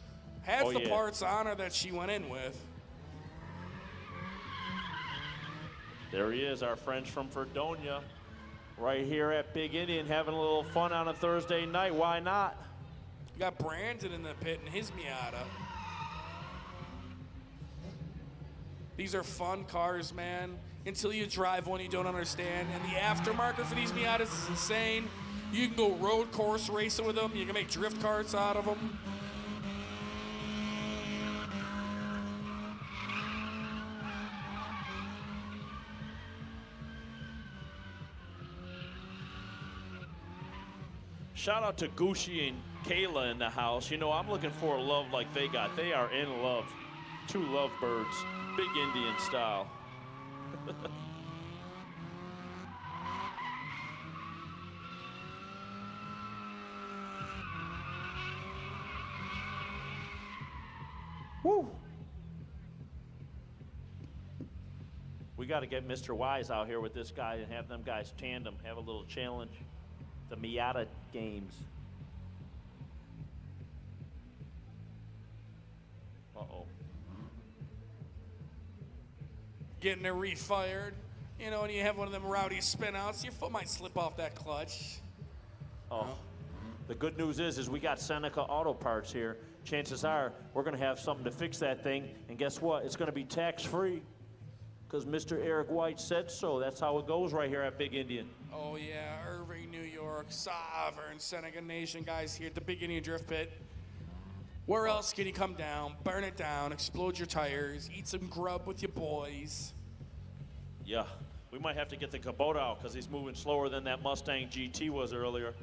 Speaker 1: Has
Speaker 3: Oh,
Speaker 1: the
Speaker 3: yeah.
Speaker 1: parts on her that she went in with.
Speaker 3: There he is, our friends from Fredonia, right here at Big Indian, having a little fun on a Thursday night. Why not?
Speaker 1: We got Brandon in the pit in his Miata. These are fun cars, man. Until you drive one you don't understand. And the aftermarket for these Miatas is insane. You can go road course racing with them. You can make drift karts out of them.
Speaker 3: Shout out to Gucci and Kayla in the house. You know, I'm looking for a love like they got. They are in love. Two lovebirds, Big Indian style. Woo! We got to get Mr. Wise out here with this guy and have them guys tandem, have a little challenge. The Miata games. Uh-oh.
Speaker 1: Getting it refired. You know, when you have one of them rowdy spin outs, your foot might slip off that clutch.
Speaker 3: Oh. The good news is we got Seneca Auto Parts here. Chances are we're going to have something to fix that thing. And guess what? It's going to be tax-free because Mr. Eric White said so. That's how it goes right here at Big Indian.
Speaker 1: Oh, yeah, Irving, New York, Sovereign, Seneca Nation guys here at the Big Indian Drift Pit. Where else can you come down, burn it down, explode your tires, eat some grub with your boys?
Speaker 3: Yeah, we might have to get the Kubota out because he's moving slower than that Mustang GT was earlier.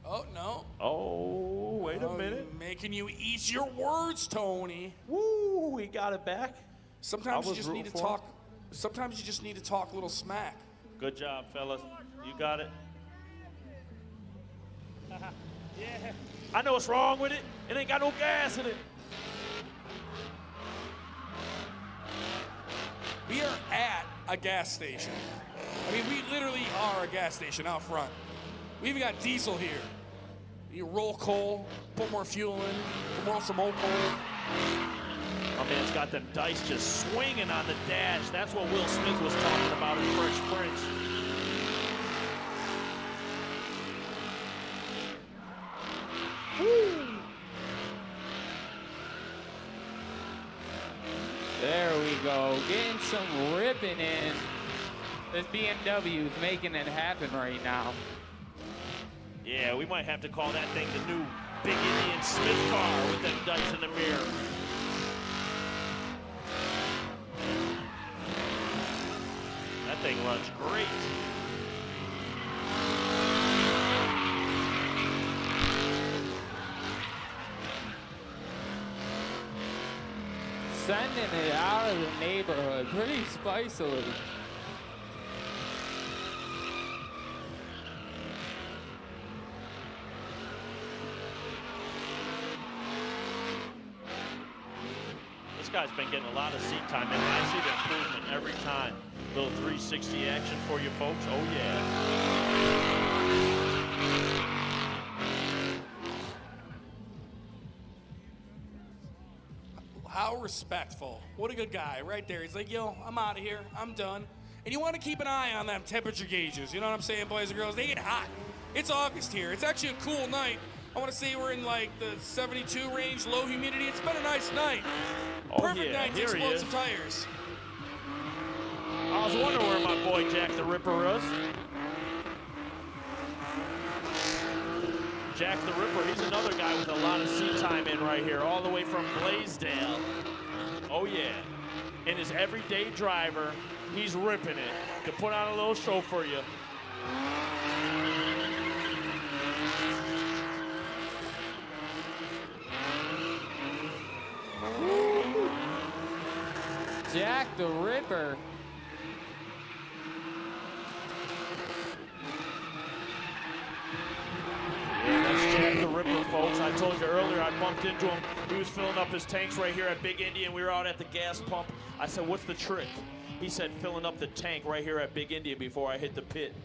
Speaker 1: Oh, no.
Speaker 3: Oh, wait a minute.
Speaker 1: Making you eat your words, Tony.
Speaker 3: Woo, we got it back.
Speaker 1: Sometimes
Speaker 3: I
Speaker 1: you
Speaker 3: was
Speaker 1: just need to
Speaker 3: rooting for
Speaker 1: talk. Sometimes you just need to talk a little smack.
Speaker 3: Good job, fellas. You got it.
Speaker 4: Yeah.
Speaker 3: I know what's wrong with it. It ain't got no gas in it.
Speaker 1: We are at a gas station. I mean, we literally are a gas station out front. We even got diesel here. You roll coal, put more fuel in, roll some old coal.
Speaker 3: My man's got them dice just swinging on the dash. That's what Will Smith was talking about in Fresh Prince.
Speaker 2: Woo! There we go, getting some ripping in. This BMW is making it happen right now.
Speaker 3: Yeah, we might have to call that thing the new Big Indian Smith car with them dice in the mirror. That thing runs great.
Speaker 2: Sending it out of the neighborhood pretty spicily.
Speaker 3: This guy's been getting a lot of seat time, and I see the improvement every time. Little 360 action for you folks. Oh, yeah.
Speaker 1: How respectful. What a good guy right there. He's like, yo, I'm out of here. I'm done. And you want to keep an eye on them temperature gauges. You know what I'm saying, boys and girls? They get hot. It's August here. It's actually a cool night. I want to say we're in like the 72 range, low humidity. It's been a nice night.
Speaker 3: Oh,
Speaker 1: Perfect
Speaker 3: yeah.
Speaker 1: night to
Speaker 3: Here he
Speaker 1: explode
Speaker 3: is.
Speaker 1: some tires.
Speaker 3: I was wondering where my boy Jack the Ripper was. Jack the Ripper, he's another guy with a lot of seat time in right here, all the way from Blaisdell. Oh, yeah. In his everyday driver, he's ripping it to put on a little show for you.
Speaker 2: Jack the Ripper.
Speaker 3: Yeah, that's Jack the Ripper, folks. I told you earlier I bumped into him. He was filling up his tanks right here at Big Indy, and we were out at the gas pump. I said, what's the trick? He said, filling up the tank right here at Big Indy before I hit the pit.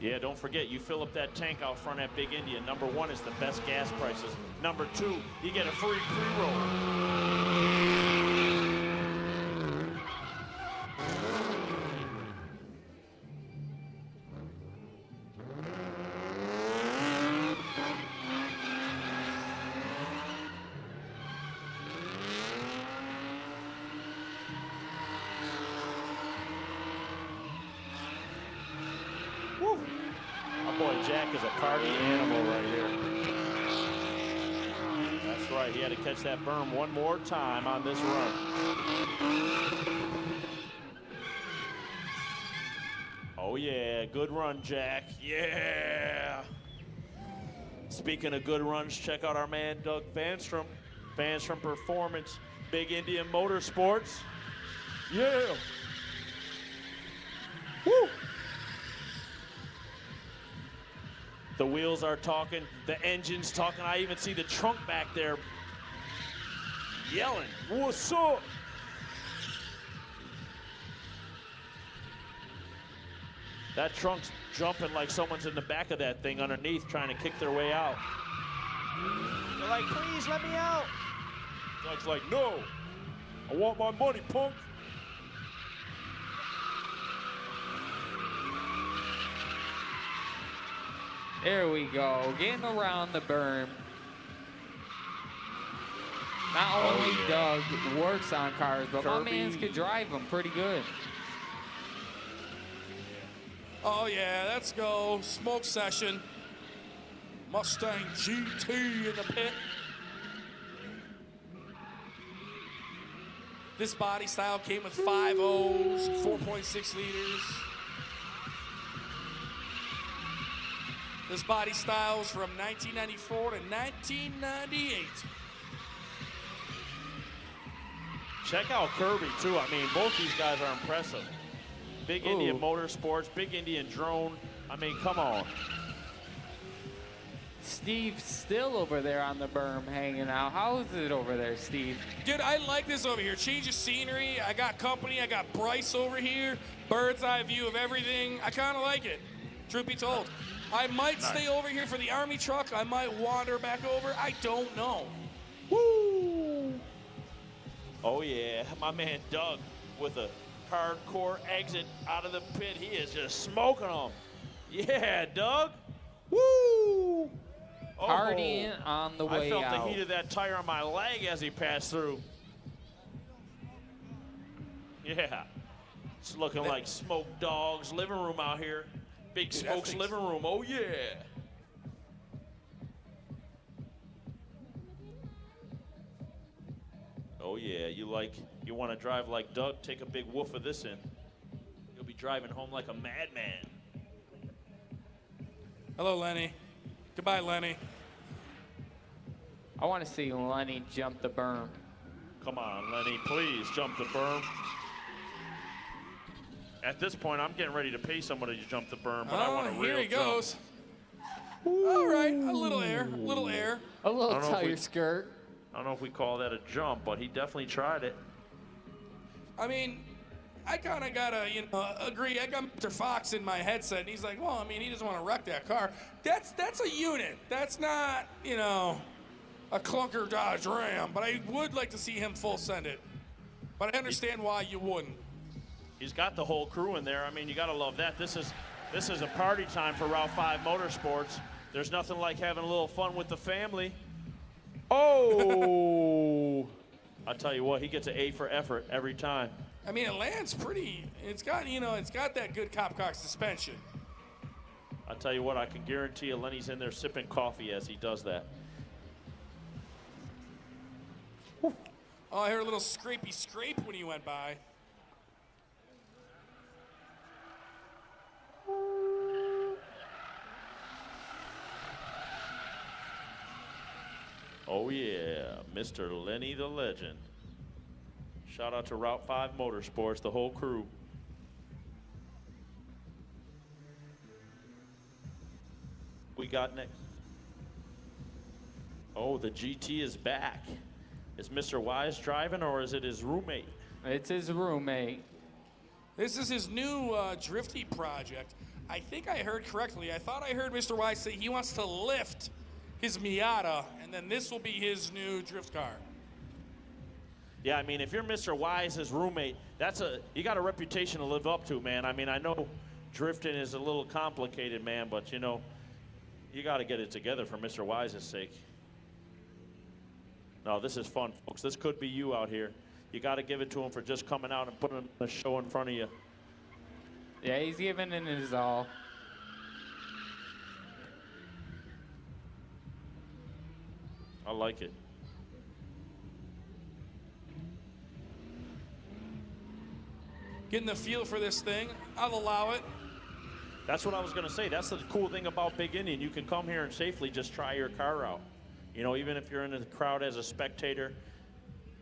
Speaker 3: Yeah, don't forget, you fill up that tank out front at Big Indy, and number one is the best gas prices. Number two, you get a free pre-roll. Woo. My boy Jack is a party animal right here. That's right, he had to catch that berm one more time on this run. Oh yeah, good run, Jack. Yeah. Speaking of good runs, check out our man Doug Vanstrom. Vanstrom Performance, Big Indian Motorsports. Yeah. Woo. The wheels are talking, the engine's talking. I even see the trunk back there yelling, what's up? That trunk's jumping like someone's in the back of that thing underneath trying to kick their way out. They're like, please let me out. Doug's like, no, I want my money, punk.
Speaker 2: There we go, getting around the berm. Not only Doug works on cars, but my
Speaker 3: Kirby.
Speaker 2: mans can drive them pretty good.
Speaker 1: Oh yeah, let's go. Smoke session. Mustang GT in the pit. This body style came with 5 O's, 4.6 liters. This body style is from 1994 to 1998.
Speaker 3: Check out Kirby, too. I mean, both these guys are impressive. Big Indian
Speaker 2: Ooh.
Speaker 3: Motorsports, Big Indian Drone. I mean, come on.
Speaker 2: Steve's still over there on the berm hanging out. How is it over there, Steve?
Speaker 1: Dude, I like this over here. Change of scenery. I got company. I got Bryce over here. Bird's eye view of everything. I kind of like it. Truth be told. I might stay over here for the Army truck. I might wander back over. I don't know.
Speaker 3: Woo! Oh, yeah. My man Doug with a hardcore exit out of the pit. He is just smoking them. Yeah, Doug. Woo! Oh,
Speaker 2: Partying on the way
Speaker 3: I felt
Speaker 2: out.
Speaker 3: the heat of that tire on my leg as he passed through. Yeah. It's looking like Smoke Dog's living room out here. Big
Speaker 1: Dude, that
Speaker 3: Smoke's
Speaker 1: thing's-
Speaker 3: living room. Oh, yeah. Oh, yeah. You want to drive like Doug, take a big woof of this in. You'll be driving home like a madman.
Speaker 1: Hello, Lenny. Goodbye, Lenny.
Speaker 2: I want to see Lenny jump the berm.
Speaker 3: Come on, Lenny, please jump the berm. At this point, I'm getting ready to pay somebody to jump the berm, but I want a real
Speaker 1: here he
Speaker 3: jump.
Speaker 1: goes. All right, a little air, a little air.
Speaker 2: A little
Speaker 3: I don't know if
Speaker 2: tire
Speaker 3: we-
Speaker 2: skirt.
Speaker 3: I don't know if we call that a jump, but he definitely tried it.
Speaker 1: I mean, I kind of gotta, agree. I got Mr. Fox in my headset, and he's like, well, I mean, he doesn't want to wreck that car. That's a unit. That's not, a clunker Dodge Ram, but I would like to see him full send it. But I understand why you wouldn't.
Speaker 3: He's got the whole crew in there. I mean, you got to love that. This is a party time for Route 5 Motorsports. There's nothing like having a little fun with the family. Oh! I'll tell you what, he gets an A for effort every time.
Speaker 1: I mean, it lands pretty. It's got, it's got that good cop car suspension.
Speaker 3: I'll tell you what, I can guarantee you Lenny's in there sipping coffee as he does that.
Speaker 1: Oh, I heard a little scrapey scrape when he went by.
Speaker 3: Oh yeah, Mr. Lenny the Legend. Shout out to Route 5 Motorsports, the whole crew. We got next. Oh, the GT is back. Is Mr. Wise driving or is it his roommate?
Speaker 2: It's his roommate.
Speaker 1: This is his new drifty project. I think I heard correctly. I thought I heard Mr. Wise say he wants to lift his Miata, and then this will be his new drift car.
Speaker 3: Yeah, I mean, if you're Mr. Wise's roommate, you got a reputation to live up to, man. I mean, I know drifting is a little complicated, man, but you got to get it together for Mr. Wise's sake. No, this is fun, folks. This could be you out here. You got to give it to him for just coming out and putting a show in front of you.
Speaker 2: Yeah, he's giving it his all.
Speaker 3: I like it.
Speaker 1: Getting the feel for this thing, I'll allow it.
Speaker 3: That's what I was going to say. That's the cool thing about Big Indian. You can come here and safely just try your car out. Even if you're in the crowd as a spectator,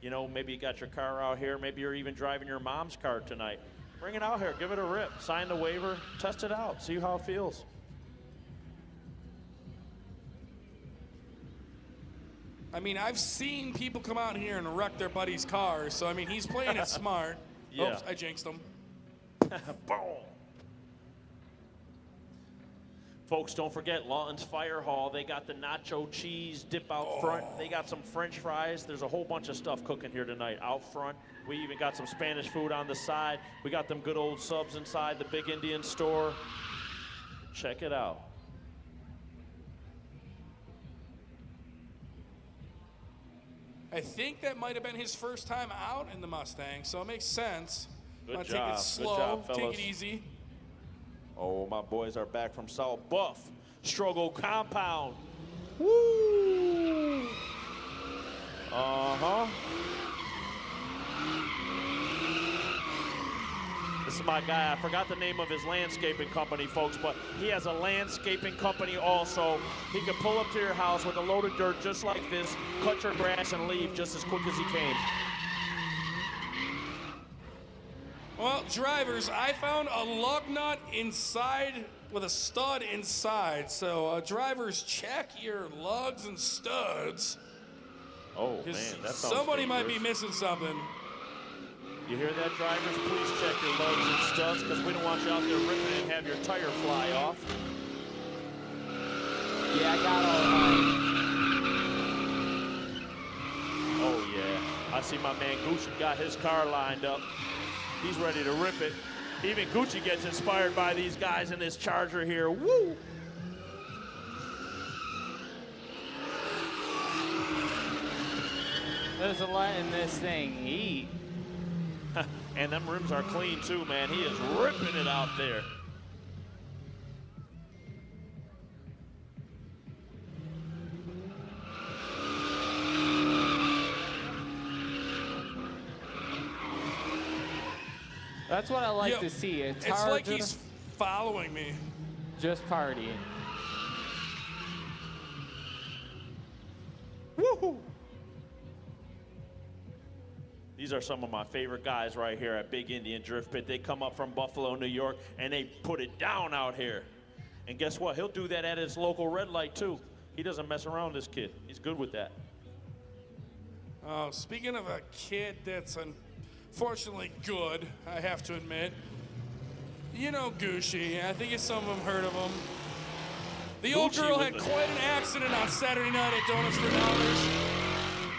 Speaker 3: maybe you got your car out here. Maybe you're even driving your mom's car tonight. Bring it out here. Give it a rip. Sign the waiver. Test it out. See how it feels.
Speaker 1: I mean, I've seen people come out here and wreck their buddies' cars, so I mean, he's playing it smart.
Speaker 3: Yeah.
Speaker 1: Oops, I jinxed him.
Speaker 3: Boom. Folks, don't forget Lawton's Fire Hall. They got the nacho cheese dip out front. They got some French fries. There's a whole bunch of stuff cooking here tonight out front. We even got some Spanish food on the side. We got them good old subs inside the Big Indian store. Check it out.
Speaker 1: I think that might have been his first time out in the Mustang, so it makes sense.
Speaker 3: Good
Speaker 1: Take
Speaker 3: job.
Speaker 1: it slow,
Speaker 3: Good job,
Speaker 1: take
Speaker 3: fellas.
Speaker 1: it easy.
Speaker 3: Oh, my boys are back from South Buff. Struggle Compound. Woo! Uh-huh. This is my guy. I forgot the name of his landscaping company, folks, but he has a landscaping company also. He can pull up to your house with a load of dirt just like this, cut your grass, and leave just as quick as he came.
Speaker 1: Well, drivers, I found a lug nut inside with a stud inside. So drivers, check your lugs and studs.
Speaker 3: Oh, man,
Speaker 1: 'Cause
Speaker 3: that sounds
Speaker 1: somebody might be
Speaker 3: dangerous.
Speaker 1: missing something.
Speaker 3: You hear that, drivers? Please check your lugs and studs because we don't want you out there ripping and have your tire fly off.
Speaker 2: Yeah, I got all mine.
Speaker 3: Oh, yeah. I see my man Gucci got his car lined up. He's ready to rip it. Even Gucci gets inspired by these guys in this Charger here. Woo!
Speaker 2: There's a lot in this thing eat.
Speaker 3: And them rims are clean too, man. He is ripping it out there.
Speaker 2: That's what I like
Speaker 1: Yo,
Speaker 2: to see. It's
Speaker 1: It's
Speaker 2: hard
Speaker 1: like
Speaker 2: to
Speaker 1: he's following me.
Speaker 2: just partying.
Speaker 3: Woohoo! These are some of my favorite guys right here at Big Indian Drift Pit. They come up from Buffalo, New York, and they put it down out here. And guess what? He'll do that at his local red light, too. He doesn't mess around, this kid. He's good with that.
Speaker 1: Oh, speaking of a kid that's unfortunately good, I have to admit. You know Gucci. I think some of them heard of him. The old
Speaker 3: Gucci
Speaker 1: girl
Speaker 3: with
Speaker 1: had
Speaker 3: the-
Speaker 1: quite an accident on Saturday night at Donuts for Dollars.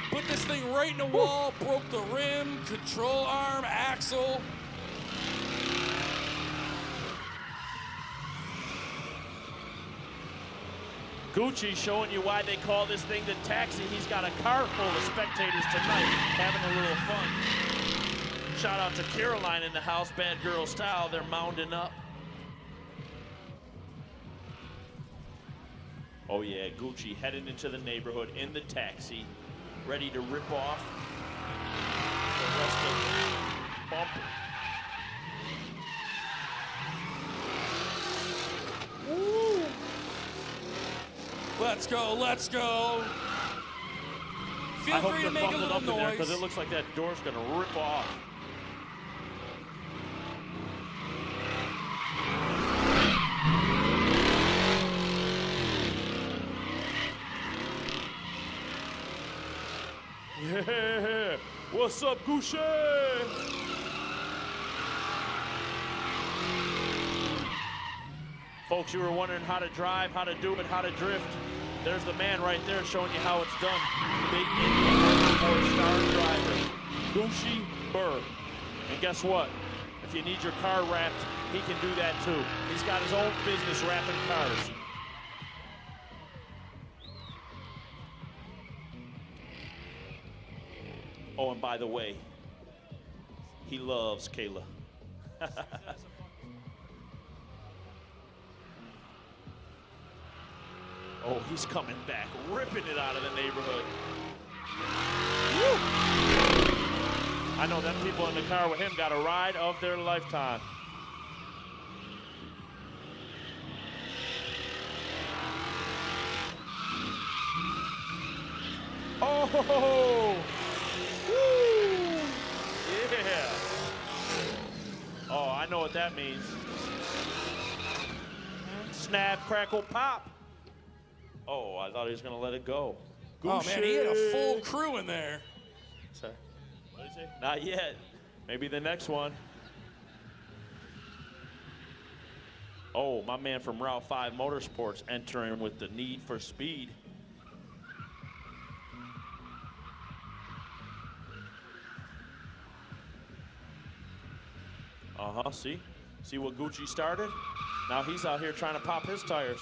Speaker 1: Put this thing right in the wall, broke the rim, control arm, axle.
Speaker 3: Gucci showing you why they call this thing the taxi. He's got a car full of spectators tonight having a little fun. Shout out to Caroline in the house, Bad Girl Style. They're mounding up. Oh yeah, Gucci heading into the neighborhood in the taxi, ready to rip off the rest of the bumper.
Speaker 1: Let's go, let's go. Feel
Speaker 3: I hope
Speaker 1: free
Speaker 3: they're
Speaker 1: to make a
Speaker 3: buckled
Speaker 1: little
Speaker 3: up in there because
Speaker 1: noise.
Speaker 3: it looks like that door's gonna rip off. Yeah, what's up, Gucci? Folks, you were wondering how to drive, how to do it, how to drift. There's the man right there showing you how it's done. Big Indian four-star driver, Gucci Burr. And guess what? If you need your car wrapped, he can do that too. He's got his own business wrapping cars. Oh, and by the way, he loves Kayla. Oh, he's coming back, ripping it out of the neighborhood. Woo! I know them people in the car with him got a ride of their lifetime. Oh! Woo! Yeah! Oh, I know what that means. Snap, crackle, pop. Oh, I thought he was going to let it go.
Speaker 1: Oh man, he had a full crew in there.
Speaker 3: Sorry. What did he say? Not yet. Maybe the next one. Oh, my man from Route 5 Motorsports entering with the Need for Speed. Uh-huh, see? See what Gucci started? Now he's out here trying to pop his tires.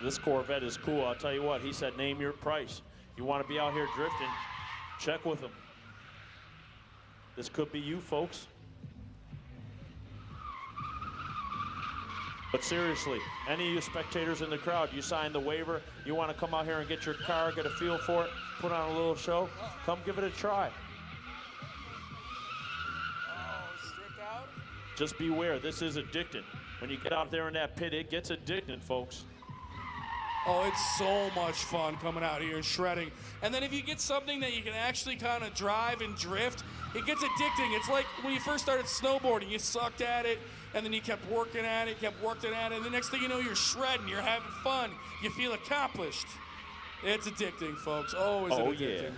Speaker 3: This Corvette is cool. I'll tell you what, he said, name your price. You want to be out here drifting, check with him. This could be you, folks. But seriously, any of you spectators in the crowd, you signed the waiver, you want to come out here and get your car, get a feel for it, put on a little show, come give it a try. Just beware, this is addicting. When you get out there in that pit, it gets addicting, folks.
Speaker 1: Oh, it's so much fun coming out here and shredding. And then if you get something that you can actually kind of drive and drift, it gets addicting. It's like when you first started snowboarding, you sucked at it, and then you kept working at it, and the next thing you know, you're shredding, you're having fun, you feel accomplished. It's addicting, folks. Oh, is it addicting.
Speaker 3: Yeah.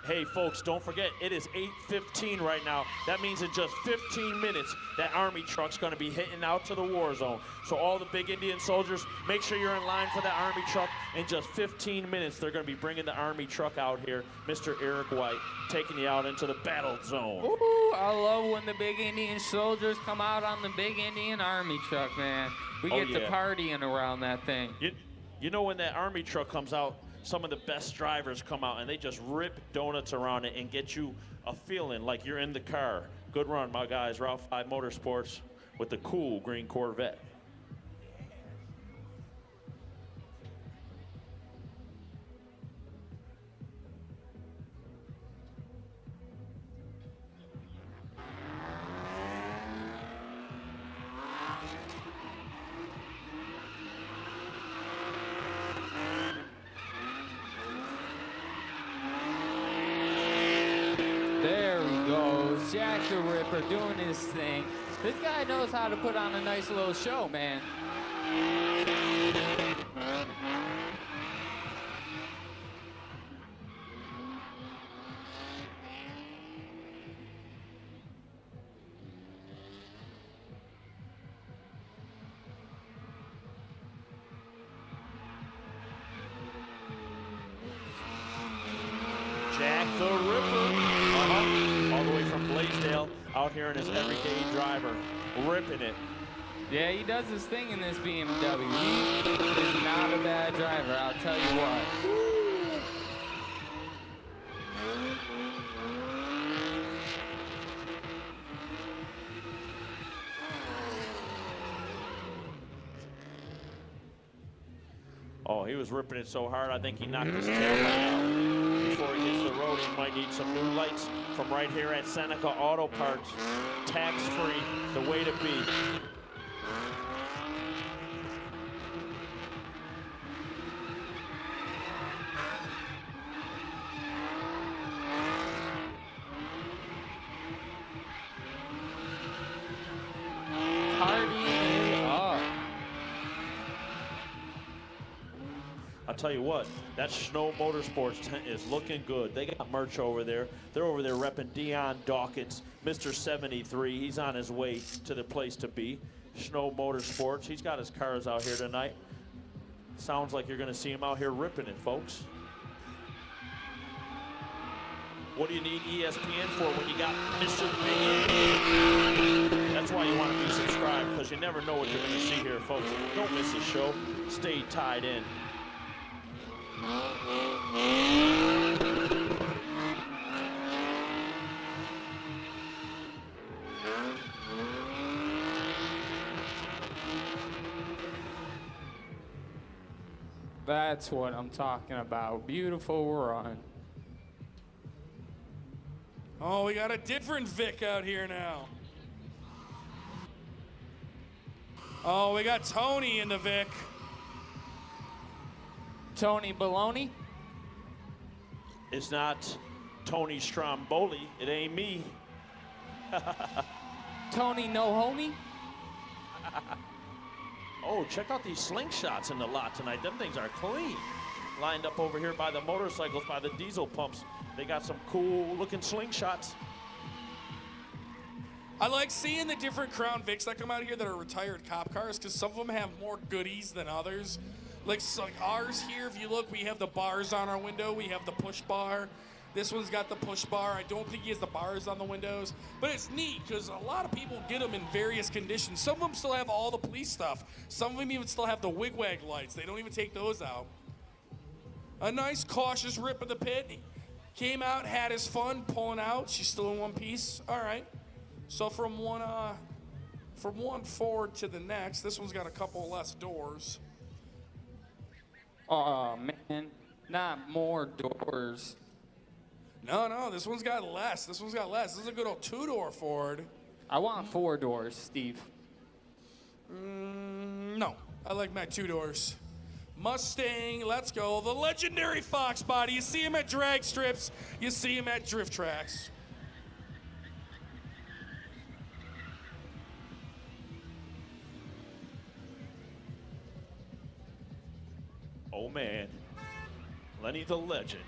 Speaker 3: Hey, folks, don't forget, it is 8:15 right now. That means in just 15 minutes, that Army truck's going to be hitting out to the war zone. So all the big Indian soldiers, make sure you're in line for that Army truck. In just 15 minutes, they're going to be bringing the Army truck out here. Mr. Eric White taking you out into the battle zone.
Speaker 2: Ooh, I love when the big Indian soldiers come out on the big Indian Army truck, man. We
Speaker 3: Oh,
Speaker 2: get
Speaker 3: yeah.
Speaker 2: to partying around that thing.
Speaker 3: You know when that Army truck comes out, some of the best drivers come out and they just rip donuts around it and get you a feeling like you're in the car. Good run, my guys. Route 5 Motorsports with the cool green Corvette.
Speaker 2: There he goes, Jack the Ripper doing his thing. This guy knows how to put on a nice little show, man.
Speaker 3: The Ripper, all the way from Blaisdell, out here in his everyday driver, ripping it.
Speaker 2: Yeah, he does his thing in this BMW. He is not a bad driver, I'll tell you what.
Speaker 3: Oh, he was ripping it so hard, I think he knocked his taillight out. Before he hits the road, he might need some new lights from right here at Seneca Auto Parts. Tax-free, the way to be.
Speaker 2: Party it up.
Speaker 3: I'll tell you what, that Snow Motorsports tent is looking good. They got merch over there. They're over there repping Dion Dawkins, Mr. 73. He's on his way to the place to be. Snow Motorsports, he's got his cars out here tonight. Sounds like you're gonna see him out here ripping it, folks. What do you need ESPN for when you got Mr. Big? That's why you want to be subscribed, because you never know what you're gonna see here, folks. Don't miss the show. Stay tied in.
Speaker 2: That's what I'm talking about. Beautiful run.
Speaker 1: Oh, we got a different Vic out here now. Oh, we got Tony in the Vic.
Speaker 2: Tony Baloney.
Speaker 3: It's not Tony Stromboli. It ain't me.
Speaker 2: Tony No Homie.
Speaker 3: Oh, check out these slingshots in the lot tonight. Them things are clean. Lined up over here by the motorcycles, by the diesel pumps. They got some cool looking slingshots.
Speaker 1: I like seeing the different Crown Vics that come out here that are retired cop cars, because some of them have more goodies than others. Like ours here, if you look, we have the bars on our window. We have the push bar. This one's got the push bar. I don't think he has the bars on the windows. But it's neat because a lot of people get them in various conditions. Some of them still have all the police stuff. Some of them even still have the wigwag lights. They don't even take those out. A nice cautious rip of the pit. He came out, had his fun, pulling out. She's still in one piece. All right. So from one forward to the next, this one's got a couple less doors.
Speaker 2: Oh, man. Not more doors.
Speaker 1: No, this one's got less. This one's got less. This is a good old two-door Ford.
Speaker 2: I want 4 doors, Steve.
Speaker 1: No, I like my 2 doors. Mustang, let's go. The legendary Fox body. You see him at drag strips. You see him at drift tracks.
Speaker 3: Oh man, Lenny the legend.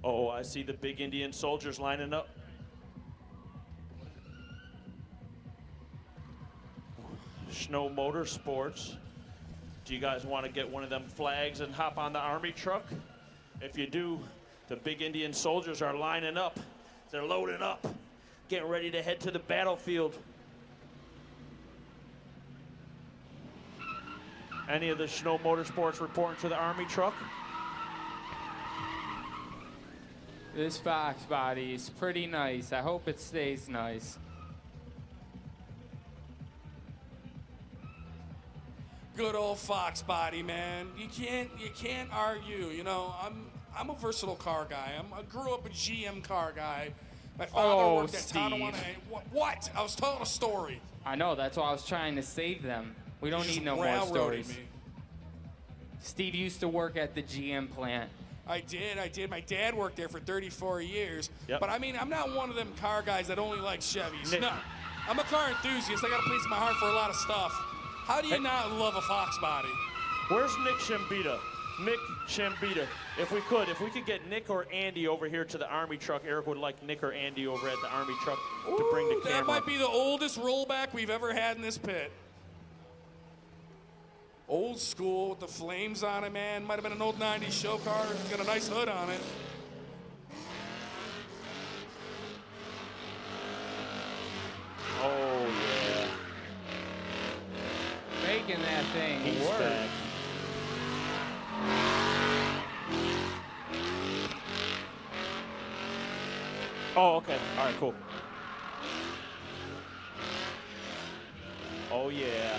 Speaker 3: Oh, I see the big Indian soldiers lining up. Snow Motorsports. Do you guys want to get one of them flags and hop on the Army truck? If you do, the big Indian soldiers are lining up. They're loading up, getting ready to head to the battlefield. Any of the Snow Motorsports reporting to the Army truck?
Speaker 2: This Fox body is pretty nice. I hope it stays nice.
Speaker 1: Good old Fox body, man. You can't argue. You know, I'm a versatile car guy. I grew up a GM car guy. My father worked at Tonawanda. What? I was telling a story.
Speaker 2: I know, that's why I was trying to save them. We don't
Speaker 1: You
Speaker 2: need
Speaker 1: just
Speaker 2: no more
Speaker 1: railroaded
Speaker 2: stories.
Speaker 1: me.
Speaker 2: Steve used to work at the GM plant.
Speaker 1: I did. My dad worked there for 34 years.
Speaker 3: Yep.
Speaker 1: But I mean, I'm not one of them car guys that only like Chevys.
Speaker 3: Nick.
Speaker 1: No. I'm a car enthusiast. I got a place in my heart for a lot of stuff. How do you not love a Fox body?
Speaker 3: Where's Nick Shambita? Nick Shambita, if we could get Nick or Andy over here to the Army truck. Eric would like Nick or Andy over at the Army truck to bring the
Speaker 1: Ooh,
Speaker 3: camera.
Speaker 1: that might be the oldest rollback we've ever had in this pit. Old school with the flames on it, man. Might have been an old 90s show car. It's got a nice hood on it.
Speaker 3: Oh, yeah.
Speaker 2: Making that thing
Speaker 3: He's
Speaker 2: work.
Speaker 3: back. Oh, okay. All right, cool. Oh, yeah.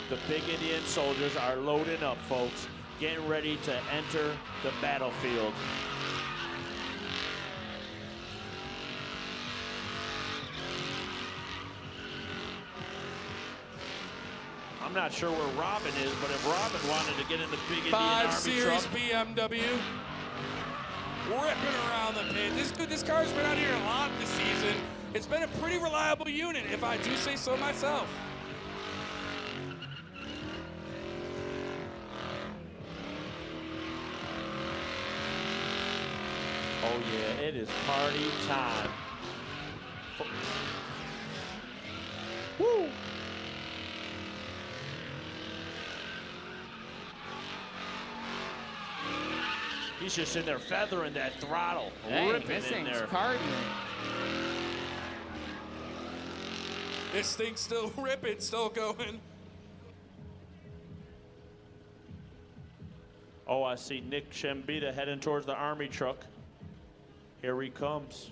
Speaker 3: The big Indian soldiers are loading up, folks. Getting ready to enter the battlefield. I'm not sure where Robin is, but if Robin wanted to get in the big Indian
Speaker 1: 5
Speaker 3: Army
Speaker 1: Series
Speaker 3: truck,
Speaker 1: BMW. Ripping around the pit. This car's been out here a lot this season. It's been a pretty reliable unit, if I do say so myself.
Speaker 3: oh yeah, it is party time. Woo! He's just in there feathering that throttle,
Speaker 2: Dang,
Speaker 3: ripping
Speaker 2: this
Speaker 3: in
Speaker 2: thing's
Speaker 3: there.
Speaker 2: partying.
Speaker 1: This thing's still ripping, still going.
Speaker 3: Oh, I see Nick Shambita heading towards the Army truck. Here he comes.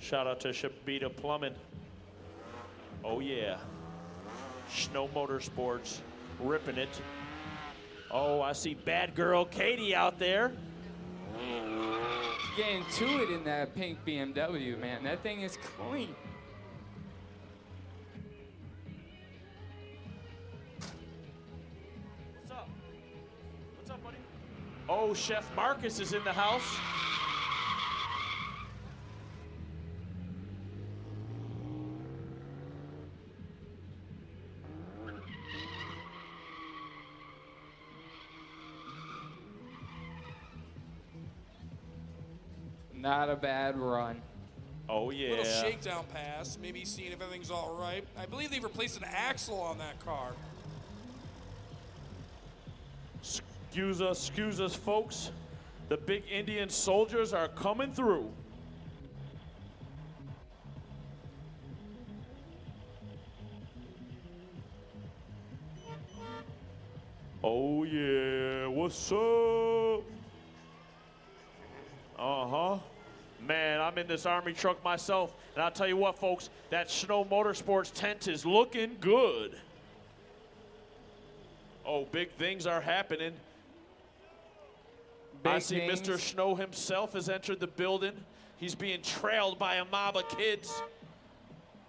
Speaker 3: Shout out to Shambita Plumbing. Oh yeah. Snow Motorsports, ripping it. Oh, I see bad girl Katie out there.
Speaker 2: Getting to it in that pink BMW, man. That thing is clean.
Speaker 3: What's up? What's up, buddy? Oh, Chef Marcus is in the house.
Speaker 2: Not a bad run.
Speaker 3: Oh, yeah.
Speaker 1: Little shakedown pass, maybe seeing if everything's all right. I believe they've replaced an axle on that car.
Speaker 3: Excuse us, folks. The big Indian soldiers are coming through. Oh, yeah. What's up? Uh-huh. Man, I'm in this Army truck myself, and I'll tell you what, folks, that Snow Motorsports tent is looking good. Oh, big things are happening. I
Speaker 2: Big
Speaker 3: see
Speaker 2: things.
Speaker 3: Mr. Snow himself has entered the building. He's being trailed by a mob of kids.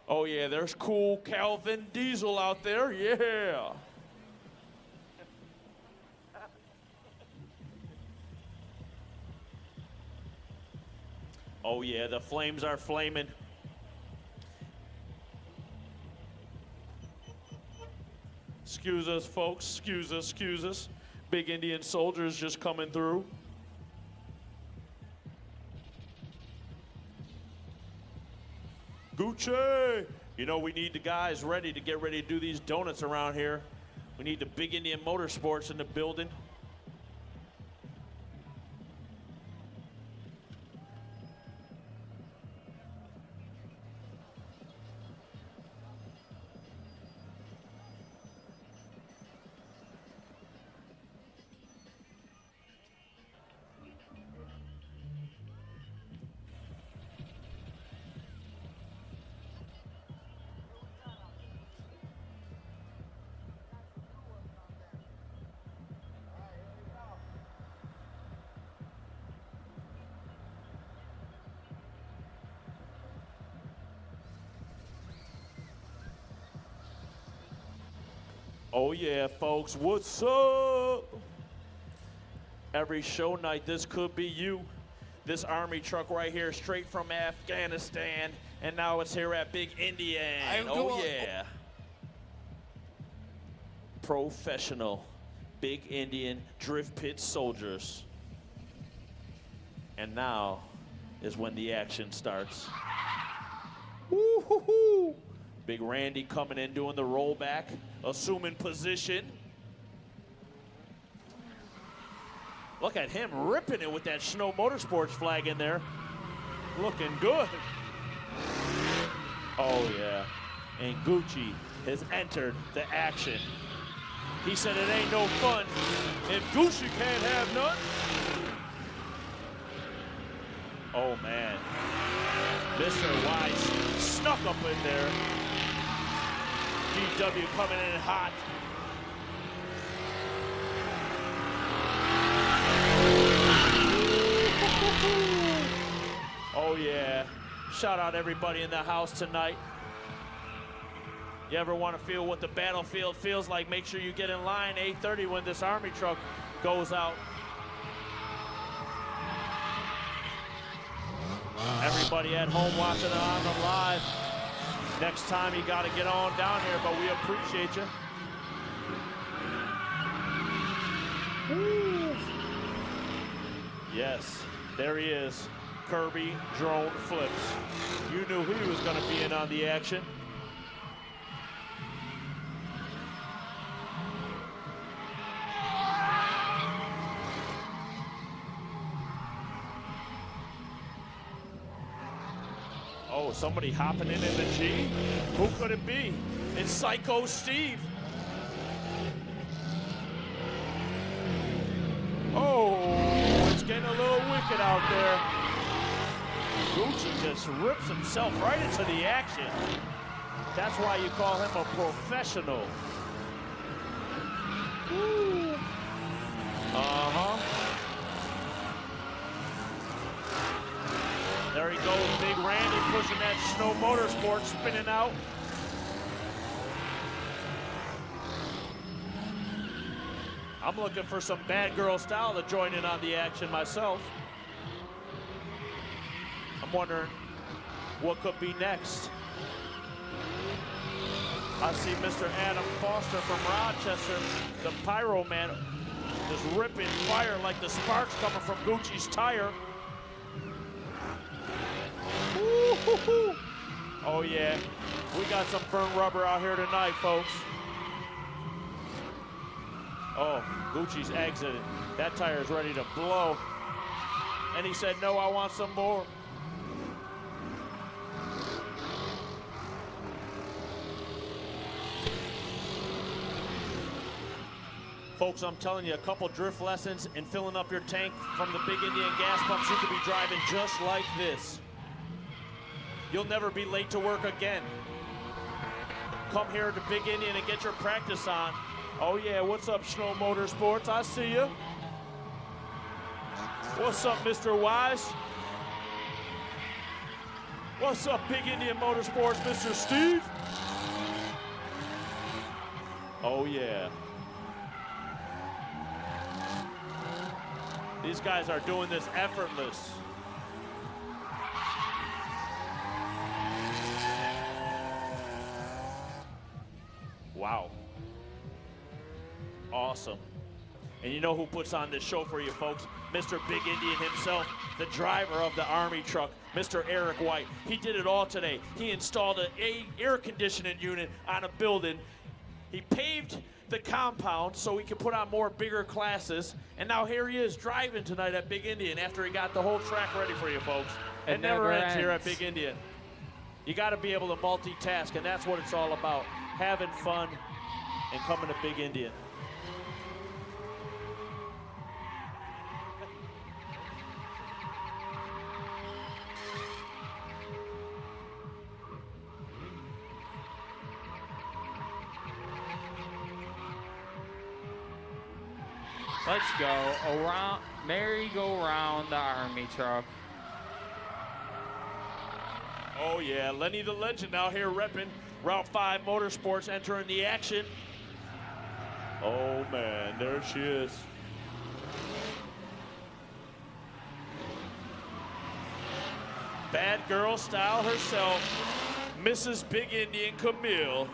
Speaker 3: Oh, yeah, there's cool Calvin Diesel out there. Yeah. Oh, yeah, the flames are flaming. Excuse us, folks. Excuse us, excuse us. Big Indian soldiers just coming through. Gucci! You know, we need the guys ready to get ready to do these donuts around here. We need the Big Indian Motorsports in the building. Oh yeah, folks, what's up? Every show night, this could be you. This Army truck right here, straight from Afghanistan, and now it's here at Big Indian. Oh yeah. Professional. Big Indian Drift Pit Soldiers. And now is when the action starts. Woo-hoo-hoo. Big Randy coming in, doing the rollback, assuming position. Look at him ripping it with that Snow Motorsports flag in there. Looking good. Oh, yeah. And Gucci has entered the action. He said it ain't no fun if Gucci can't have none. Oh, man. Mr. Wise snuck up in there. GW coming in hot. Oh, yeah. Shout out everybody in the house tonight. You ever want to feel what the battlefield feels like, make sure you get in line 8:30 when this Army truck goes out. Everybody at home watching it on the live. Next time you got to get on down here, but we appreciate you. Woo. Yes, there he is. Kirby Drone Flips. You knew he was going to be in on the action. Oh, somebody hopping in the G? Who could it be? It's Psycho Steve. Oh, it's getting a little wicked out there. Gucci just rips himself right into the action. That's why you call him a professional. Woo. Uh-huh. There he goes, Big Randy pushing that Snow Motorsport, spinning out. I'm looking for some Bad Girl Style to join in on the action myself. I'm wondering what could be next. I see Mr. Adam Foster from Rochester, the Pyro Man, just ripping fire like the sparks coming from Gucci's tire. Woo-hoo-hoo. Oh yeah, we got some burnt rubber out here tonight, folks. Oh, Gucci's exited. That tire is ready to blow. And he said, no, I want some more. Folks, I'm telling you, a couple drift lessons and filling up your tank from the Big Indian gas pumps, you could be driving just like this. You'll never be late to work again. Come here to Big Indian and get your practice on. Oh yeah, what's up, Snow Motorsports? I see you. What's up, Mr. Wise? What's up, Big Indian Motorsports, Mr. Steve? Oh yeah. These guys are doing this effortless. Wow. Awesome. And you know who puts on this show for you, folks? Mr. Big Indian himself, the driver of the Army truck, Mr. Eric White. He did it all today. He installed an air conditioning unit on a building. He paved the compound so we could put on more bigger classes. And now here he is driving tonight at Big Indian after he got the whole track ready for you, folks. It never ends here at Big Indian. You got to be able to multitask, and that's what it's all about. Having fun and coming to Big Indian.
Speaker 2: Let's go around, merry-go-round the Army truck.
Speaker 3: Oh yeah, Lenny the Legend out here repping Route 5 Motorsports, entering the action. Oh man, there she is. Bad Girl Style herself, Mrs. Big Indian Camille.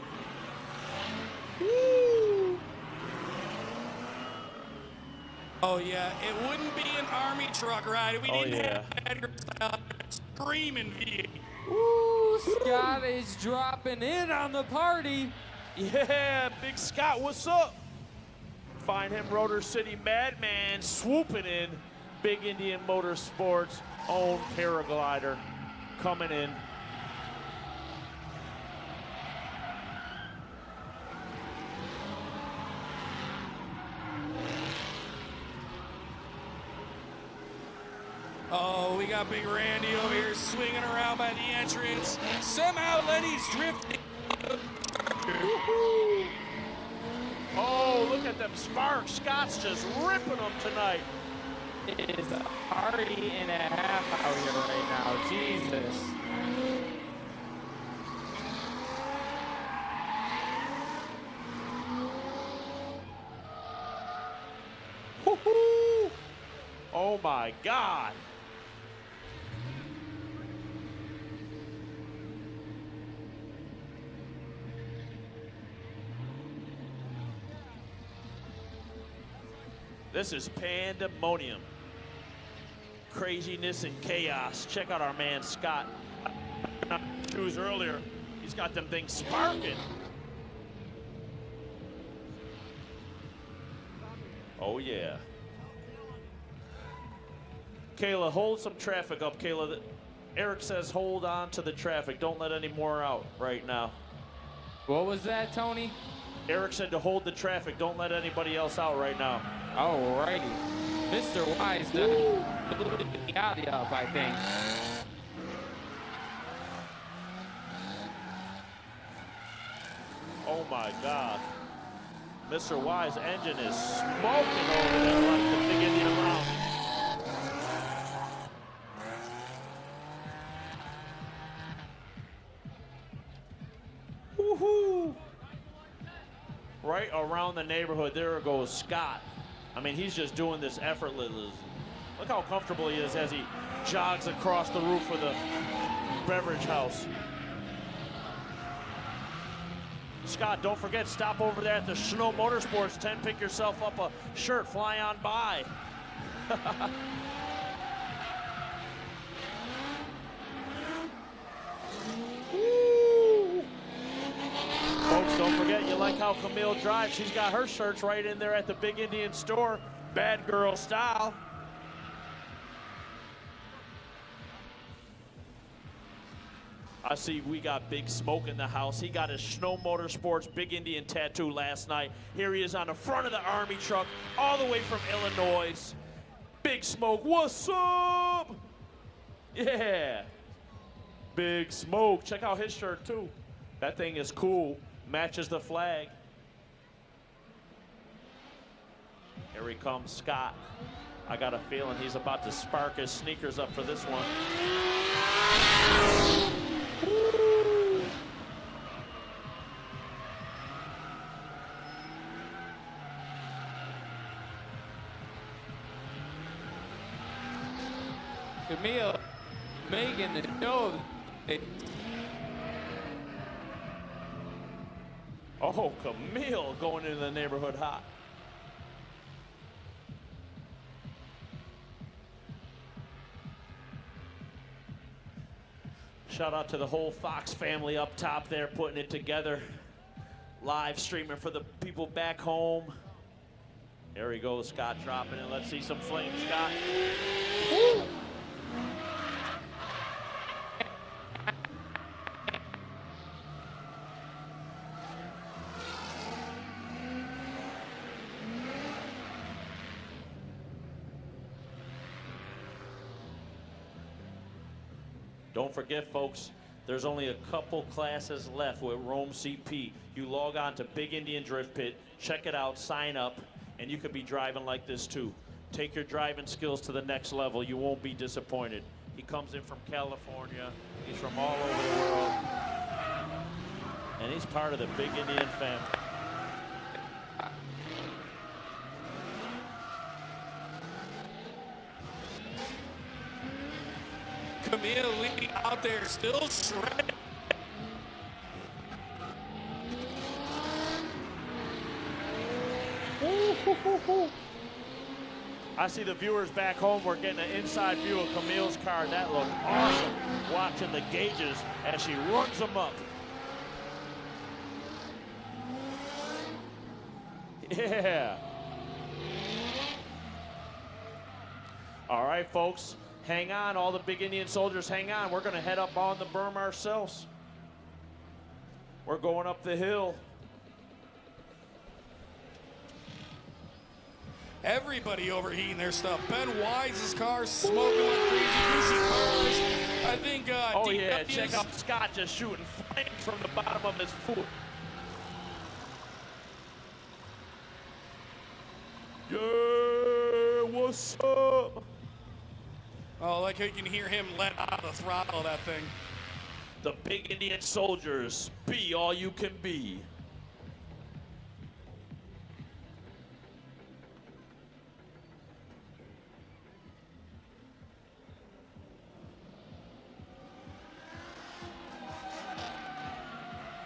Speaker 3: Woo!
Speaker 1: Oh yeah, it wouldn't be an army truck ride if we
Speaker 3: Oh,
Speaker 1: didn't
Speaker 3: yeah.
Speaker 1: have Edgar style screaming V8.
Speaker 2: Ooh, Scott is dropping in on the party.
Speaker 3: Yeah, Big Scott, what's up? Find him, Rotor City Madman, swooping in. Big Indian Motorsports own paraglider coming in.
Speaker 1: Oh, we got Big Randy over here swinging around by the entrance. Somehow Lenny's drifting.
Speaker 3: Oh, look at them sparks. Scott's just ripping them tonight.
Speaker 2: It is a party and a half out here right now. Jesus.
Speaker 3: Woo-hoo! Oh my God. This is pandemonium. Craziness and chaos. Check out our man Scott. Shoes earlier. He's got them things sparking. Oh yeah. Kayla, hold some traffic up, Kayla. Eric says hold on to the traffic. Don't let any more out right now.
Speaker 2: What was that, Tony?
Speaker 3: Eric said to hold the traffic. Don't let anybody else out right now.
Speaker 2: Alrighty. Mr. Wise done the audio up, I think.
Speaker 3: Oh my God. Mr. Wise engine is smoking over there like the Big Indian Mountain. Woohoo! Right around the neighborhood, there goes Scott. I mean, he's just doing this effortlessly. Look how comfortable he is as he jogs across the roof of the beverage house. Scott, don't forget, stop over there at the Snow Motorsports tent, pick yourself up a shirt, fly on by. Woo! Folks, don't forget, you like how Camille drives. She's got her shirts right in there at the Big Indian store, Bad Girl style. I see we got Big Smoke in the house. He got his Snow Motorsports Big Indian tattoo last night. Here he is on the front of the Army truck, all the way from Illinois. Big Smoke, what's up? Yeah. Big Smoke. Check out his shirt, too. That thing is cool. Matches the flag. Here he comes, Scott. I got a feeling he's about to spark his sneakers up for this one.
Speaker 2: Camille, Megan, the show.
Speaker 3: Oh, Camille going into the neighborhood hot. Shout out to the whole Fox family up top there putting it together. Live streaming for the people back home. There he goes, Scott dropping it. Let's see some flames, Scott. Woo! Don't forget, folks, there's only a couple classes left with Rome CP. You log on to Big Indian Drift Pit, check it out, sign up, and you could be driving like this too. Take your driving skills to the next level. You won't be disappointed. He comes in from California. He's from all over the world. And he's part of the Big Indian family.
Speaker 1: Camille leading out there, still shredding.
Speaker 3: I see the viewers back home. We're getting an inside view of Camille's car. That looked awesome. Watching the gauges as she runs them up. Yeah. All right, folks. Hang on. All the big Indian soldiers, hang on. We're going to head up on the berm ourselves. We're going up the hill.
Speaker 1: Everybody overheating their stuff. Ben Wise's car smoking like crazy. Gucci cars. I think.
Speaker 3: Oh yeah,
Speaker 1: DW's
Speaker 3: check out Scott just shooting flames from the bottom of his foot. Yeah, what's up?
Speaker 1: Oh, like how you can hear him let out the throttle of that thing.
Speaker 3: The big Indian soldiers, be all you can be.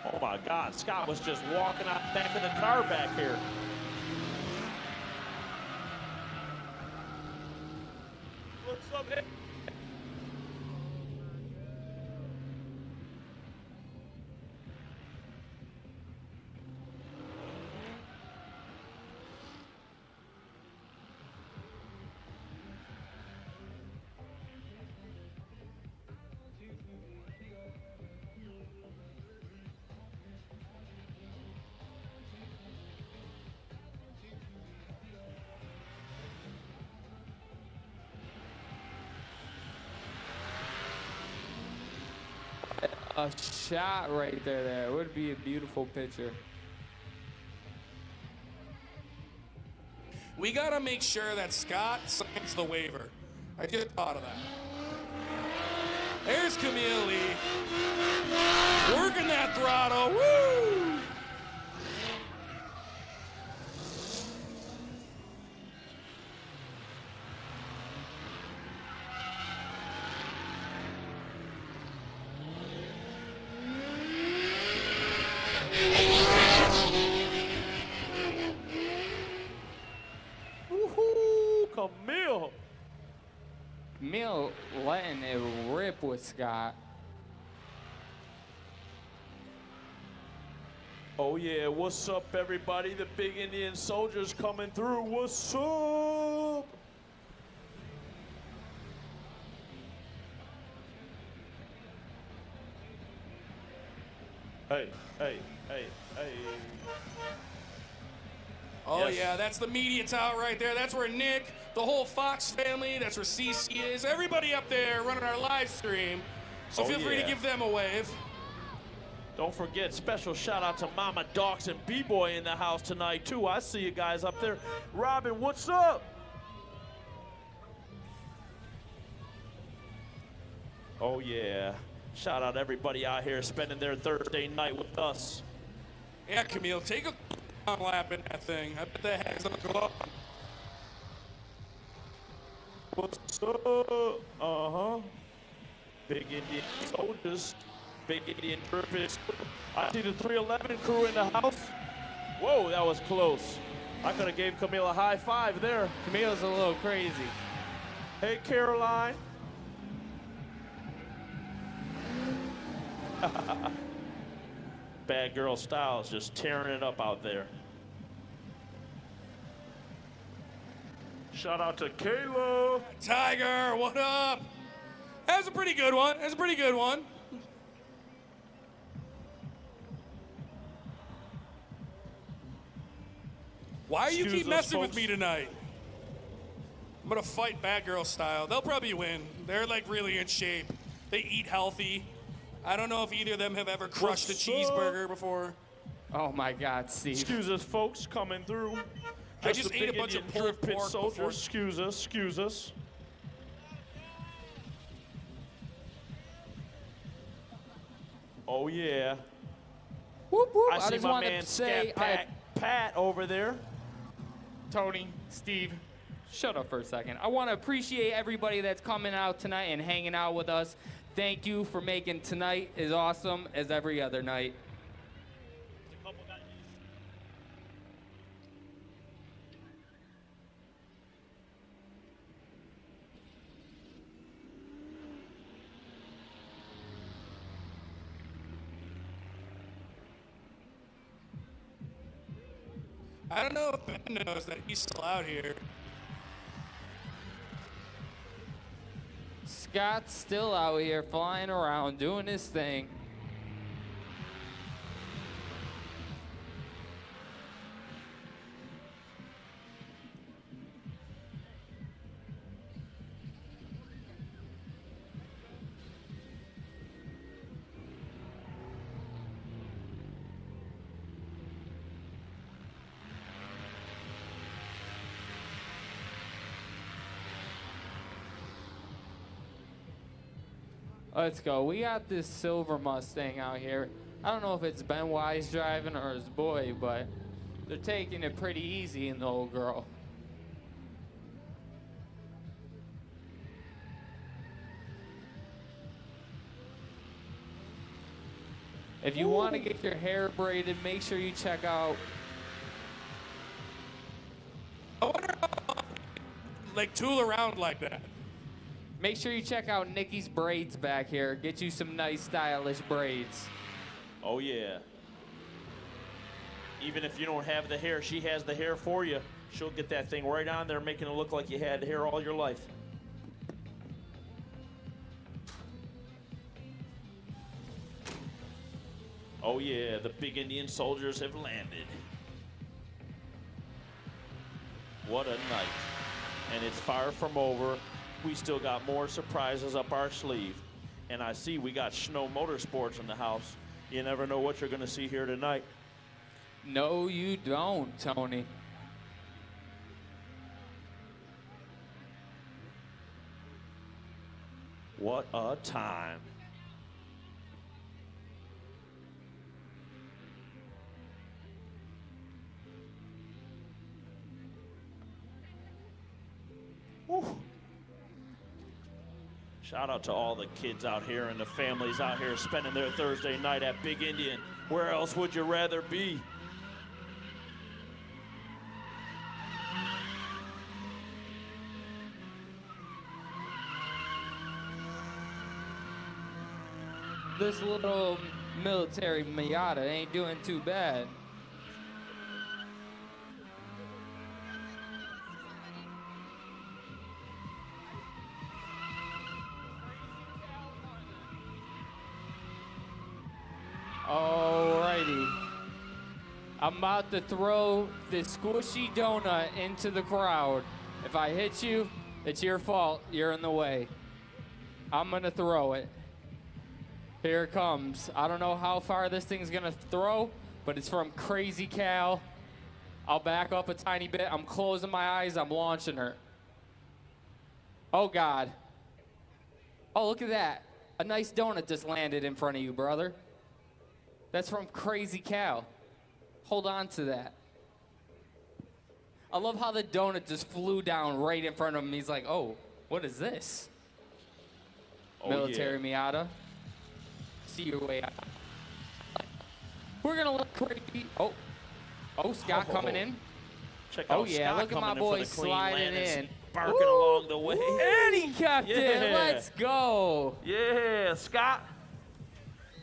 Speaker 3: Oh my God, Scott was just walking out back of the car back here. What's up, Nick?
Speaker 2: A shot right there. That would be a beautiful picture.
Speaker 1: We got to make sure that Scott signs the waiver. I just thought of that. There's Camille Lee. Working that throttle. Woo!
Speaker 3: Woohoo, Camille.
Speaker 2: Camille letting it rip with Scott.
Speaker 3: Oh yeah, what's up everybody? The big Indian soldiers coming through. What's up? Hey, hey, hey, hey.
Speaker 1: Oh,
Speaker 3: Yes.
Speaker 1: yeah, that's the media tower right there. That's where Nick, the whole Fox family, that's where CC is. Everybody up there running our live stream. So
Speaker 3: Oh,
Speaker 1: feel free to
Speaker 3: yeah.
Speaker 1: give them a wave.
Speaker 3: Don't forget, special shout out to Mama Docs and B-Boy in the house tonight too. I see you guys up there. Robin, what's up? Oh yeah. Shout out everybody out here spending their Thursday night with us.
Speaker 1: Yeah, Camille, take a lap in that thing. I bet that has a go up.
Speaker 3: What's up? Uh-huh. Big Indian soldiers. Big Indian purpose. I see the 311 crew in the house. Whoa, that was close. I could have gave Camille a high five there.
Speaker 2: Camille's a little crazy.
Speaker 3: Hey, Caroline. Bad Girl Styles just tearing it up out there. Shout out to Kayla.
Speaker 1: Tiger, what up? That was a pretty good one. That's a pretty good one. Why do you
Speaker 3: Excuse
Speaker 1: keep
Speaker 3: us,
Speaker 1: messing with
Speaker 3: folks.
Speaker 1: me tonight? I'm gonna fight Bad Girl style. They'll probably win. They're like really in shape. They eat healthy. I don't know if either of them have ever crushed a
Speaker 3: What's up?
Speaker 1: cheeseburger before.
Speaker 2: Oh my God, Steve.
Speaker 3: Excuse us, folks, coming through.
Speaker 1: I just
Speaker 3: the
Speaker 1: ate a
Speaker 3: big
Speaker 1: bunch of
Speaker 3: Indian
Speaker 1: pulled
Speaker 3: Drift Pit
Speaker 1: pork
Speaker 3: soldiers.
Speaker 1: before.
Speaker 3: Excuse us, excuse us. Oh yeah.
Speaker 2: Whoop, whoop.
Speaker 3: I see
Speaker 2: just
Speaker 3: my
Speaker 2: wanted
Speaker 3: man
Speaker 2: to say,
Speaker 3: Scat Pat over there.
Speaker 2: Tony, Steve, shut up for a second. I want to appreciate everybody that's coming out tonight and hanging out with us. Thank you for making tonight as awesome as every other night.
Speaker 1: I don't know if Ben knows that he's still out here.
Speaker 2: Scott's still out here flying around doing his thing. Let's go. We got this silver Mustang out here. I don't know if it's Ben Wise driving or his boy, but they're taking it pretty easy in the old girl. If you want to get your hair braided, make sure you check out.
Speaker 1: I wonder how, like, tool around like that.
Speaker 2: Make sure you check out Nikki's braids back here. Get you some nice stylish braids.
Speaker 3: Oh, yeah. Even if you don't have the hair, she has the hair for you. She'll get that thing right on there, making it look like you had hair all your life. Oh, yeah, the big Indian soldiers have landed. What a night. And it's far from over. We still got more surprises up our sleeve. And I see we got Snow Motorsports in the house. You never know what you're going to see here tonight.
Speaker 2: No, you don't, Tony.
Speaker 3: What a time. Whew. Shout out to all the kids out here and the families out here spending their Thursday night at Big Indian. Where else would you rather be?
Speaker 2: This little military Miata ain't doing too bad. Alrighty. I'm about to throw this squishy donut into the crowd. If I hit you, it's your fault. You're in the way. I'm gonna throw it. Here it comes. I don't know how far this thing's gonna throw, but it's from Crazy Cal. I'll back up a tiny bit. I'm closing my eyes. I'm launching her. Oh, God. Oh, look at that. A nice donut just landed in front of you, brother. That's from Crazy Cal. Hold on to that. I love how the donut just flew down right in front of him. He's like, oh, what is this?
Speaker 3: Oh,
Speaker 2: Military
Speaker 3: yeah.
Speaker 2: Miata. See your way out. We're gonna look crazy. Oh, Scott coming in.
Speaker 3: Check out
Speaker 2: Oh yeah,
Speaker 3: Scott
Speaker 2: look at my
Speaker 3: coming in for
Speaker 2: boy
Speaker 3: the clean
Speaker 2: sliding
Speaker 3: landing,
Speaker 2: in.
Speaker 3: barking along the way.
Speaker 2: And he kept it.
Speaker 3: Yeah.
Speaker 2: Let's go.
Speaker 3: Yeah, Scott.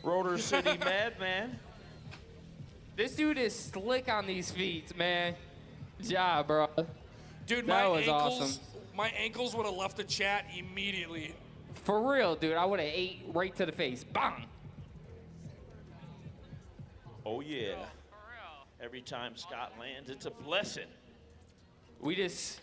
Speaker 3: Rotor City Madman.
Speaker 2: This dude is slick on these feet, man. Job, bro.
Speaker 1: Dude,
Speaker 2: That was awesome.
Speaker 1: My ankles would have left the chat immediately.
Speaker 2: For real, dude. I would have ate right to the face. Bang.
Speaker 3: Oh yeah. Every time Scott lands, it's a blessing.
Speaker 2: We just.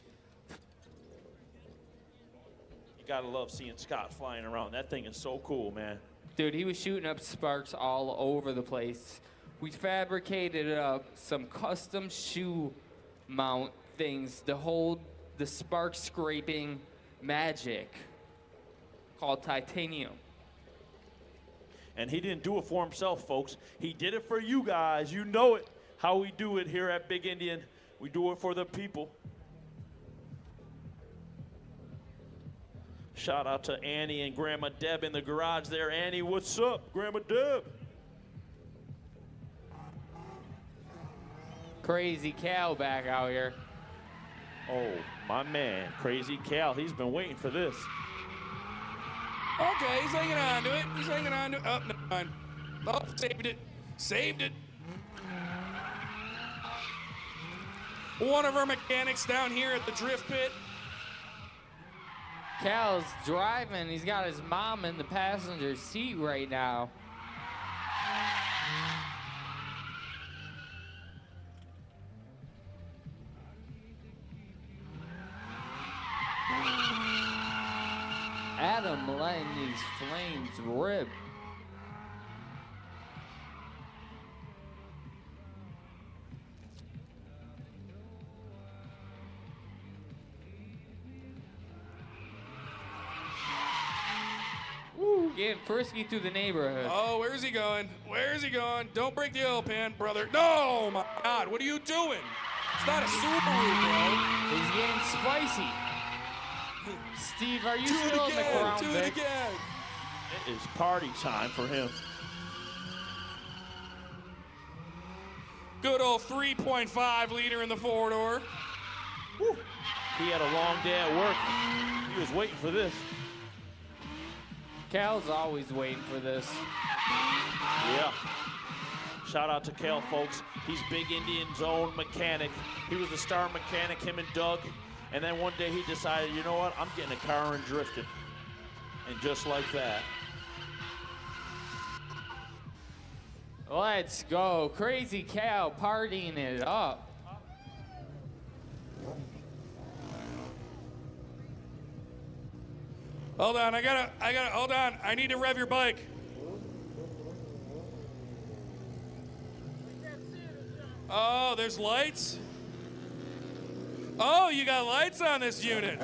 Speaker 3: You gotta love seeing Scott flying around. That thing is so cool, man.
Speaker 2: Dude, he was shooting up sparks all over the place. We fabricated up some custom shoe mount things to hold the spark scraping magic called titanium.
Speaker 3: And he didn't do it for himself, folks. He did it for you guys. You know it. How we do it here at Big Indian. We do it for the people. Shout out to Annie and Grandma Deb in the garage there. Annie, what's up, Grandma Deb?
Speaker 2: Crazy Cal back out here.
Speaker 3: Oh, my man, Crazy Cal. He's been waiting for this.
Speaker 1: Okay, he's hanging on to it. He's hanging on to it. Oh, never mind. Oh, saved it. Saved it. one of our mechanics down here at the Drift Pit.
Speaker 2: Cal's driving. He's got his mom in the passenger seat right now. Adam letting these flames rip. Woo, getting frisky through the neighborhood.
Speaker 1: Oh, where's he going? Where's he going? Don't break the oil pan, brother. No, my God, what are you doing? It's not a Subaru,
Speaker 2: He's getting spicy. Steve, are you
Speaker 1: bro.
Speaker 2: still in the Crown
Speaker 1: Do it
Speaker 2: Vic?
Speaker 1: again.
Speaker 3: It is party time for him.
Speaker 1: Good old 3.5 liter in the four-door.
Speaker 3: He had a long day at work. He was waiting for this.
Speaker 2: Cal's always waiting for this.
Speaker 3: Yeah. Shout out to Cal, folks. He's Big Indian's own mechanic. He was the star mechanic, him and Doug. And then one day he decided, you know what? I'm getting a car and drifting. And just like that.
Speaker 2: Let's go. Crazy Cal partying it up.
Speaker 1: Hold on, hold on. I need to rev your bike. Oh, there's lights? Oh, you got lights on this unit.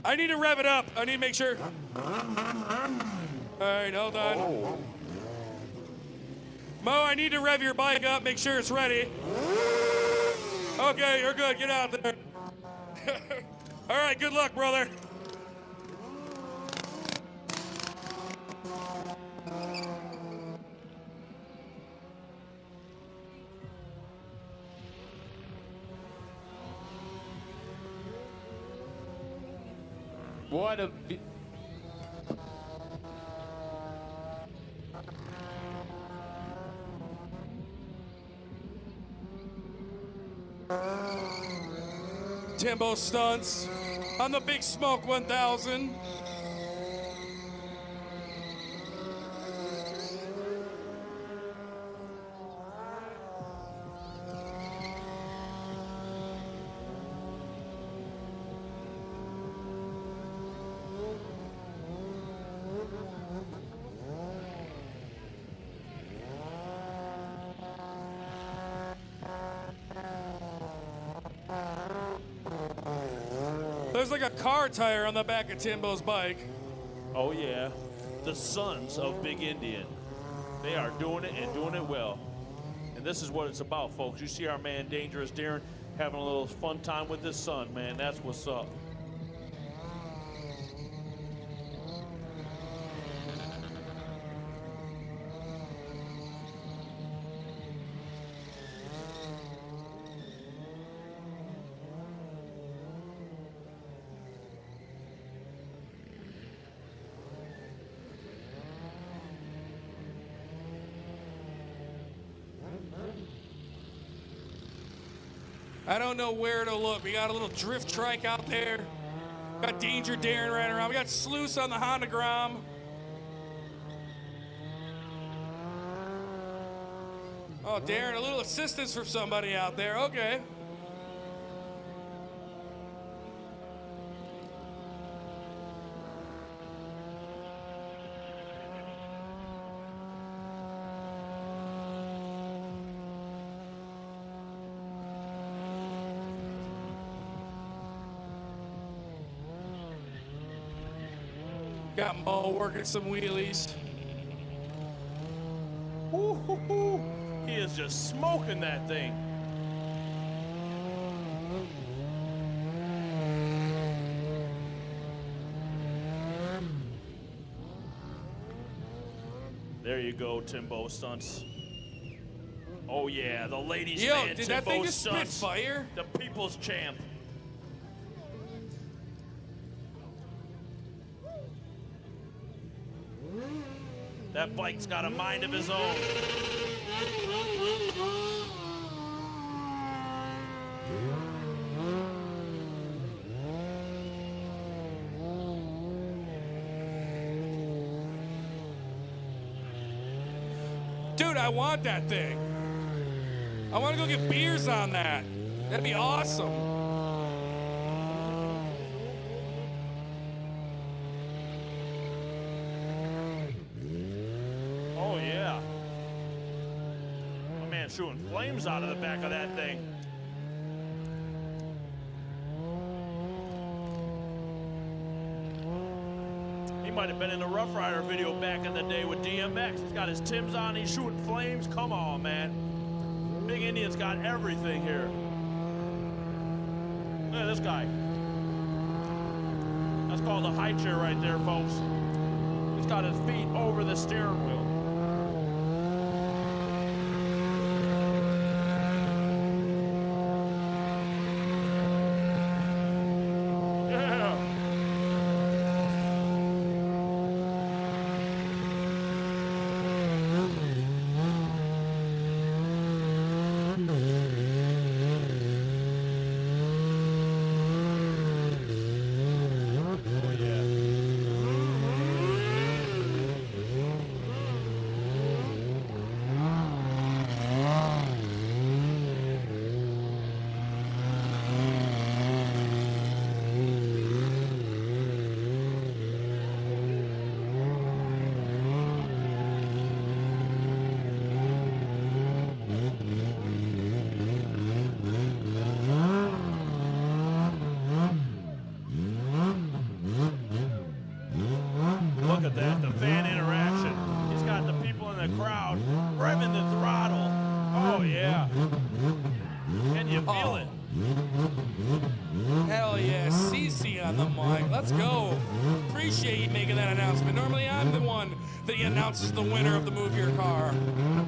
Speaker 1: I need to rev it up. I need to make sure. All right, hold on. Mo, I need to rev your bike up, make sure it's ready. Okay, you're good. Get out there. All right, good luck, brother.
Speaker 2: What a...
Speaker 1: Timbo stunts on the Big Smoke 1000. There's like a car tire on the back of Timbo's bike.
Speaker 3: Oh, yeah. The sons of Big Indian. They are doing it and doing it well. And this is what it's about, folks. You see our man Dangerous Darren having a little fun time with his son, man. That's what's up.
Speaker 1: I don't know where to look. We got a little drift trike out there. Got Danger Darren running around. We got Sluice on the Honda Grom. Oh, Darren, a little assistance from somebody out there. Okay. Got Mo working some wheelies.
Speaker 3: Woo-hoo-hoo. He is just smoking that thing. There you go, Timbo Stunts. Oh yeah, the ladies'
Speaker 1: Yo,
Speaker 3: man,
Speaker 1: did
Speaker 3: Timbo
Speaker 1: that thing just spit
Speaker 3: Stunts,
Speaker 1: fire?
Speaker 3: the people's champ. That bike's got a mind of his own.
Speaker 1: I want that thing. I want to go get beers on that. That'd be awesome.
Speaker 3: Oh, yeah. My man shooting flames out of the back of that thing. He might have been in the Rough Rider video back in the day with DMX. He's got his Timbs on, he's shooting flames. Come on, man. Big Indian's got everything here. Look at this guy. That's called a high chair right there, folks. He's got his feet over the steering wheel. Yeah. Oh, yeah. Look at that, the fan interaction. He's got the people in the crowd revving the throttle. Oh, yeah. Can you feel it?
Speaker 1: Hell yeah, CC on the mic. Let's go. Appreciate you making that announcement. Normally I'm the one that announces the winner of the Move Your Car.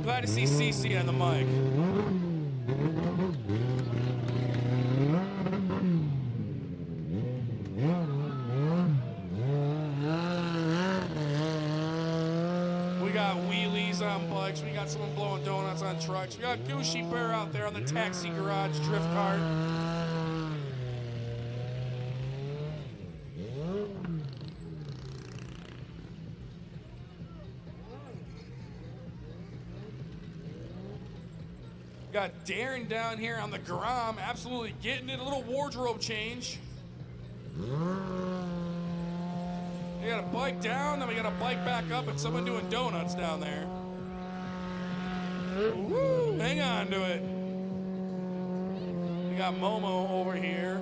Speaker 1: Glad to see CC on the mic. We got wheelies on bikes. We got someone blowing donuts on trucks. We got Gucci Bear out there on the taxi garage drift cart. Got Darren down here on the Grom, absolutely getting it. A little wardrobe change. We got a bike down, then we got a bike back up, and someone doing donuts down there. Woo, hang on to it. We got Momo over here.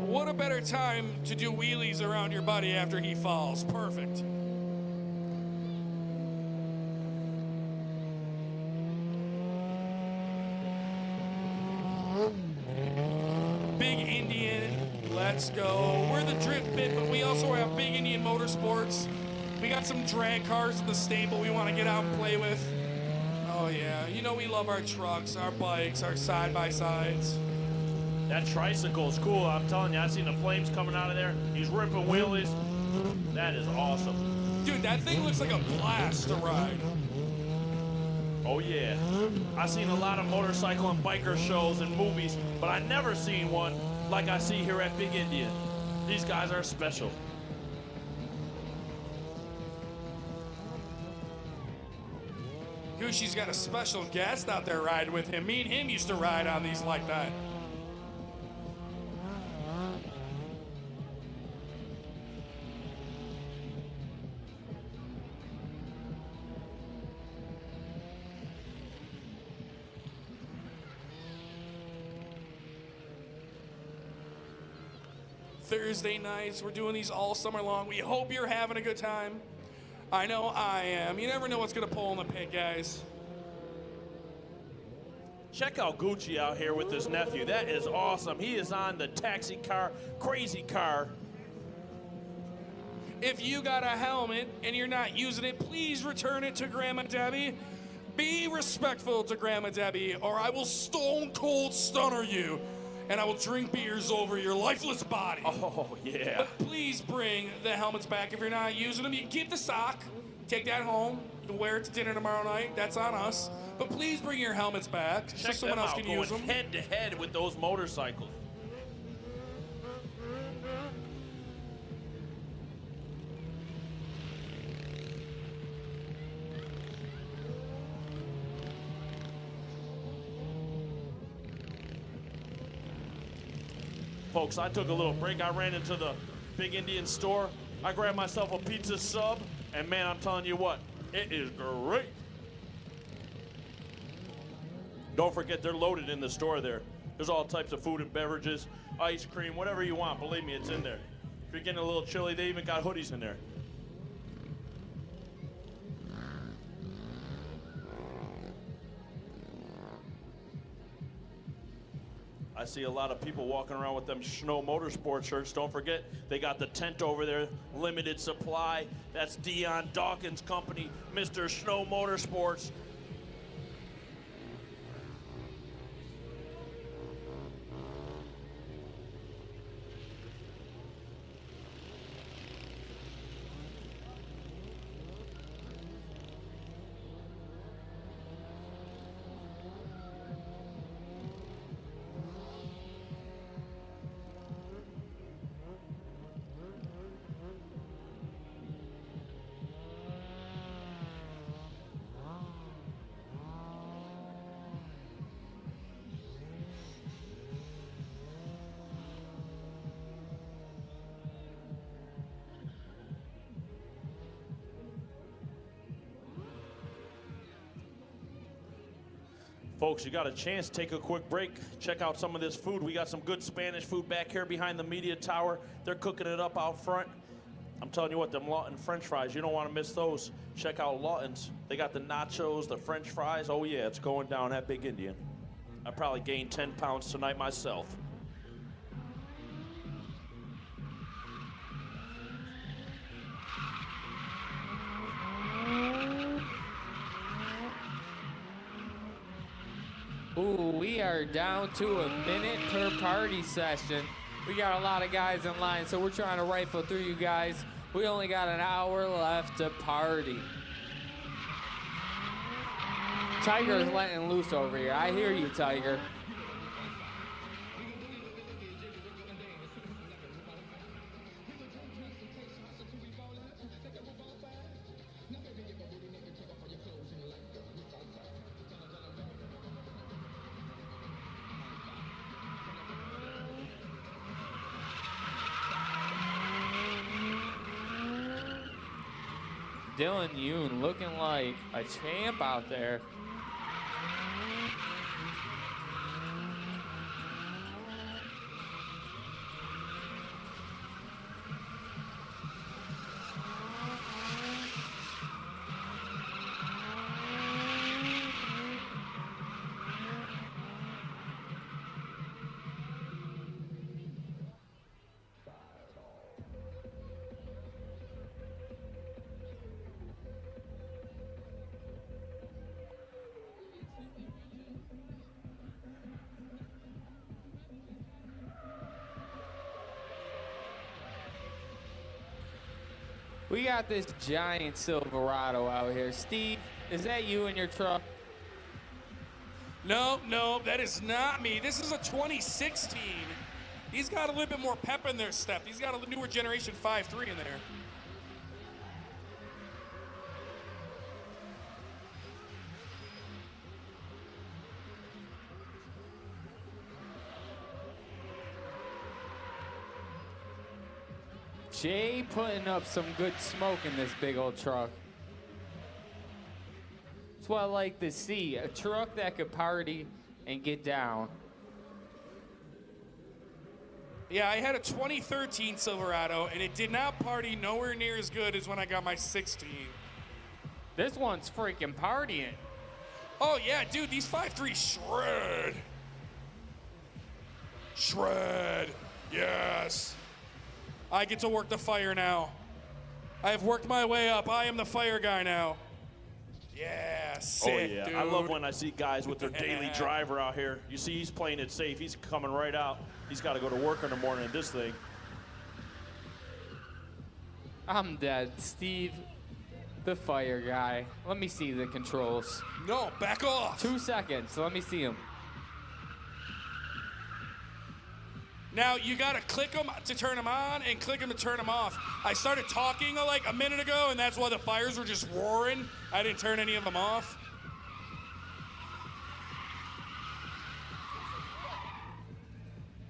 Speaker 1: What a better time to do wheelies around your buddy after he falls. Perfect. Big Indian, let's go. We're the Drift Pit, but we also have Big Indian Motorsports. We got some drag cars in the stable we want to get out and play with. Oh yeah, you know we love our trucks, our bikes, our side-by-sides.
Speaker 3: That tricycle is cool. I'm telling you, I seen the flames coming out of there. He's ripping wheelies. That is awesome.
Speaker 1: Dude, that thing looks like a blast to ride.
Speaker 3: Oh yeah. I've seen a lot of motorcycle and biker shows and movies, but I never seen one like I see here at Big Indian. These guys are special.
Speaker 1: Gucci's got a special guest out there riding with him. Me and him used to ride on these like that. Thursday nights, we're doing these all summer long. We hope you're having a good time. I know I am. You never know what's gonna pull in the pit, guys.
Speaker 3: Check out Gucci out here with his nephew. That is awesome. He is on the taxi car, crazy car.
Speaker 1: If you got a helmet and you're not using it, please return it to Grandma Debbie. Be respectful to Grandma Debbie, or I will stone cold stunner you, and I will drink beers over your lifeless body.
Speaker 3: Oh, yeah.
Speaker 1: But please bring the helmets back if you're not using them. You can keep the sock, take that home. You can wear it to dinner tomorrow night. That's on us. But please bring your helmets back so
Speaker 3: Check
Speaker 1: someone
Speaker 3: them
Speaker 1: else
Speaker 3: out,
Speaker 1: can use
Speaker 3: going
Speaker 1: them.
Speaker 3: head to head with those motorcycles. Folks, I took a little break. I ran into the Big Indian store. I grabbed myself a pizza sub, and man, I'm telling you what, it is great. Don't forget, they're loaded in the store there. There's all types of food and beverages, ice cream, whatever you want. Believe me, it's in there. If you're getting a little chilly, they even got hoodies in there. I see a lot of people walking around with them Snow Motorsports shirts. Don't forget, they got the tent over there, limited supply. That's Dion Dawkins' company, Mr. Snow Motorsports. Folks, you got a chance, take a quick break. Check out some of this food. We got some good Spanish food back here behind the media tower. They're cooking it up out front. I'm telling you what, them Lawton French fries, you don't want to miss those. Check out Lawton's. They got the nachos, the French fries. Oh yeah, it's going down at Big Indian. I probably gained 10 pounds tonight myself.
Speaker 2: Ooh, we are down to a minute per party session. We got a lot of guys in line, so we're trying to rifle through you guys. We only got an hour left to party. Tiger's letting loose over here. I hear you, Tiger. Dylan Yoon looking like a champ out there. We got this giant Silverado out here. Steve, is that you in your truck?
Speaker 1: No, that is not me. This is a 2016. He's got a little bit more pep in their step. He's got a newer generation 5.3 in there.
Speaker 2: Jay putting up some good smoke in this big old truck. That's what I like to see, a truck that could party and get down.
Speaker 1: Yeah, I had a 2013 Silverado, and it did not party nowhere near as good as when I got my 16.
Speaker 2: This one's freaking partying.
Speaker 1: Oh, yeah, dude, these 5.3 shred. Shred, yes. I get to work the fire now. I have worked my way up. I am the fire guy now. Yeah, sick,
Speaker 3: oh yeah,
Speaker 1: dude.
Speaker 3: I love when I see guys with their daily driver out here. You see he's playing it safe. He's coming right out. He's got to go to work in the morning in this thing.
Speaker 2: I'm dead. Steve, the fire guy. Let me see the controls.
Speaker 1: No, back off.
Speaker 2: 2 seconds. Let me see them.
Speaker 1: Now, you got to click them to turn them on and click them to turn them off. I started talking like a minute ago, and that's why the fires were just roaring. I didn't turn any of them off.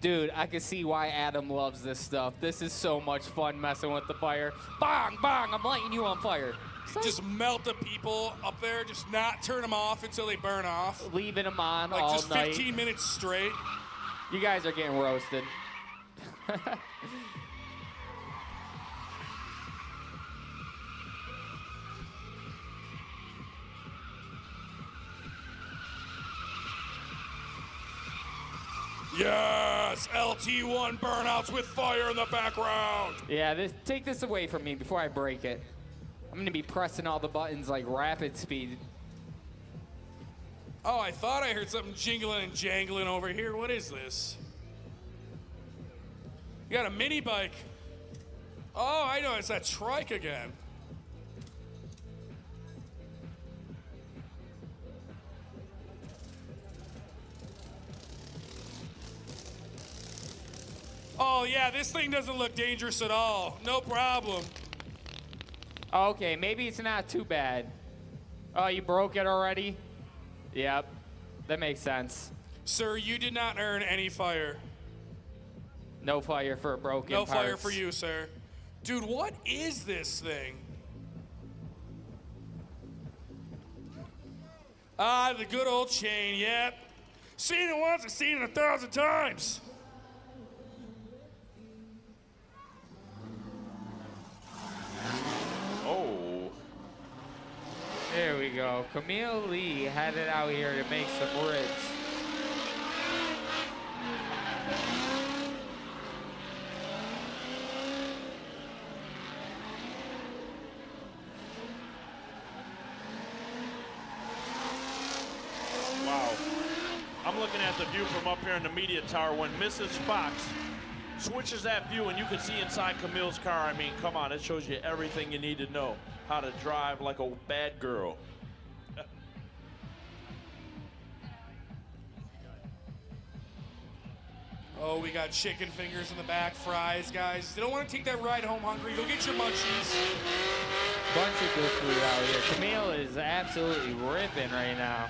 Speaker 2: Dude, I can see why Adam loves this stuff. This is so much fun messing with the fire. Bang, bang, I'm lighting you on fire.
Speaker 1: Just melt the people up there. Just not turn them off until they burn off.
Speaker 2: Leaving them on
Speaker 1: Like
Speaker 2: all
Speaker 1: just
Speaker 2: night.
Speaker 1: 15 minutes straight.
Speaker 2: You guys are getting roasted.
Speaker 1: Yes, LT1 burnouts with fire in the background.
Speaker 2: Yeah, take this away from me before I break it. I'm gonna be pressing all the buttons like rapid speed.
Speaker 1: Oh, I thought I heard something jingling and jangling over here. What is this? You got a mini bike. Oh, I know, it's that trike again. Oh, yeah, this thing doesn't look dangerous at all. No problem.
Speaker 2: Okay, maybe it's not too bad. Oh, you broke it already? Yep, that makes sense.
Speaker 1: Sir, you did not earn any fire.
Speaker 2: No fire for a broken
Speaker 1: No fire
Speaker 2: parts.
Speaker 1: for you, sir. Dude, what is this thing? Ah, the good old chain, yep. Seen it once, I've seen it 1,000 times.
Speaker 3: Oh.
Speaker 2: There we go. Camille Lee headed out here to make some ribs.
Speaker 3: Wow. I'm looking at the view from up here in the media tower when Mrs. Fox switches that view and you can see inside Camille's car. I mean, come on, it shows you everything you need to know. How to drive like a bad girl.
Speaker 1: Oh, we got chicken fingers in the back, fries, guys. You don't want to take that ride home hungry. Go get your munchies.
Speaker 2: Bunch of good food out here. Camille is absolutely ripping right now.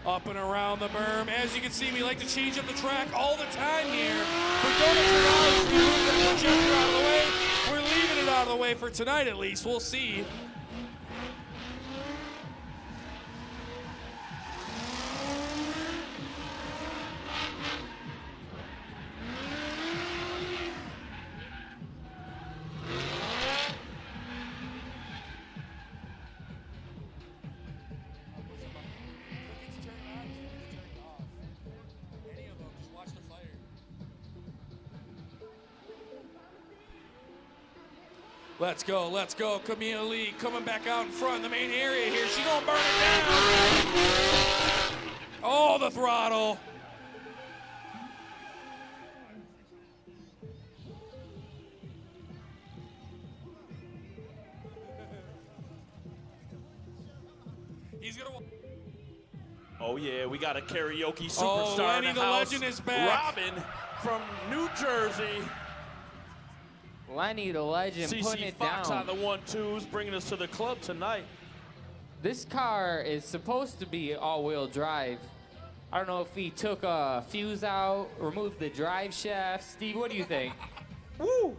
Speaker 1: Up and around the berm. As you can see, we like to change up the track all the time here. For Donuts for Dollars, we move the projector out of the way. We're leaving it out of the way for tonight at least. We'll see. Let's go. Camille Lee coming back out in front in the main area here. She gonna burn it down. Oh, the throttle. He's gonna.
Speaker 3: Oh yeah, we got a karaoke superstar
Speaker 1: Oh, Lenny
Speaker 3: in the
Speaker 1: the
Speaker 3: house.
Speaker 1: Legend is back.
Speaker 3: Robin from New Jersey.
Speaker 2: Lenny the Legend putting
Speaker 3: CC
Speaker 2: it
Speaker 3: Fox
Speaker 2: down.
Speaker 3: on the 1-2s, bringing us to the club tonight.
Speaker 2: This car is supposed to be all-wheel drive. I don't know if he took a fuse out, removed the drive shaft. Steve, what do you think?
Speaker 3: Woo!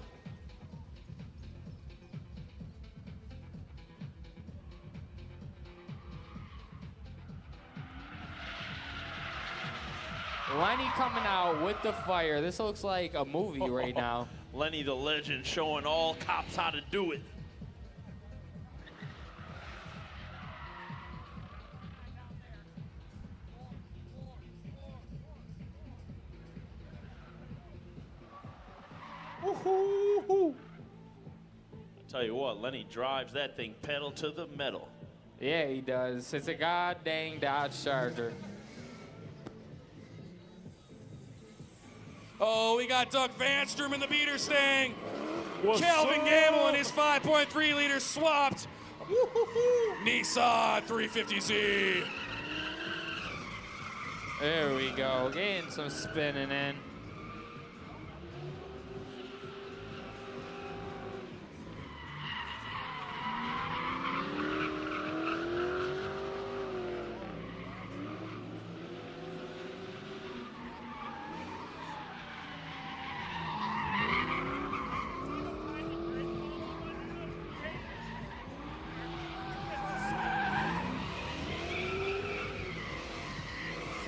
Speaker 2: Lenny coming out with the fire. This looks like a movie right now.
Speaker 3: Lenny the Legend showing all cops how to do it. Woo-hoo-hoo. I tell you what, Lenny drives that thing pedal to the metal.
Speaker 2: Yeah, he does. It's a god dang Dodge Charger.
Speaker 1: Oh, we got Doug Vanstrom in the beater stang.
Speaker 3: What's
Speaker 1: Calvin
Speaker 3: up?
Speaker 1: Gamble and his 5.3 liters swapped. Nissan 350Z.
Speaker 2: There we go. Getting some spinning in.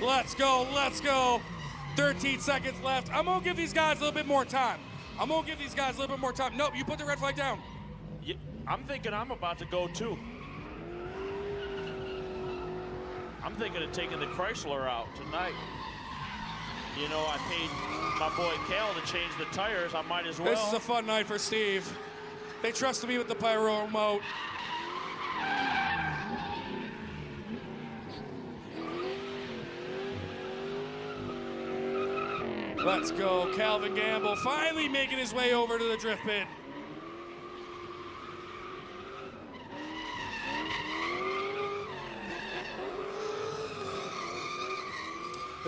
Speaker 1: Let's go, let's go. 13 seconds left. I'm gonna give these guys a little bit more time. Nope, you put the red flag down.
Speaker 3: Yeah, I'm thinking I'm about to go too. I'm thinking of taking the Chrysler out tonight. You know, I paid my boy Cal to change the tires. I might as well.
Speaker 1: This is a fun night for Steve. They trusted me with the pyro remote. Let's go, Calvin Gamble finally making his way over to the drift pit.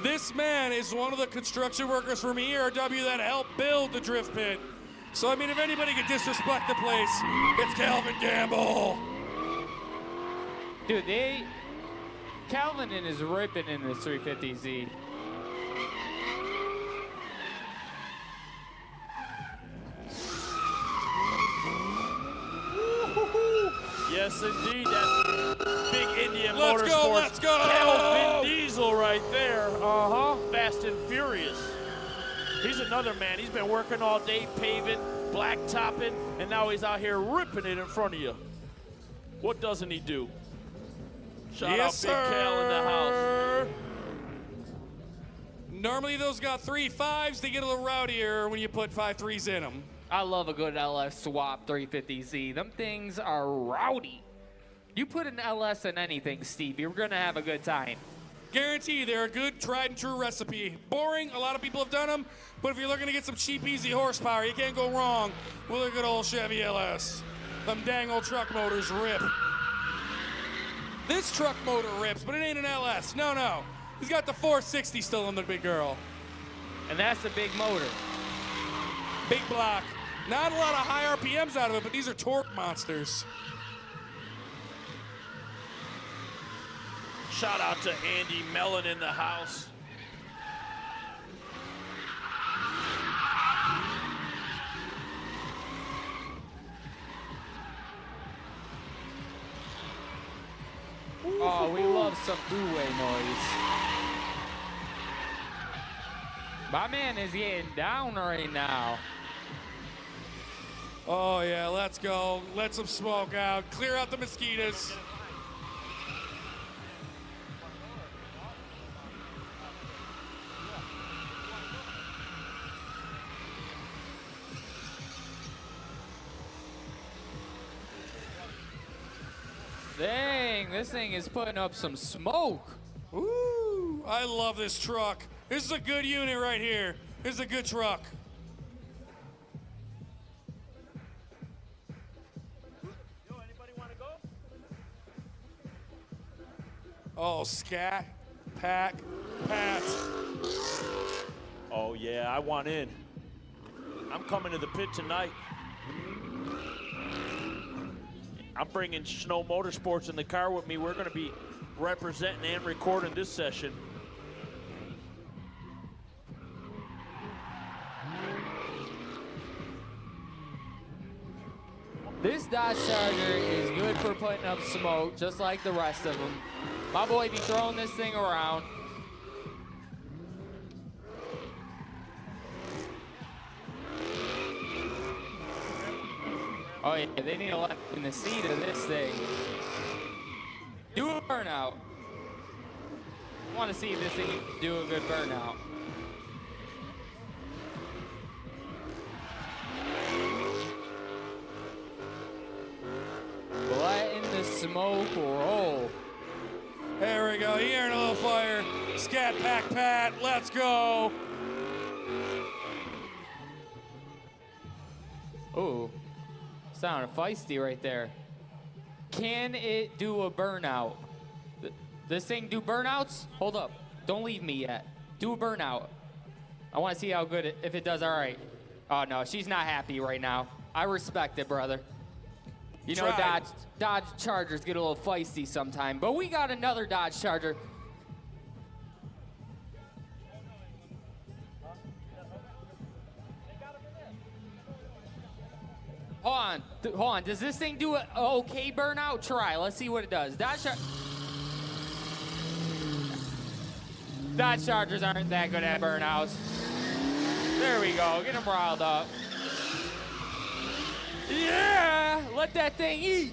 Speaker 1: This man is one of the construction workers from ERW that helped build the drift pit. So, I mean, if anybody could disrespect the place, it's Calvin Gamble.
Speaker 2: Dude, Calvin is ripping in this 350Z.
Speaker 3: Yes, indeed. That's Big Indian
Speaker 1: Let's
Speaker 3: Motorsports.
Speaker 1: go, let's go!
Speaker 3: Calvin Diesel right there. Fast and Furious. He's another man. He's been working all day, paving, blacktopping, and now he's out here ripping it in front of you. What doesn't he do? Shout out Big Cal in the house.
Speaker 1: Normally those got 3.5s. They get a little rowdier when you put 5.3s in them.
Speaker 2: I love a good LS swap 350Z. Them things are rowdy. You put an LS in anything, Steve, you're gonna have a good time.
Speaker 1: Guarantee they're a good, tried and true recipe. Boring, a lot of people have done them, but if you're looking to get some cheap, easy horsepower, you can't go wrong with a good old Chevy LS. Them dang old truck motors rip. This truck motor rips, but it ain't an LS. No. He's got the 460 still in the big girl.
Speaker 2: And that's a big motor.
Speaker 1: Big block. Not a lot of high RPMs out of it, but these are torque monsters.
Speaker 3: Shout out to Andy Mellon in the house.
Speaker 2: Oh, we love some two-way noise. My man is getting down right now.
Speaker 1: Oh yeah, let's go. Let some smoke out. Clear out the mosquitoes.
Speaker 2: Dang, this thing is putting up some smoke.
Speaker 1: Ooh, I love this truck. This is a good unit right here. This is a good truck.
Speaker 3: Yo, anybody want to go?
Speaker 1: Oh, scat, pack, pat.
Speaker 3: Oh, yeah, I want in. I'm coming to the pit tonight. I'm bringing Snow Motorsports in the car with me. We're going to be representing and recording this session.
Speaker 2: This Dodge Charger is good for putting up smoke, just like the rest of them. My boy be throwing this thing around. Oh yeah, they need a left in the seat of this thing. Do a burnout. I want to see if this thing can do a good burnout. Letting the smoke roll.
Speaker 1: There we go. Here in a little fire. Scat, pack, pat. Let's go.
Speaker 2: Ooh, sounded feisty right there. Can it do a burnout? This thing do burnouts? Hold up, don't leave me yet. Do a burnout. I want to see how good if it does all right. Oh no, she's not happy right now. I respect it, brother. You know,
Speaker 1: Try.
Speaker 2: Dodge Chargers get a little feisty sometime, but we got another Dodge Charger. Hold on. Does this thing do an okay burnout? Try. Let's see what it does. Dodge Charger. Dodge Chargers aren't that good at burnouts. There we go. Get them riled up. Yeah! Let that thing eat.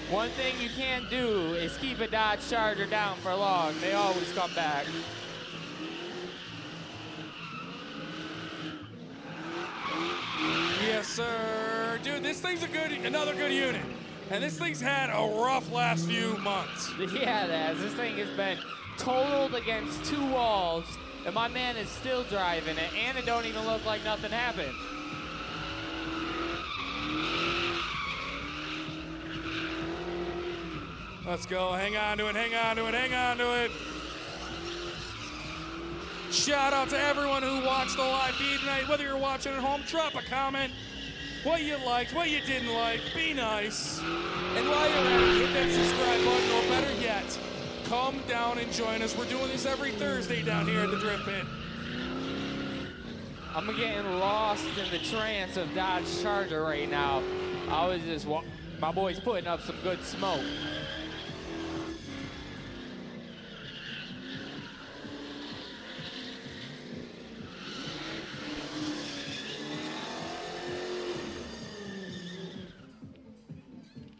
Speaker 2: One thing you can't do is keep a Dodge Charger down for long. They always come back.
Speaker 1: Yes, sir. Dude, this thing's another good unit. And this thing's had a rough last few months.
Speaker 2: Yeah, it has. This thing has been totaled against 2 walls, and my man is still driving it, and it don't even look like nothing happened.
Speaker 1: Let's go. Hang on to it, hang on to it, hang on to it. Shout out to everyone who watched the live feed tonight. Whether you're watching at home, drop a comment. What you liked, what you didn't like, be nice. And while you're at it, hit that subscribe button, or better yet, come down and join us. We're doing this every Thursday down here at the Drift Pit.
Speaker 2: I'm getting lost in the trance of Dodge Charger right now. I was just, my boy's putting up some good smoke.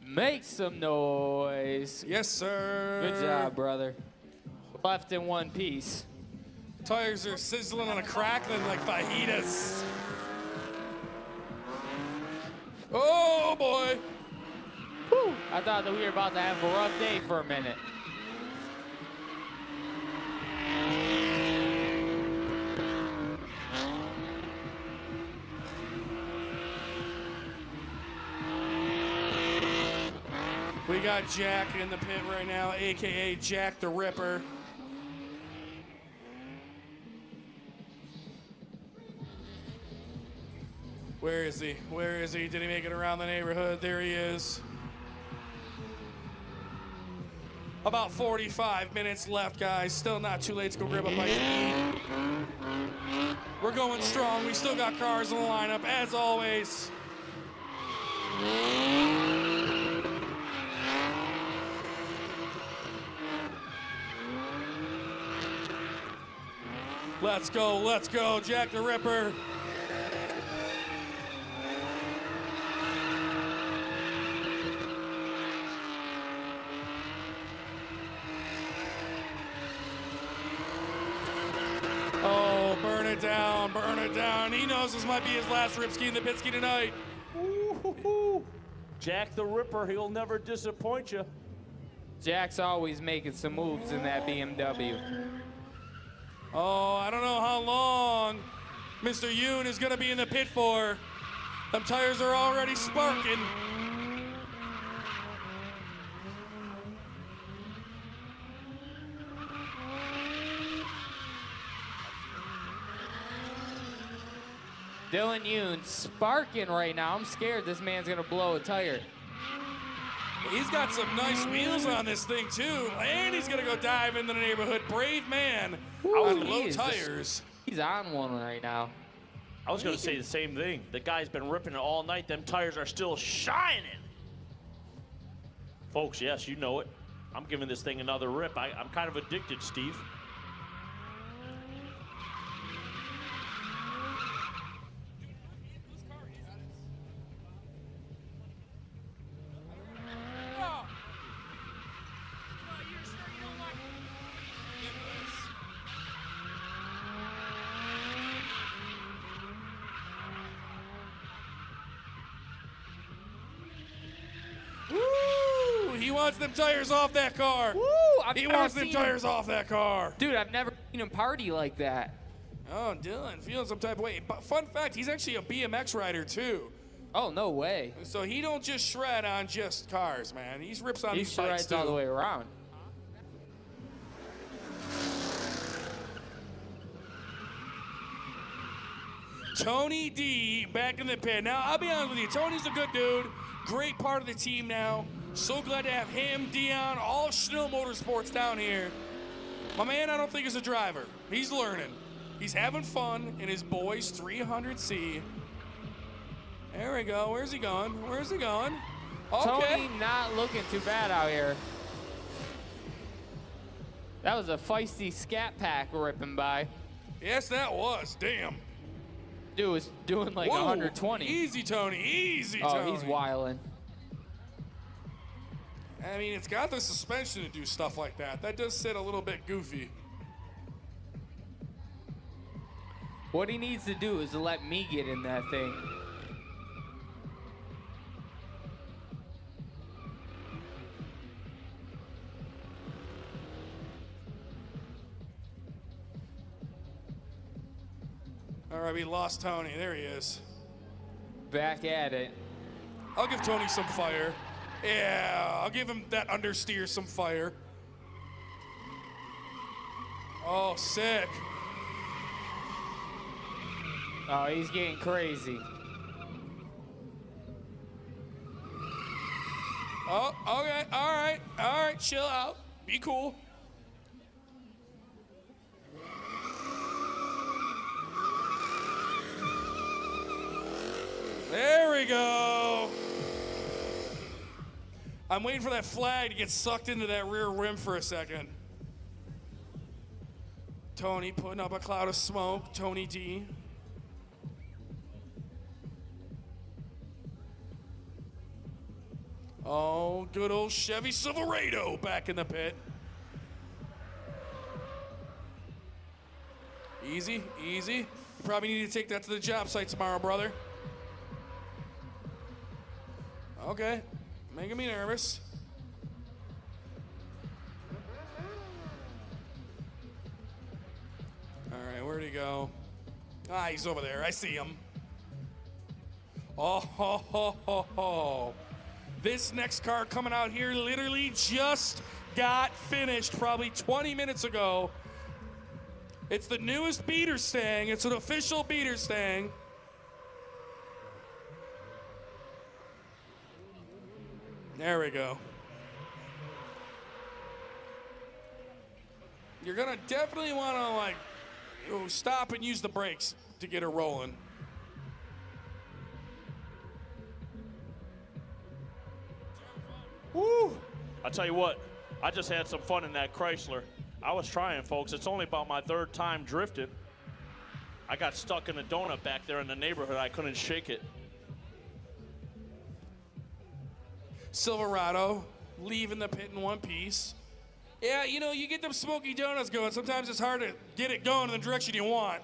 Speaker 2: Make some noise.
Speaker 1: Yes, sir.
Speaker 2: Good job, brother. Left in one piece.
Speaker 1: Tires are sizzling on a crackling like fajitas. Oh, boy.
Speaker 2: Whew. I thought that we were about to have a rough day for a minute.
Speaker 1: We got Jack in the pit right now, AKA Jack the Ripper. Where is he? Where is he? Did he make it around the neighborhood? There he is. About 45 minutes left, guys. Still not too late to go grab a bite to eat. We're going strong. We still got cars in the lineup, as always. Let's go, Jack the Ripper. Oh, burn it down, burn it down. He knows this might be his last rip ski in the pit ski tonight.
Speaker 3: Ooh, Jack the Ripper, he'll never disappoint you.
Speaker 2: Jack's always making some moves in that BMW.
Speaker 1: Oh, I don't know how long Mr. Yoon is going to be in the pit for. Them tires are already sparking.
Speaker 2: Dylan Yoon sparking right now. I'm scared this man's gonna blow a tire.
Speaker 1: He's got some nice wheels on this thing too, and he's gonna go dive into the neighborhood. Brave man on low tires.
Speaker 2: He's on one right now.
Speaker 3: I was going to say the same thing. The guy's been ripping it all night. Them tires are still shining. Folks, yes, you know it. I'm giving this thing another rip. I'm kind of addicted, Steve.
Speaker 1: He wants them tires off that car.
Speaker 2: Woo!
Speaker 1: He wants them tires off that car.
Speaker 2: Dude, I've never seen him party like that.
Speaker 1: Oh, Dylan, feeling some type of way. But fun fact, he's actually a BMX rider too.
Speaker 2: Oh, no way.
Speaker 1: So he don't just shred on just cars, man. He rips on
Speaker 2: He
Speaker 1: these bikes
Speaker 2: shreds
Speaker 1: too.
Speaker 2: all the way around.
Speaker 1: Tony D back in the pit. Now, I'll be honest with you, Tony's a good dude. Great part of the team now. So glad to have him, Dion, all Schnell Motorsports down here. My man, I don't think is a driver. He's learning. He's having fun in his boys 300C. There we go. Where's he going? Where's he going? Okay.
Speaker 2: Tony not looking too bad out here. That was a feisty scat pack ripping by.
Speaker 1: Yes, that was. Damn.
Speaker 2: Dude was doing like
Speaker 1: Whoa.
Speaker 2: 120.
Speaker 1: Easy, Tony. Easy,
Speaker 2: Oh,
Speaker 1: Tony.
Speaker 2: he's wildin'.
Speaker 1: I mean, it's got the suspension to do stuff like that. That does sit a little bit goofy.
Speaker 2: What he needs to do is to let me get in that thing.
Speaker 1: All right, we lost Tony. There he is.
Speaker 2: Back at it.
Speaker 1: I'll give Tony some fire. Yeah, I'll give him that understeer some fire. Oh, sick.
Speaker 2: Oh, he's getting crazy.
Speaker 1: Oh, okay. All right, chill out. Be cool. There we go. I'm waiting for that flag to get sucked into that rear rim for a second. Tony putting up a cloud of smoke. Tony D. Oh, good old Chevy Silverado back in the pit. Easy, easy. You probably need to take that to the job site tomorrow, brother. Okay, making me nervous. All right, where'd he go? Ah, he's over there. I see him. Oh, ho, ho, ho, ho. This next car coming out here literally just got finished probably 20 minutes ago. It's the newest beater Stang. It's an official beater Stang. There we go. You're gonna definitely wanna stop and use the brakes to get her rolling.
Speaker 3: Woo! I'll tell you what, I just had some fun in that Chrysler. I was trying, folks. It's only about my third time drifting. I got stuck in a donut back there in the neighborhood. I couldn't shake it.
Speaker 1: Silverado leaving the pit in one piece. Yeah, you know, you get them smoky donuts going. Sometimes it's hard to get it going in the direction you want.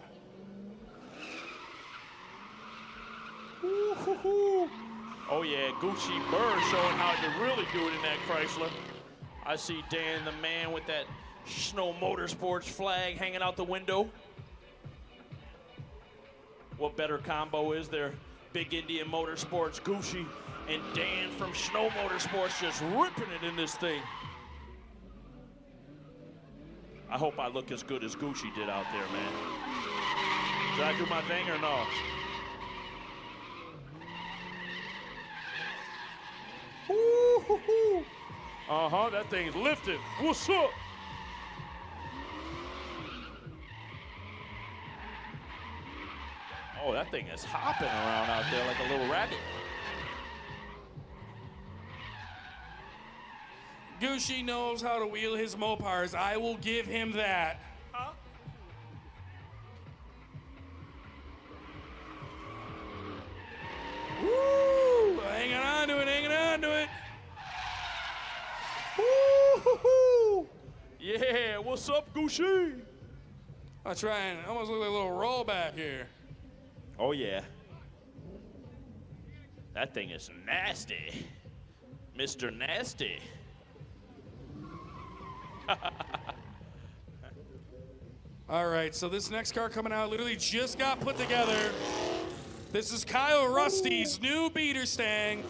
Speaker 3: Ooh-hoo-hoo. Oh yeah, Gucci Bird showing how to really do it in that Chrysler. I see Dan the man with that Snow Motorsports flag hanging out the window. What better combo is there? Big Indian Motorsports, Gucci, and Dan from Snow Motorsports just ripping it in this thing. I hope I look as good as Gucci did out there, man. Did I do my thing or no? Woo-hoo-hoo. Uh-huh, that thing's lifted. What's up? Oh, that thing is hopping around out there like a little rabbit.
Speaker 1: Gucci knows how to wheel his Mopars. I will give him that.
Speaker 3: Huh?
Speaker 1: Woo! Hanging on to it, hanging on to it.
Speaker 3: Woo-hoo-hoo. Yeah, what's up, Gucci?
Speaker 1: I'll try and almost look like a little rollback here.
Speaker 3: Oh, yeah. That thing is nasty. Mr. Nasty.
Speaker 1: All right, so this next car coming out literally just got put together. This is Kyle Rusty's new beater Stang.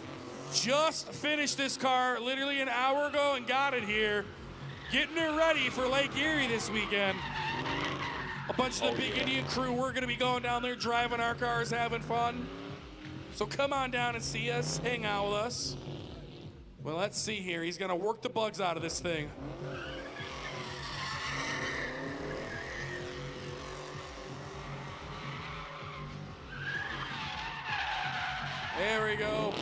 Speaker 1: Just finished this car literally an hour ago and got it here. Getting her ready for Lake Erie this weekend. A bunch of the Big Indian crew, we're gonna be going down there driving our cars, having fun. So come on down and see us, hang out with us. Well, let's see here. He's gonna work the bugs out of this thing. There we go.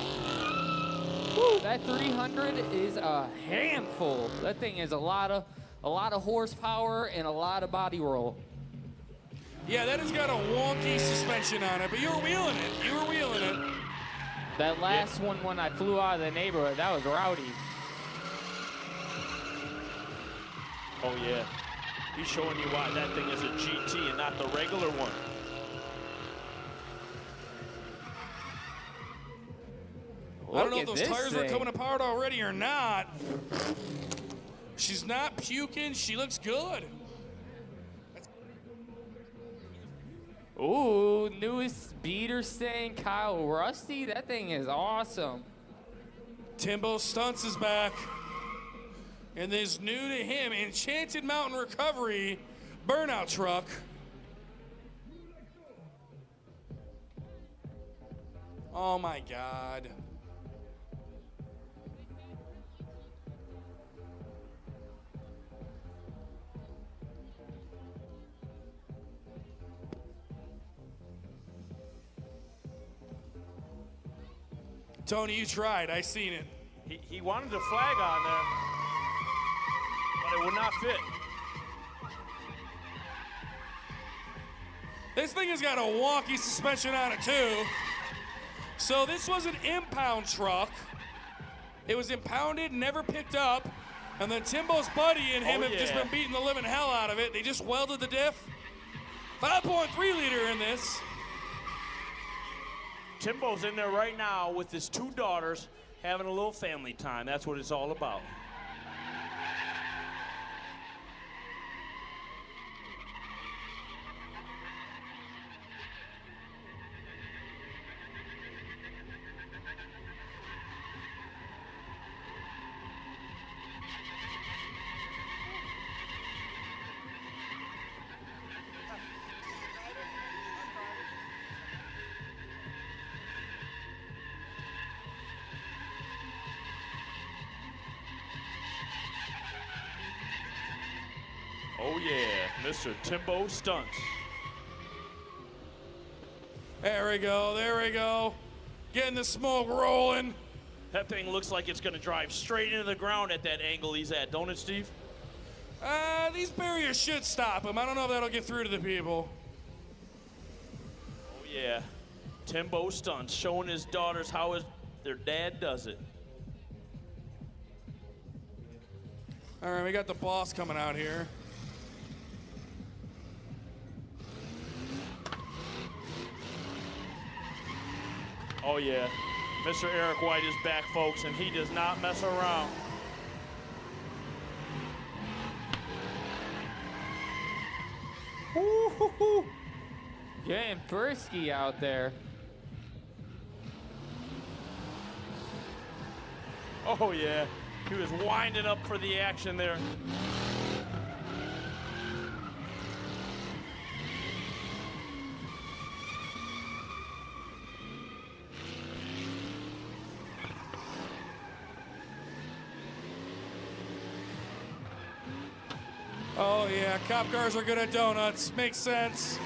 Speaker 2: Woo, that 300 is a handful. That thing is a lot of horsepower and a lot of body roll.
Speaker 1: Yeah, that has got a wonky suspension on it, but you were wheeling it. You were wheeling it.
Speaker 2: That last one when I flew out of the neighborhood, that was rowdy.
Speaker 3: Oh, yeah. He's showing you why that thing is a GT and not the regular one.
Speaker 1: I don't know
Speaker 2: Look
Speaker 1: if
Speaker 2: at
Speaker 1: those
Speaker 2: this
Speaker 1: tires were
Speaker 2: thing.
Speaker 1: coming apart already or not. She's not puking. She looks good.
Speaker 2: Ooh, newest speeder saying Kyle Rusty. That thing is awesome.
Speaker 1: Timbo Stunts is back. And this new to him, Enchanted Mountain Recovery burnout truck. Oh my God. Tony, you tried. I seen it.
Speaker 3: He wanted the flag on there, but it would not fit.
Speaker 1: This thing has got a wonky suspension on it too. So this was an impound truck. It was impounded, never picked up, and then Timbo's buddy and him
Speaker 3: Oh,
Speaker 1: have just
Speaker 3: yeah.
Speaker 1: been beating the living hell out of it. They just welded the diff. 5.3 liter in this.
Speaker 3: Timbo's in there right now with his two daughters having a little family time. That's what it's all about. Oh yeah, Mr. Timbo Stunts.
Speaker 1: There we go, there we go. Getting the smoke rolling.
Speaker 3: That thing looks like it's gonna drive straight into the ground at that angle he's at, don't it, Steve?
Speaker 1: These barriers should stop him. I don't know if that'll get through to the people.
Speaker 3: Oh yeah, Timbo Stunts showing his daughters how their dad does it.
Speaker 1: All right, we got the boss coming out here.
Speaker 3: Oh yeah, Mr. Eric White is back, folks, and he does not mess around.
Speaker 2: Woo-hoo-hoo. Getting frisky out there.
Speaker 3: Oh yeah, he was winding up for the action there.
Speaker 1: Oh yeah, cop cars are good at donuts. Makes sense.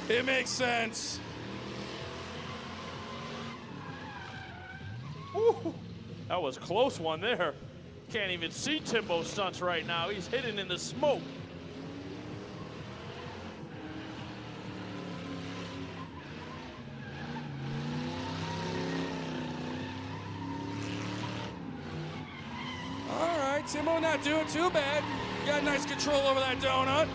Speaker 1: It makes sense.
Speaker 3: Ooh, that was a close one there. Can't even see Timbo Stunts right now. He's hidden in the smoke.
Speaker 1: All right, Timbo not doing too bad. Got nice control over that donut.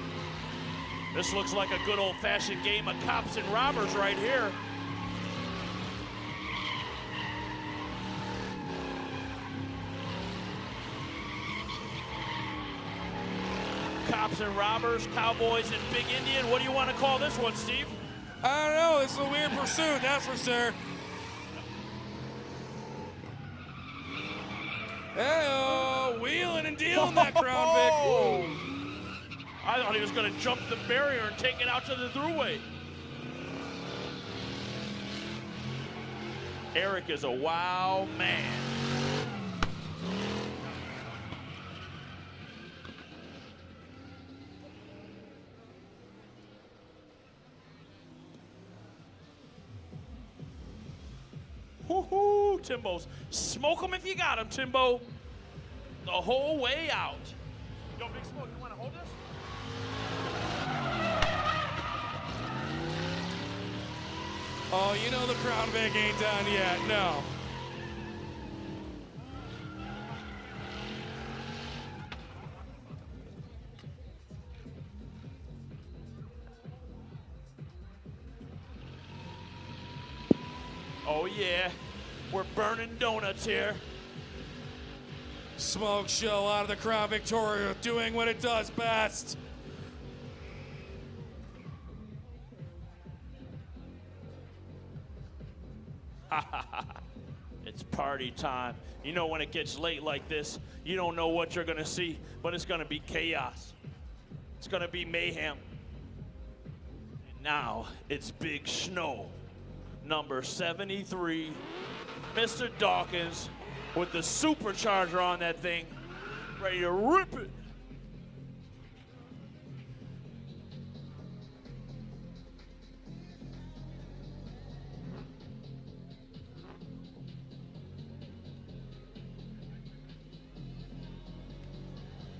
Speaker 3: This looks like a good old-fashioned game of cops and robbers right here. Cops and robbers, cowboys and big Indian. What do you want to call this one, Steve?
Speaker 1: I don't know, it's a weird pursuit, that's for sure. Hey, wheeling and dealing that Crown Vic.
Speaker 3: Oh! I thought he was going to jump the barrier and take it out to the thruway. Eric is a wow man. Woo-hoo! Timbo's. Smoke them if you got them, Timbo. The whole way out. Yo, Big Smoke, you want to hold this?
Speaker 1: Oh, you know the Crown Vic ain't done yet. No.
Speaker 3: Oh, yeah. We're burning donuts here.
Speaker 1: Smoke show out of the Crown Victoria, doing what it does best.
Speaker 3: It's party time. You know when it gets late like this, you don't know what you're gonna see, but it's gonna be chaos. It's gonna be mayhem. And now it's Big Snow, number 73, Mr. Dawkins, with the supercharger on that thing, ready to rip it.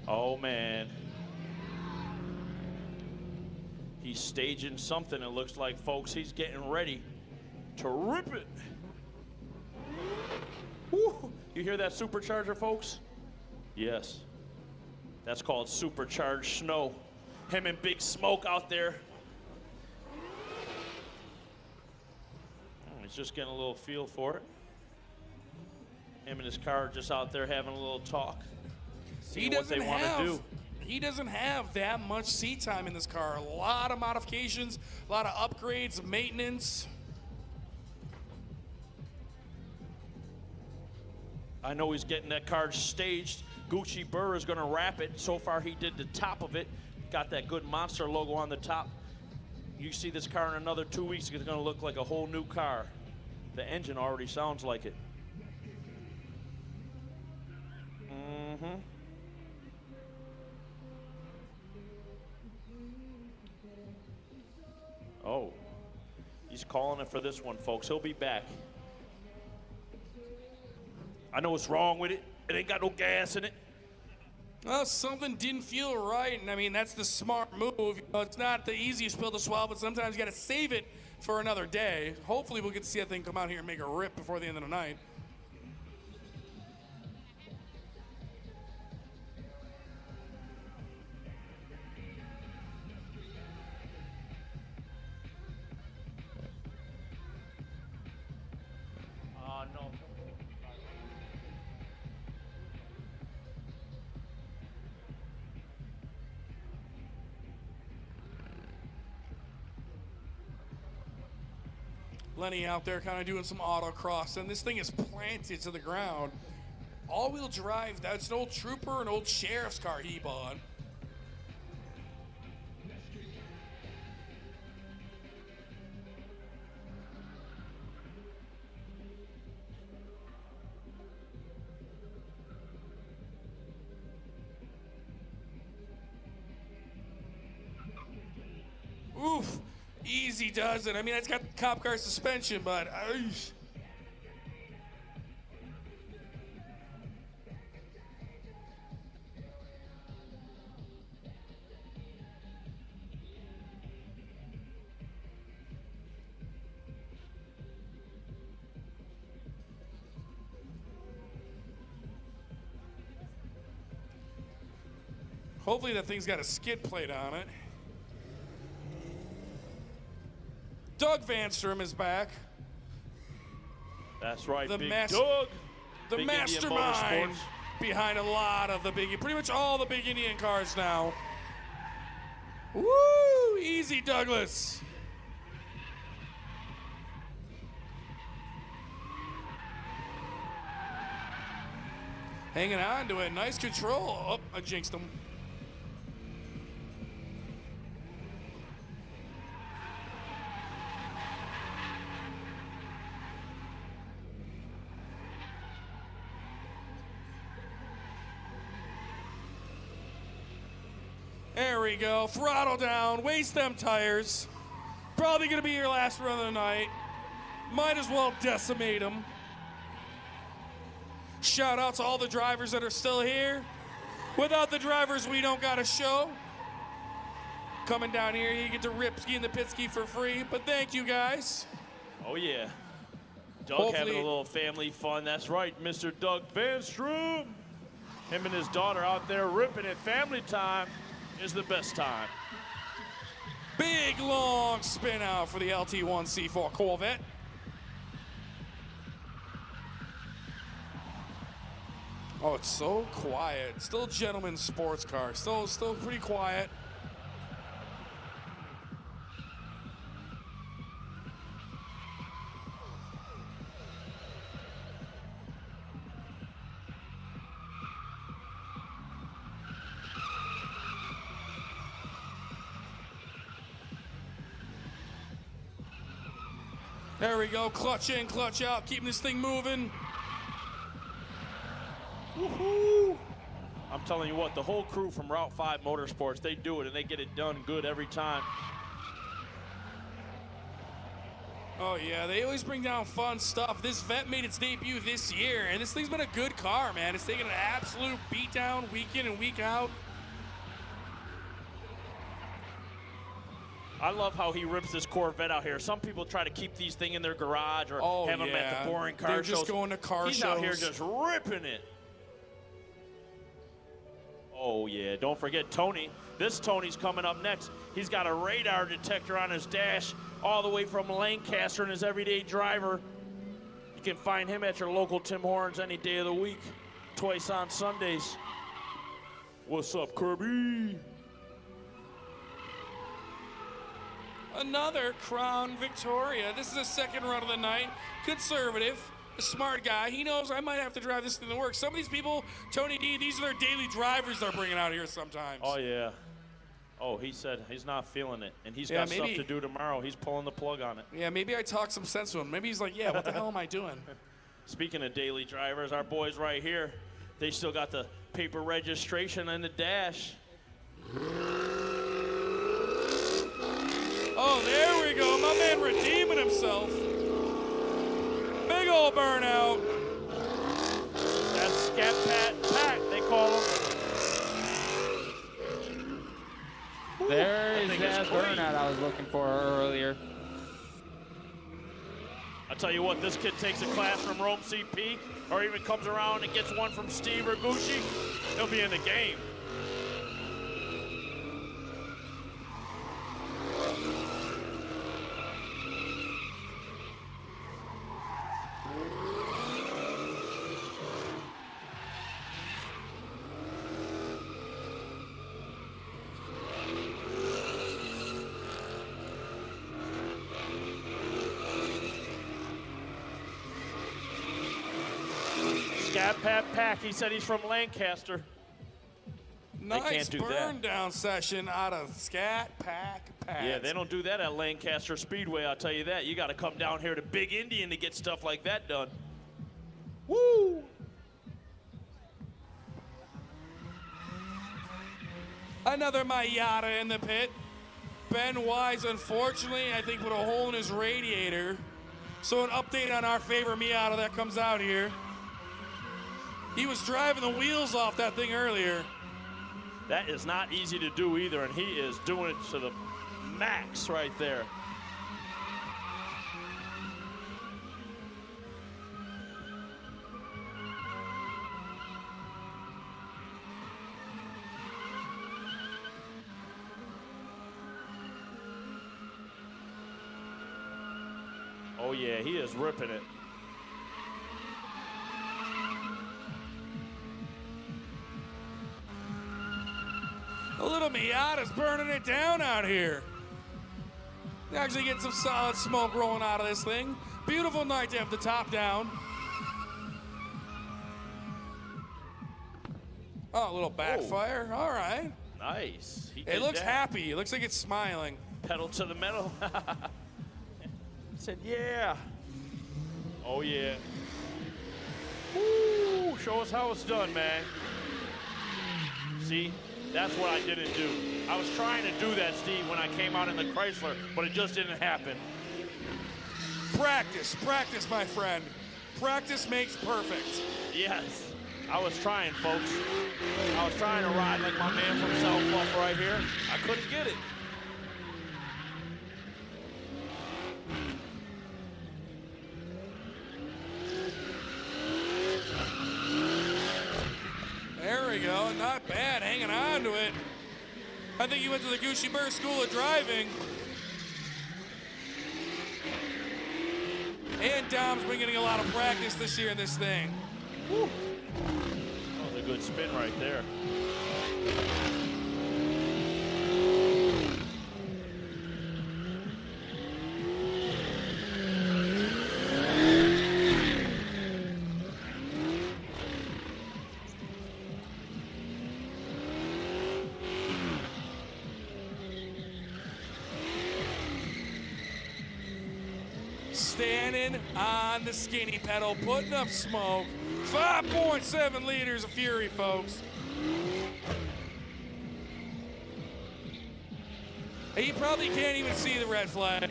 Speaker 3: Oh man. He's staging something, it looks like, folks. He's getting ready to rip it. Woo. You hear that supercharger, folks? Yes. That's called supercharged snow. Him and Big Smoke out there. He's just getting a little feel for it. Him and his car just out there having a little talk.
Speaker 1: He
Speaker 3: Seeing what they want to do.
Speaker 1: He doesn't have that much seat time in this car. A lot of modifications, a lot of upgrades, maintenance.
Speaker 3: I know he's getting that car staged. Gucci Burr is going to wrap it. So far, he did the top of it. Got that good monster logo on the top. You see this car in another 2 weeks, it's going to look like a whole new car. The engine already sounds like it. Mm-hmm. Oh, he's calling it for this one, folks. He'll be back. I know what's wrong with it. It ain't got no gas in it.
Speaker 1: Well, something didn't feel right, and I mean, that's the smart move. You know, it's not the easiest pill to swallow, but sometimes you got to save it for another day. Hopefully we'll get to see that thing come out here and make a rip before the end of the night.
Speaker 3: No.
Speaker 1: Lenny out there kind of doing some autocross, and this thing is planted to the ground. All-wheel drive, that's an old trooper, an old sheriff's car he bought. Oof, easy does it. I mean, it's got cop car suspension, but hopefully that thing's got a skid plate on it. Doug Vanstrom is back.
Speaker 3: That's right,
Speaker 1: The
Speaker 3: Big
Speaker 1: mas-
Speaker 3: Doug.
Speaker 1: The
Speaker 3: Big Indian
Speaker 1: mastermind
Speaker 3: Motorsports.
Speaker 1: behind a lot of the big, pretty much all the big Indian cars now. Woo! Easy, Douglas. Hanging on to it. Nice control. Oh, I jinxed him. There we go. Throttle down. Waste them tires. Probably going to be your last run of the night. Might as well decimate them. Shout out to all the drivers that are still here. Without the drivers, we don't got a show. Coming down here, you get to rip ski and the pit ski for free, but thank you guys.
Speaker 3: Oh, yeah. Doug
Speaker 1: Hopefully-
Speaker 3: having a little family fun. That's right, Mr. Doug Vanstrom. Him and his daughter out there ripping it. Family time is the best time.
Speaker 1: Big, long spin out for the LT1C4 Corvette. Oh, it's so quiet. Still gentleman's sports car. Still pretty quiet. There we go, clutch in, clutch out, keeping this thing moving.
Speaker 3: Woohoo! I'm telling you what, the whole crew from Route 5 Motorsports, they do it and they get it done good every time.
Speaker 1: Oh yeah, they always bring down fun stuff. This Vet made its debut this year, and this thing's been a good car, man. It's taken an absolute beatdown week in and week out.
Speaker 3: I love how he rips this Corvette out here. Some people try to keep these things in their garage or
Speaker 1: Oh,
Speaker 3: have them at
Speaker 1: yeah.
Speaker 3: the boring car
Speaker 1: They're
Speaker 3: shows.
Speaker 1: just going to car
Speaker 3: He's out here
Speaker 1: shows.
Speaker 3: just ripping it. Oh, yeah. Don't forget Tony. This Tony's coming up next. He's got a radar detector on his dash all the way from Lancaster and his everyday driver. You can find him at your local Tim Hortons any day of the week, twice on Sundays. What's up, Kirby?
Speaker 1: Another Crown Victoria. This is the second run of the night. Conservative, a smart guy. He knows I might have to drive this thing to work. Some of these people, Tony D, these are their daily drivers they're bringing out here sometimes.
Speaker 3: Oh, yeah. Oh, he said he's not feeling it, and he's
Speaker 1: Yeah,
Speaker 3: got stuff
Speaker 1: maybe-
Speaker 3: to do tomorrow. He's pulling the plug on it.
Speaker 1: Yeah, maybe I talked some sense to him. Maybe he's like, yeah, what the hell am I doing?
Speaker 3: Speaking of daily drivers, our boys right here, they still got the paper registration and the dash.
Speaker 1: Oh, there we go. My man redeeming himself. Big old burnout.
Speaker 3: That's Scat Pack, they call him.
Speaker 2: There is
Speaker 3: thing is
Speaker 2: that
Speaker 3: clean.
Speaker 2: burnout I was looking for earlier.
Speaker 3: I tell you what, this kid takes a class from Rome CP, or even comes around and gets one from Steve or Gucci, he'll be in the game. Scat Pack, he said he's from Lancaster.
Speaker 1: Nice
Speaker 3: can't do that.
Speaker 1: burn down session out of Scat Pack Pads.
Speaker 3: Yeah, they don't do that at Lancaster Speedway, I'll tell you that. You got to come down here to Big Indian to get stuff like that done. Woo!
Speaker 1: Another Miata in the pit. Ben Wise, unfortunately, I think put a hole in his radiator. So an update on our favorite Miata that comes out here. He was driving the wheels off that thing earlier.
Speaker 3: That is not easy to do either, and he is doing it to the max right there. Oh yeah, he is ripping it.
Speaker 1: The little Miata's burning it down out here. Actually get some solid smoke rolling out of this thing. Beautiful night to have the top down. Oh, a little backfire. All right.
Speaker 3: Nice. He
Speaker 1: It
Speaker 3: did
Speaker 1: looks
Speaker 3: that.
Speaker 1: happy. It looks like it's smiling.
Speaker 3: Pedal to the metal. Said, yeah. Oh, yeah. Woo, show us how it's done, man. See, that's what I didn't do. I was trying to do that, Steve, when I came out in the Chrysler, but it just didn't happen.
Speaker 1: Practice, practice, my friend. Practice makes perfect.
Speaker 3: Yes. I was trying, folks. I was trying to ride like my man from South Bluff right here. I couldn't get it.
Speaker 1: There we go. Not bad. Hanging on to it. I think he went to the Gucci Burr School of Driving. And Dom's been getting a lot of practice this year in this thing.
Speaker 3: Woo. That was a good spin right there.
Speaker 1: Standing on the skinny pedal, putting up smoke. 5.7 liters of fury, folks. He probably can't even see the red flag.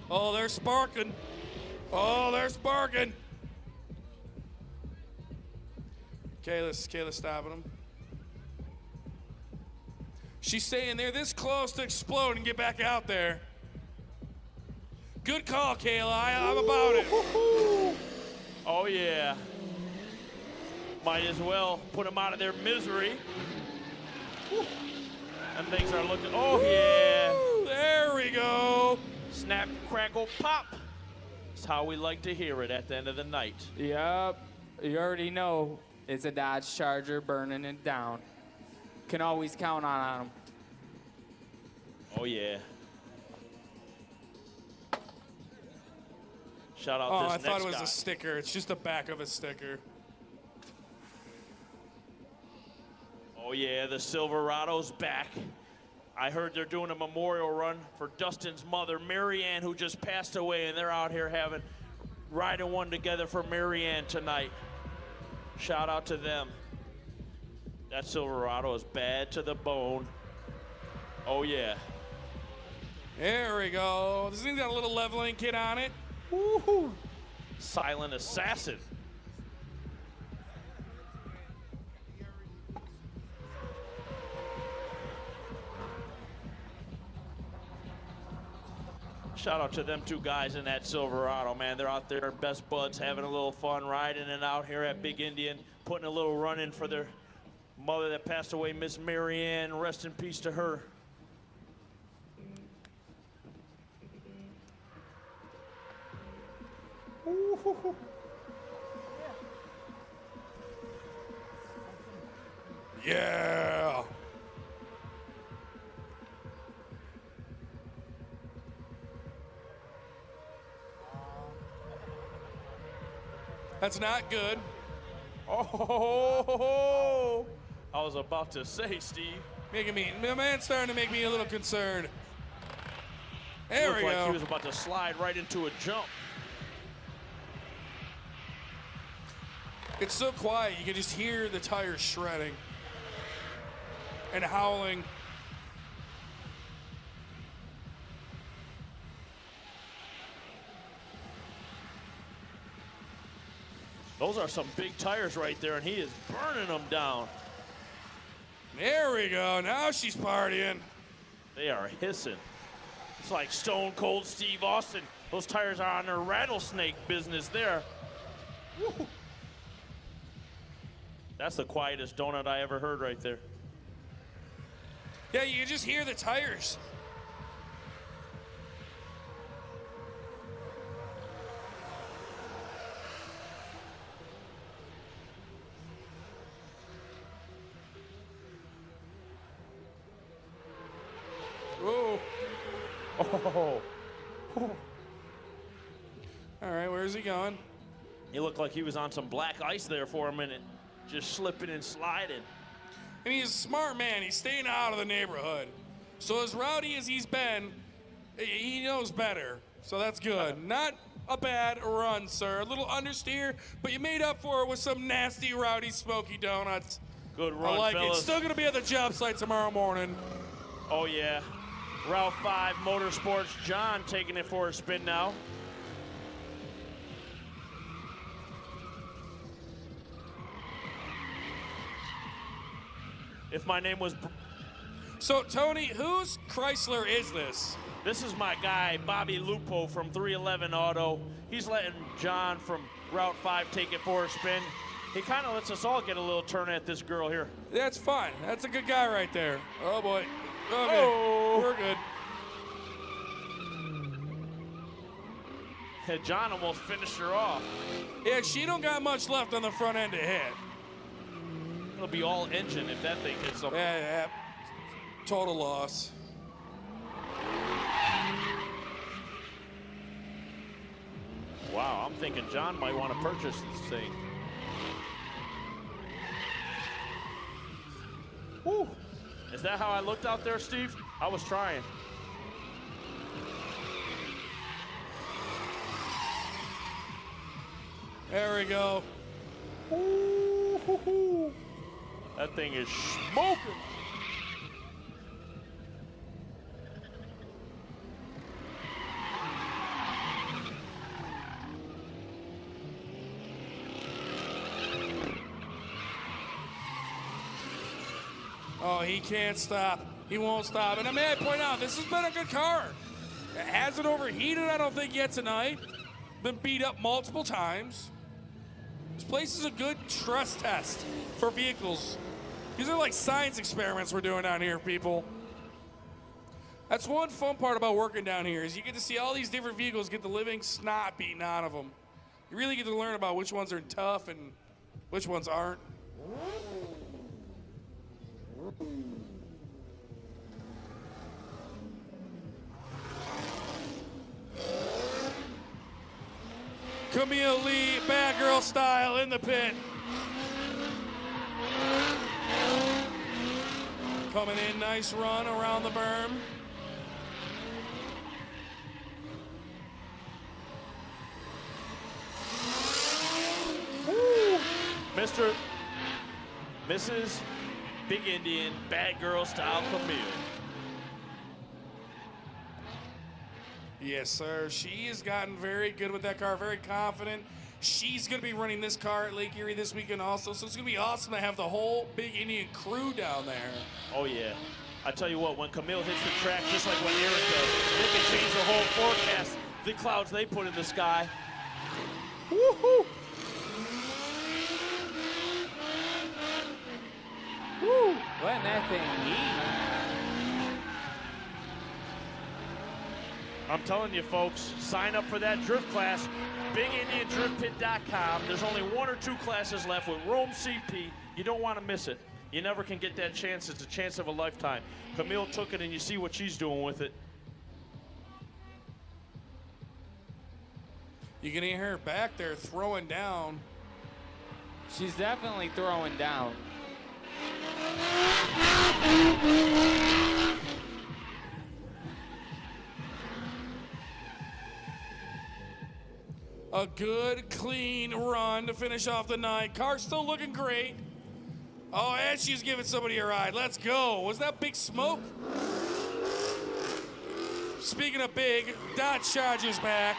Speaker 1: Oh, they're sparking. Oh, they're sparking. Kayla's stopping him. She's saying they're this close to explode and get back out there. Good call, Kayla. I'm about it.
Speaker 3: Oh, yeah. Might as well put them out of their misery. And things are looking, oh, yeah.
Speaker 1: There we go.
Speaker 3: Snap, crackle, pop. That's how we like to hear it at the end of the night.
Speaker 2: Yep. You already know it's a Dodge Charger burning it down. Can always count on them.
Speaker 3: Oh, yeah. Shout out
Speaker 1: Oh,
Speaker 3: this
Speaker 1: I
Speaker 3: next
Speaker 1: thought it was
Speaker 3: guy.
Speaker 1: a sticker. It's just the back of a sticker.
Speaker 3: Oh, yeah, the Silverado's back. I heard they're doing a memorial run for Dustin's mother, Mary Ann, who just passed away, and they're out here riding one together for Mary Ann tonight. Shout out to them. That Silverado is bad to the bone. Oh, yeah.
Speaker 1: There we go. This thing's got a little leveling kit on it.
Speaker 3: Woo-hoo. Silent Assassin. Shout out to them two guys in that Silverado, man. They're out there, best buds, having a little fun, riding and out here at Big Indian, putting a little run in for their mother that passed away, Miss Mary Ann. Rest in peace to her. Ooh.
Speaker 1: Yeah. That's not good.
Speaker 3: Oh, I was about to say, Steve.
Speaker 1: My man's starting to make me a little concerned. There
Speaker 3: Looked
Speaker 1: we
Speaker 3: like
Speaker 1: go.
Speaker 3: he was about to slide right into a jump.
Speaker 1: It's so quiet, you can just hear the tires shredding and howling.
Speaker 3: Those are some big tires right there, and he is burning them down.
Speaker 1: There we go. Now she's partying.
Speaker 3: They are hissing. It's like Stone Cold Steve Austin. Those tires are on their rattlesnake business there. Woo. That's the quietest donut I ever heard right there.
Speaker 1: Yeah, you can just hear the tires. Whoa.
Speaker 3: Oh.
Speaker 1: All right, where's he going?
Speaker 3: He looked like he was on some black ice there for a minute, just slipping and sliding.
Speaker 1: And he's a smart man. He's staying out of the neighborhood. So as rowdy as he's been, he knows better. So that's good. Not a bad run, sir. A little understeer, but you made up for it with some nasty, rowdy, smoky donuts.
Speaker 3: Good
Speaker 1: I
Speaker 3: run,
Speaker 1: like
Speaker 3: fellas.
Speaker 1: it. Still going to be at the job site tomorrow morning.
Speaker 3: Oh, yeah. Route 5 Motorsports. John taking it for a spin now. If my name was...
Speaker 1: So, Tony, whose Chrysler is this?
Speaker 3: This is my guy, Bobby Lupo from 311 Auto. He's letting John from Route 5 take it for a spin. He kind of lets us all get a little turn at this girl here.
Speaker 1: That's fine. That's a good guy right there. Oh, boy. Okay,
Speaker 3: Oh.
Speaker 1: we're good.
Speaker 3: John almost finished her off.
Speaker 1: Yeah, she don't got much left on the front end to hit.
Speaker 3: It'll be all engine if that thing hits something.
Speaker 1: Yeah. Total loss.
Speaker 3: Wow, I'm thinking John might want to purchase this thing. Woo! Is that how I looked out there, Steve? I was trying.
Speaker 1: There we go.
Speaker 3: Ooh, that thing is smoking.
Speaker 1: Oh, he can't stop. He won't stop. And I may point out, this has been a good car. It hasn't overheated, I don't think, yet tonight. Been beat up multiple times. This place is a good trust test for vehicles. These are like science experiments we're doing down here, people. That's one fun part about working down here is you get to see all these different vehicles get the living snot beaten out of them. You really get to learn about which ones are tough and which ones aren't. Camille Lee, bad girl style in the pit. Coming in, nice run around the berm.
Speaker 3: Mr. Mrs. Big Indian, bad girl style Camille.
Speaker 1: Yes, sir. She has gotten very good with that car, very confident. She's going to be running this car at Lake Erie this weekend also, so it's going to be awesome to have the whole Big Indian crew down there.
Speaker 3: Oh, yeah. I tell you what, when Camille hits the track, just like when Eric does, they can change the whole forecast, the clouds they put in the sky. Woohoo!
Speaker 2: Woo! Letting that thing eat.
Speaker 3: I'm telling you, folks, sign up for that drift class, BigIndianDriftPit.com. There's only 1 or 2 classes left with Rome CP. You don't want to miss it. You never can get that chance. It's a chance of a lifetime. Camille took it, and you see what she's doing with it.
Speaker 1: You can hear her back there throwing down.
Speaker 2: She's definitely throwing down.
Speaker 1: A good, clean run to finish off the night. Car's still looking great. Oh, and she's giving somebody a ride. Let's go. Was that Big Smoke? Speaking of big, Dodge Charger's back.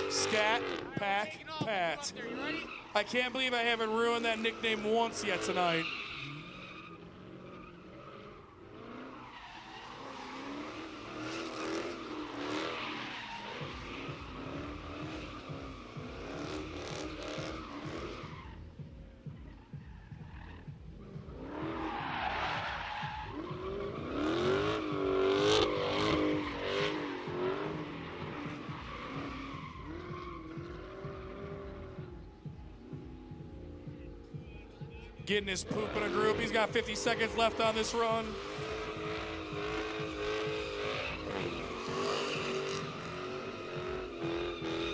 Speaker 1: Scat, Pack, Pat. I can't believe I haven't ruined that nickname once yet tonight. Getting his poop in a group. He's got 50 seconds left on this run.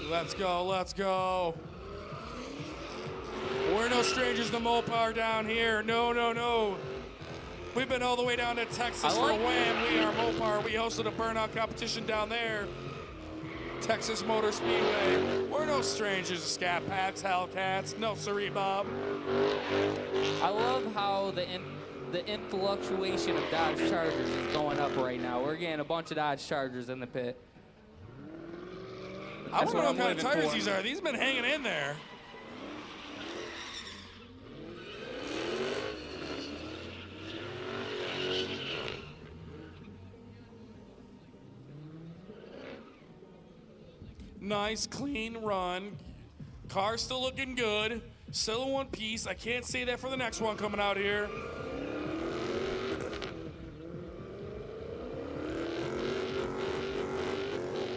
Speaker 1: Let's go, let's go. We're no strangers to Mopar down here. No, no, no. We've been all the way down to Texas for Wham. We are Mopar. We hosted a burnout competition down there. Texas Motor Speedway. We're no strangers to Scat Packs, Hellcats. No, siree, Bob.
Speaker 2: I love how the influctuation of Dodge Chargers is going up right now. We're getting a bunch of Dodge Chargers in the pit.
Speaker 1: I
Speaker 2: That's
Speaker 1: wonder what
Speaker 2: what I'm
Speaker 1: kind of
Speaker 2: living
Speaker 1: tires
Speaker 2: for.
Speaker 1: these are. These have been hanging in there. Nice, clean run. Car's still looking good. Still in one piece. I can't say that for the next one coming out here.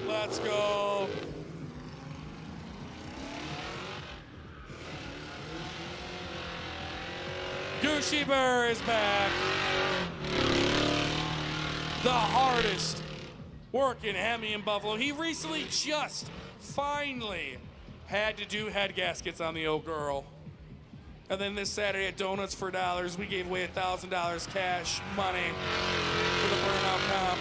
Speaker 1: Let's go. Gucci Burr is back. The hardest working Hemi in Buffalo. He recently just finally had to do head gaskets on the old girl. And then this Saturday at Donuts for Dollars, we gave away $1,000 cash money for the burnout comp.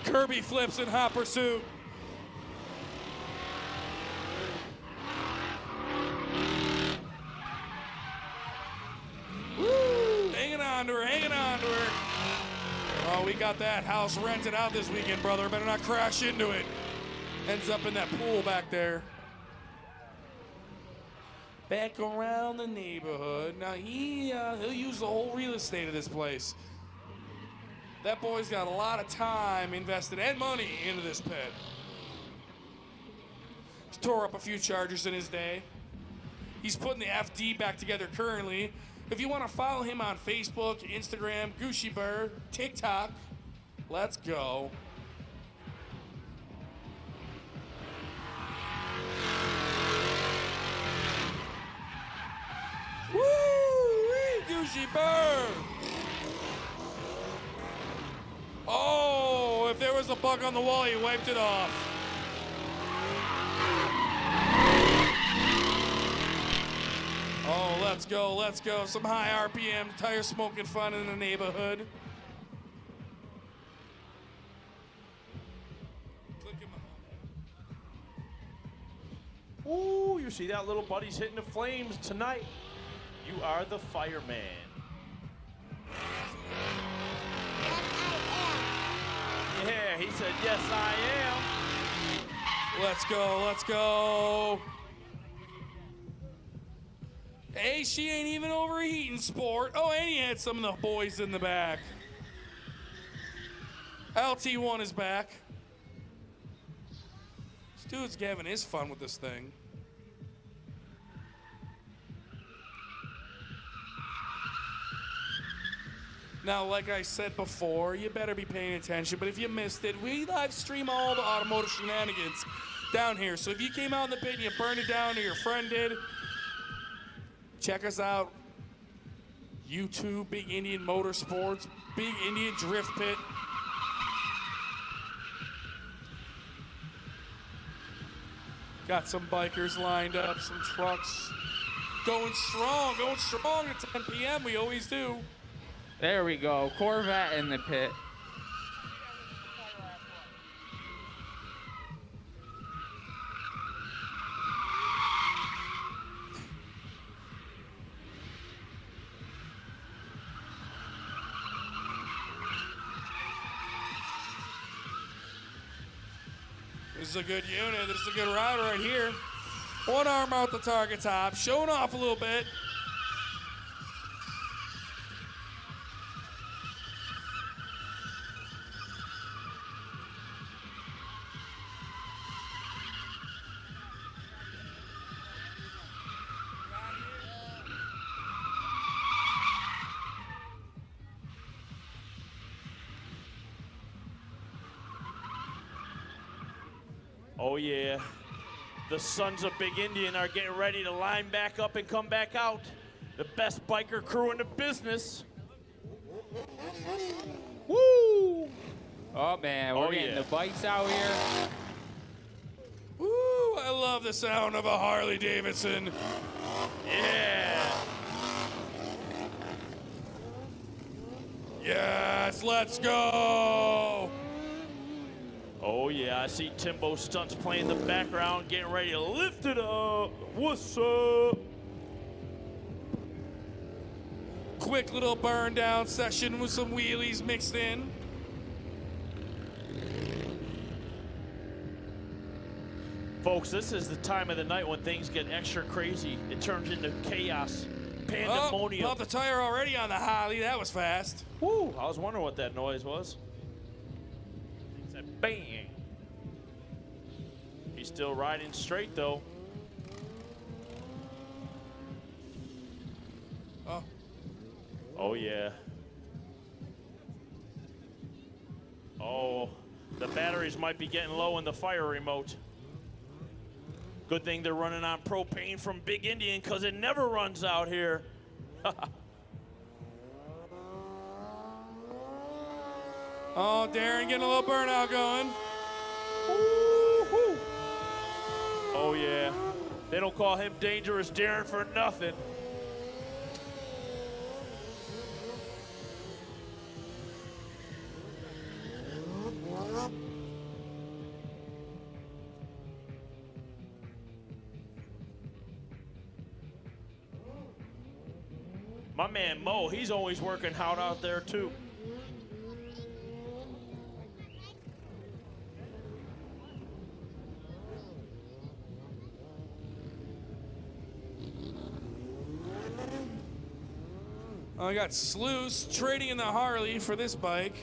Speaker 1: Kirby flips in hot pursuit. Woo! Hanging on to her, hanging on to her. Oh, we got that house rented out this weekend, brother. Better not crash into it. Ends up in that pool back there. Back around the neighborhood. Now he'll use the whole real estate of this place. That boy's got a lot of time invested and money into this pit. He's tore up a few Chargers in his day. He's putting the FD back together currently. If you want to follow him on Facebook, Instagram, Gucci Burr, TikTok, let's go. Woo! Gucci Burr! Oh, if there was a bug on the wall, he wiped it off. Oh, let's go, let's go. Some high RPM, tire smoking fun in the neighborhood.
Speaker 3: Ooh, you see that little buddy's hitting the flames tonight. You are the fireman. Yeah, he said, yes, I am.
Speaker 1: Let's go, let's go. Hey, she ain't even overheating, sport. Oh, and he had some of the boys in the back. LT1 is back. This dude's having his fun with this thing. Now, like I said before, you better be paying attention, but if you missed it, we live stream all the automotive shenanigans down here. So if you came out in the pit and you burned it down or your friend did, check us out. YouTube, Big Indian Motorsports, Big Indian Drift Pit. Got some bikers lined up, some trucks. Going strong at 10 p.m. We always do.
Speaker 2: There we go. Corvette in the pit.
Speaker 1: This is a good unit. This is a good rider right here. One arm out the target top, showing off a little bit.
Speaker 3: Oh, yeah. The Sons of Big Indian are getting ready to line back up and come back out. The best biker crew in the business. Woo!
Speaker 2: Oh, man. We're getting the bikes out here.
Speaker 1: Woo! I love the sound of a Harley Davidson.
Speaker 3: Yeah.
Speaker 1: Yes, let's go.
Speaker 3: Oh, yeah. I see Timbo Stunts playing in the background, getting ready to lift it up. What's up?
Speaker 1: Quick little burn down session with some wheelies mixed in.
Speaker 3: Folks, this is the time of the night when things get extra crazy. It turns into chaos,
Speaker 1: Oh,
Speaker 3: pandemonium.
Speaker 1: popped the tire already on the Harley. That was fast.
Speaker 3: Woo, I was wondering what that noise was. It's a bang. He's still riding straight though.
Speaker 1: Oh,
Speaker 3: Oh yeah. Oh, the batteries might be getting low in the fire remote. Good thing they're running on propane from Big Indian because it never runs out here.
Speaker 1: oh, Darren getting a little burnout going.
Speaker 3: Woo-hoo. Oh yeah. They don't call him Dangerous Darren for nothing. My man Mo, he's always working hard out there too.
Speaker 1: I got Sluice trading in the Harley for this bike.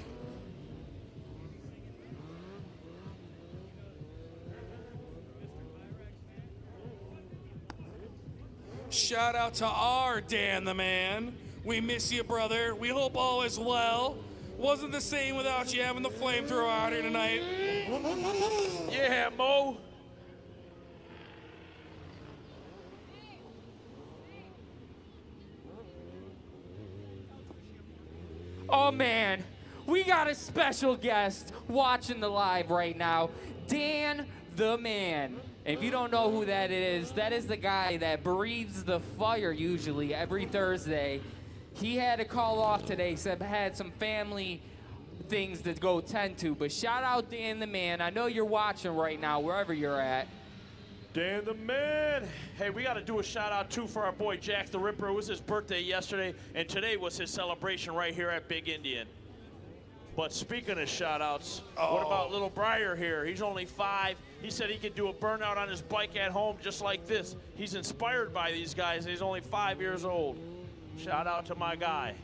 Speaker 1: Shout out to our Dan the Man. We miss you, brother. We hope all is well. Wasn't the same without you having the flamethrower out here tonight.
Speaker 3: Yeah, Mo.
Speaker 2: Oh man, we got a special guest watching the live right now, Dan the Man. And if you don't know who that is the guy that breathes the fire usually every Thursday. He had to call off today, said had some family things to go tend to. But shout out Dan the Man. I know you're watching right now, wherever you're at.
Speaker 3: Dan the Man. Hey, we got to do a shout out too for our boy Jack the Ripper. It was his birthday yesterday, and today was his celebration right here at Big Indian. But speaking of shout outs, what about little Briar here? He's only 5. He said he could do a burnout on his bike at home just like this. He's inspired by these guys. He's only 5 years old. Shout out to my guy.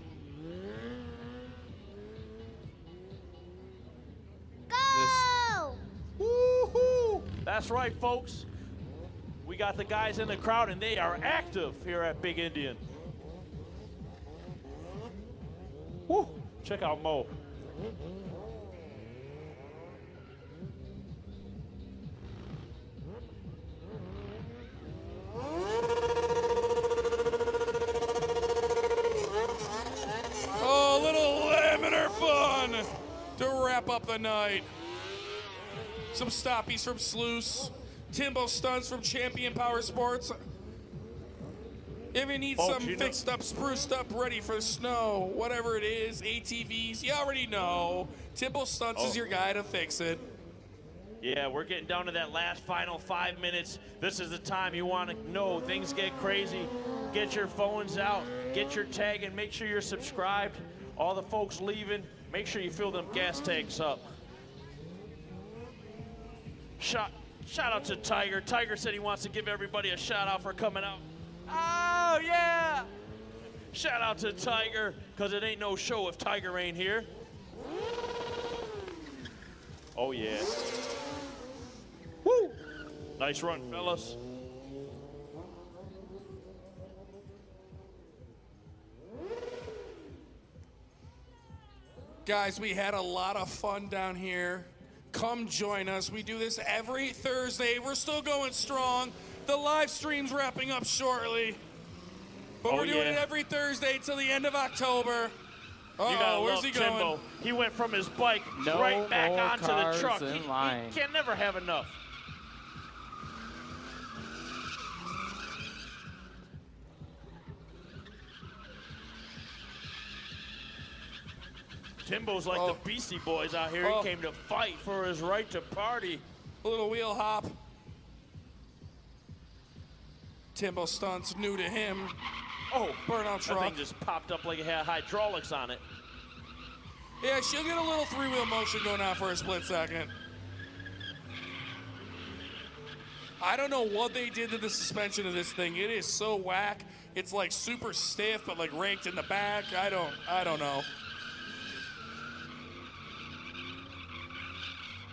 Speaker 6: Go!
Speaker 3: Woo-hoo! That's right, folks. We got the guys in the crowd, and they are active here at Big Indian. Woo! Check out Mo.
Speaker 1: Oh, little laminar fun to wrap up the night. Some stoppies from Sluice. Timbo Stunts from Champion Power Sports. If you need
Speaker 3: Folks,
Speaker 1: something
Speaker 3: you know-
Speaker 1: fixed up, spruced up, ready for snow, whatever it is, ATVs, you already know. Timbo Stunts is your guy to fix it.
Speaker 3: Yeah, we're getting down to that last final 5 minutes. This is the time you want to know things get crazy. Get your phones out, get your tag, and make sure you're subscribed. All the folks leaving, make sure you fill them gas tanks up. Shout out to Tiger. Tiger said he wants to give everybody a shout out for coming out. Oh, yeah! Shout out to Tiger, because it ain't no show if Tiger ain't here. Oh, yeah. Woo! Nice run, fellas.
Speaker 1: Guys, we had a lot of fun down here. Come join us. We do this every Thursday. We're still going strong. The live stream's wrapping up shortly. But we're doing it every Thursday till the end of October.
Speaker 3: You gotta
Speaker 1: where's
Speaker 3: love
Speaker 1: he going?
Speaker 3: Timbo. He went from his bike
Speaker 2: No
Speaker 3: right back
Speaker 2: more
Speaker 3: onto the
Speaker 2: cars
Speaker 3: truck.
Speaker 2: in
Speaker 3: He
Speaker 2: line.
Speaker 3: can never have enough. Timbo's like
Speaker 1: Oh.
Speaker 3: the Beastie Boys out here.
Speaker 1: Oh.
Speaker 3: He came to fight for his right to party.
Speaker 1: A little wheel hop. Timbo stunts new to him.
Speaker 3: Oh,
Speaker 1: Burnout
Speaker 3: that
Speaker 1: truck.
Speaker 3: thing just popped up like it had hydraulics on it.
Speaker 1: Yeah, she'll get a little three-wheel motion going on for a split second. I don't know what they did to the suspension of this thing. It is so whack. It's like super stiff, but like raked in the back. I don't know.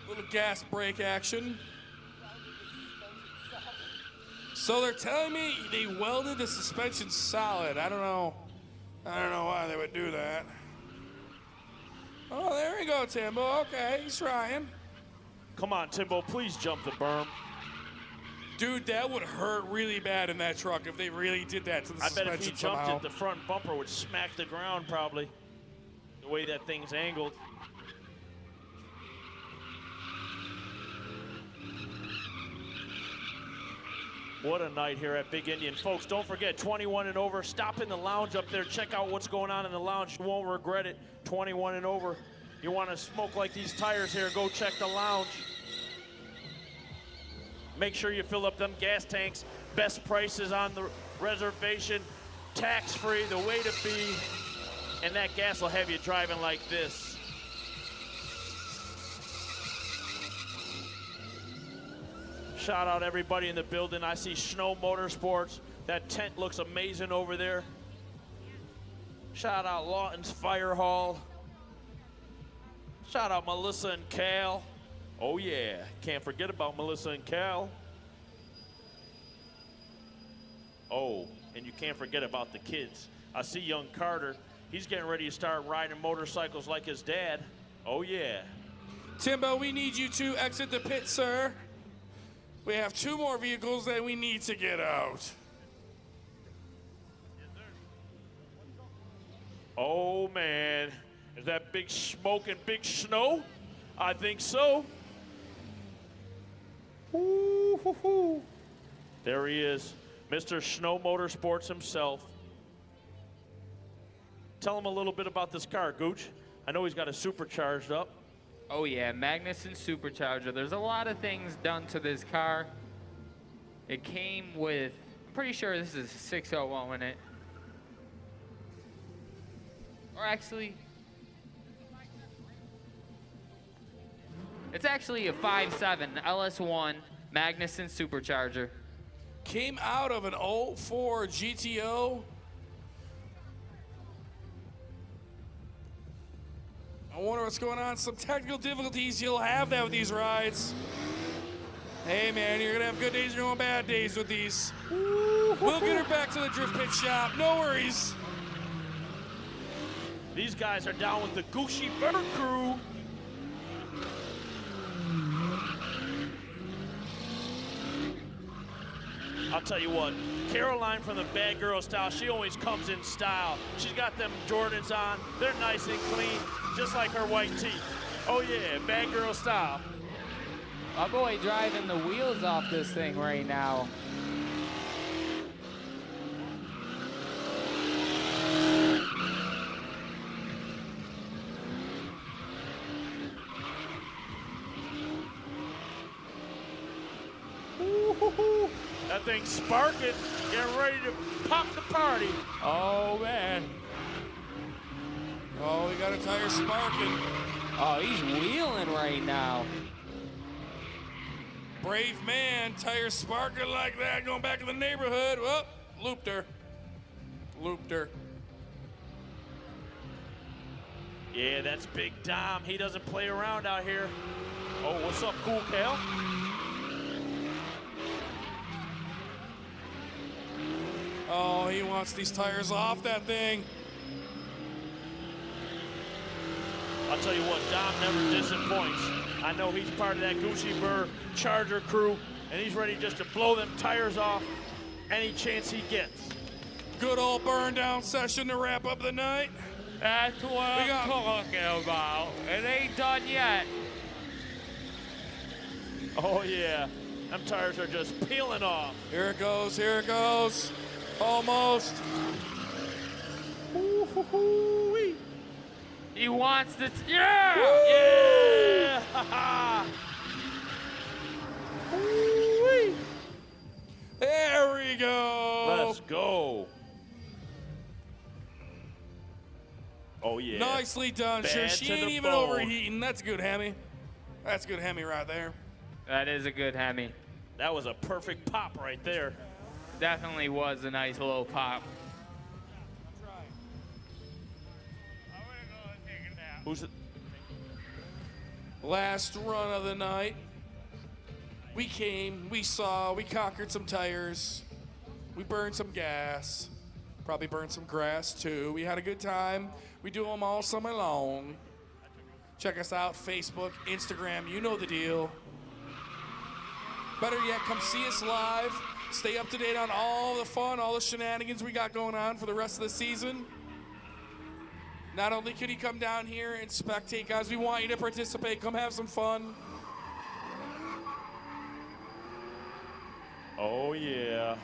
Speaker 1: Little gas brake action. So they're telling me they welded the suspension solid. I don't know why they would do that. Oh, there we go, Timbo. Okay, he's trying.
Speaker 3: Come on, Timbo, please jump the berm.
Speaker 1: Dude, that would hurt really bad in that truck if they really did that to the
Speaker 3: I bet
Speaker 1: suspension
Speaker 3: if he jumped
Speaker 1: somehow.
Speaker 3: it, the front bumper would smack the ground probably. The way that thing's angled. What a night here at Big Indian. Folks, don't forget, 21 and over. Stop in the lounge up there. Check out what's going on in the lounge. You won't regret it. 21 and over. You want to smoke like these tires here, go check the lounge. Make sure you fill up them gas tanks. Best prices on the reservation. Tax-free, the way to be. And that gas will have you driving like this. Shout out everybody in the building. I see Snow Motorsports. That tent looks amazing over there. Shout out Lawton's Fire Hall. Shout out Melissa and Cal. Oh yeah, can't forget about Melissa and Cal. Oh, and you can't forget about the kids. I see young Carter. He's getting ready to start riding motorcycles like his dad. Oh yeah.
Speaker 1: Timbo, we need you to exit the pit, sir. We have 2 more vehicles that we need to get out.
Speaker 3: Oh man, is that big smoke and big snow? I think so. Ooh, hoo, hoo. There he is, Mr. Snow Motorsports himself. Tell him a little bit about this car, Gooch. I know he's got a supercharged up.
Speaker 2: Oh yeah, Magnuson Supercharger. There's a lot of things done to this car. It came with, I'm pretty sure this is a 601 in it. Or actually, it's actually a 5.7 LS1 Magnuson Supercharger.
Speaker 1: Came out of an 04 GTO. I wonder what's going on. Some technical difficulties. You'll have that with these rides. Hey man, you're gonna have good days, you're gonna have bad days with these. We'll get her back to the drift pit shop. No worries.
Speaker 3: These guys are down with the Gucci Bird crew. I'll tell you what, Caroline from the Bad Girl Style, she always comes in style. She's got them Jordans on. They're nice and clean, just like her white teeth. Oh yeah, Bad Girl Style.
Speaker 2: My boy driving the wheels off this thing right now.
Speaker 3: Ooh, that thing's sparking, getting ready to pop the party.
Speaker 2: Oh man.
Speaker 1: Oh, we got a tire sparking.
Speaker 2: Oh, he's wheeling right now.
Speaker 1: Brave man, tire sparking like that, going back in the neighborhood. Whoop, looped her. Looped her.
Speaker 3: Yeah, that's Big Dom. He doesn't play around out here. Oh, what's up, Cool Cal?
Speaker 1: Oh, he wants these tires off that thing.
Speaker 3: I'll tell you what, Dom never disappoints. I know he's part of that Gucci Burr Charger crew, and he's ready just to blow them tires off any chance he gets.
Speaker 1: Good old burn down session to wrap up the night.
Speaker 2: That's what I'm talking about. It ain't done yet.
Speaker 3: Oh yeah, them tires are just peeling off.
Speaker 1: Here it goes, here it goes. Almost.
Speaker 3: Ooh-hoo-hoo-wee.
Speaker 2: He wants to. Yeah!
Speaker 3: Yeah! Woo-wee.
Speaker 1: There we go.
Speaker 3: Let's go. Oh, yeah.
Speaker 1: Nicely done, sure.
Speaker 3: Bad
Speaker 1: She
Speaker 3: to
Speaker 1: ain't
Speaker 3: the
Speaker 1: even
Speaker 3: bone.
Speaker 1: overheating. That's good, Hemi. That's good Hemi right there.
Speaker 2: That is a good Hemi.
Speaker 3: That was a perfect pop right there.
Speaker 2: Definitely was a nice little pop.
Speaker 3: Who's it?
Speaker 1: Last run of the night. We came, we saw, we conquered some tires. We burned some gas. Probably burned some grass too. We had a good time. We do them all summer long. Check us out, Facebook, Instagram, you know the deal. Better yet, come see us live. Stay up to date on all the fun, all the shenanigans we got going on for the rest of the season. Not only could he come down here and spectate, guys, we want you to participate. Come have some fun.
Speaker 3: Oh, yeah.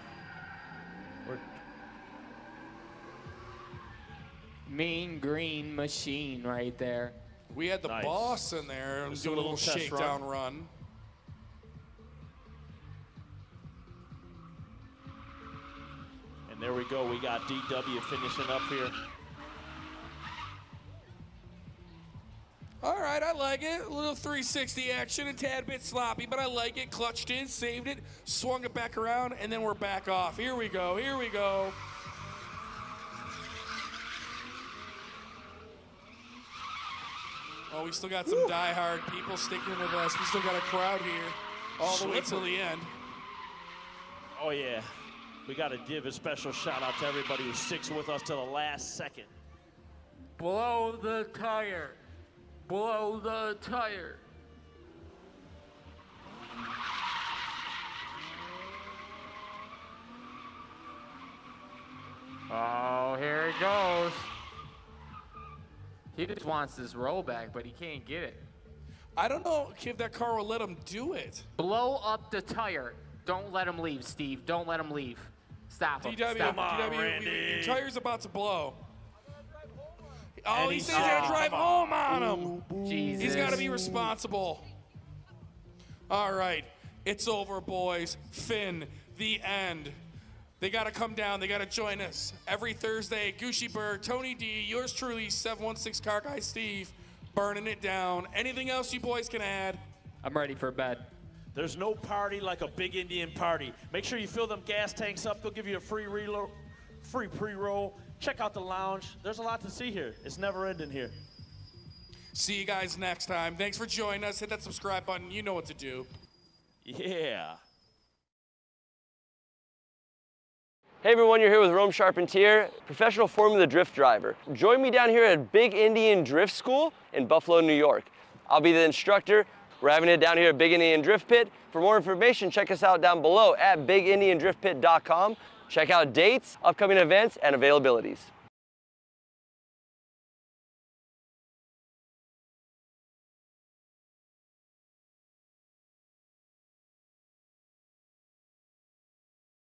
Speaker 2: Mean green machine right there.
Speaker 1: We had the
Speaker 3: Nice.
Speaker 1: boss in there
Speaker 3: Just
Speaker 1: doing a little
Speaker 3: test
Speaker 1: shakedown run.
Speaker 3: And there we go. We got DW finishing up here.
Speaker 1: All right, I like it. A little 360 action, a tad bit sloppy, but I like it. Clutched in, saved it, swung it back around, and then we're back off. Here we go, here we go. Oh, we still got some diehard people sticking with us. We still got a crowd here all the way till the end.
Speaker 3: Oh, yeah. We got to give a special shout out to everybody who sticks with us to the last second.
Speaker 2: Blow the tire. Blow the tire. Oh, here it goes. He just wants this rollback, but he can't get it.
Speaker 1: I don't know if that car will let him do it.
Speaker 2: Blow up the tire. Don't let him leave, Steve. Don't let him leave. Stop him.
Speaker 1: DW,
Speaker 2: Stop him.
Speaker 3: on,
Speaker 1: DW,
Speaker 3: Randy.
Speaker 1: your tire's about to blow. Oh,
Speaker 3: And
Speaker 1: he
Speaker 3: he's
Speaker 1: says he's gonna
Speaker 3: out.
Speaker 1: drive home on him.
Speaker 2: Jesus.
Speaker 1: He's got to be responsible. All right, it's over, boys. Finn, the end. They got to come down. They got to join us every Thursday. Gucci Bird, Tony D, yours truly, 716 Car Guy Steve, burning it down. Anything else you boys can add?
Speaker 2: I'm ready for bed.
Speaker 3: There's no party like a big Indian party. Make sure you fill them gas tanks up. They'll give you a free reload, free pre-roll. Check out the lounge. There's a lot to see here. It's never ending here.
Speaker 1: See you guys next time. Thanks for joining us. Hit that subscribe button. You know what to do.
Speaker 3: Yeah.
Speaker 7: Hey everyone, you're here with Rome Charpentier, professional Formula Drift driver. Join me down here at Big Indian Drift School in Buffalo, New York. I'll be the instructor. We're having it down here at Big Indian Drift Pit. For more information, check us out down below at bigindiandriftpit.com. Check out dates, upcoming events, and availabilities.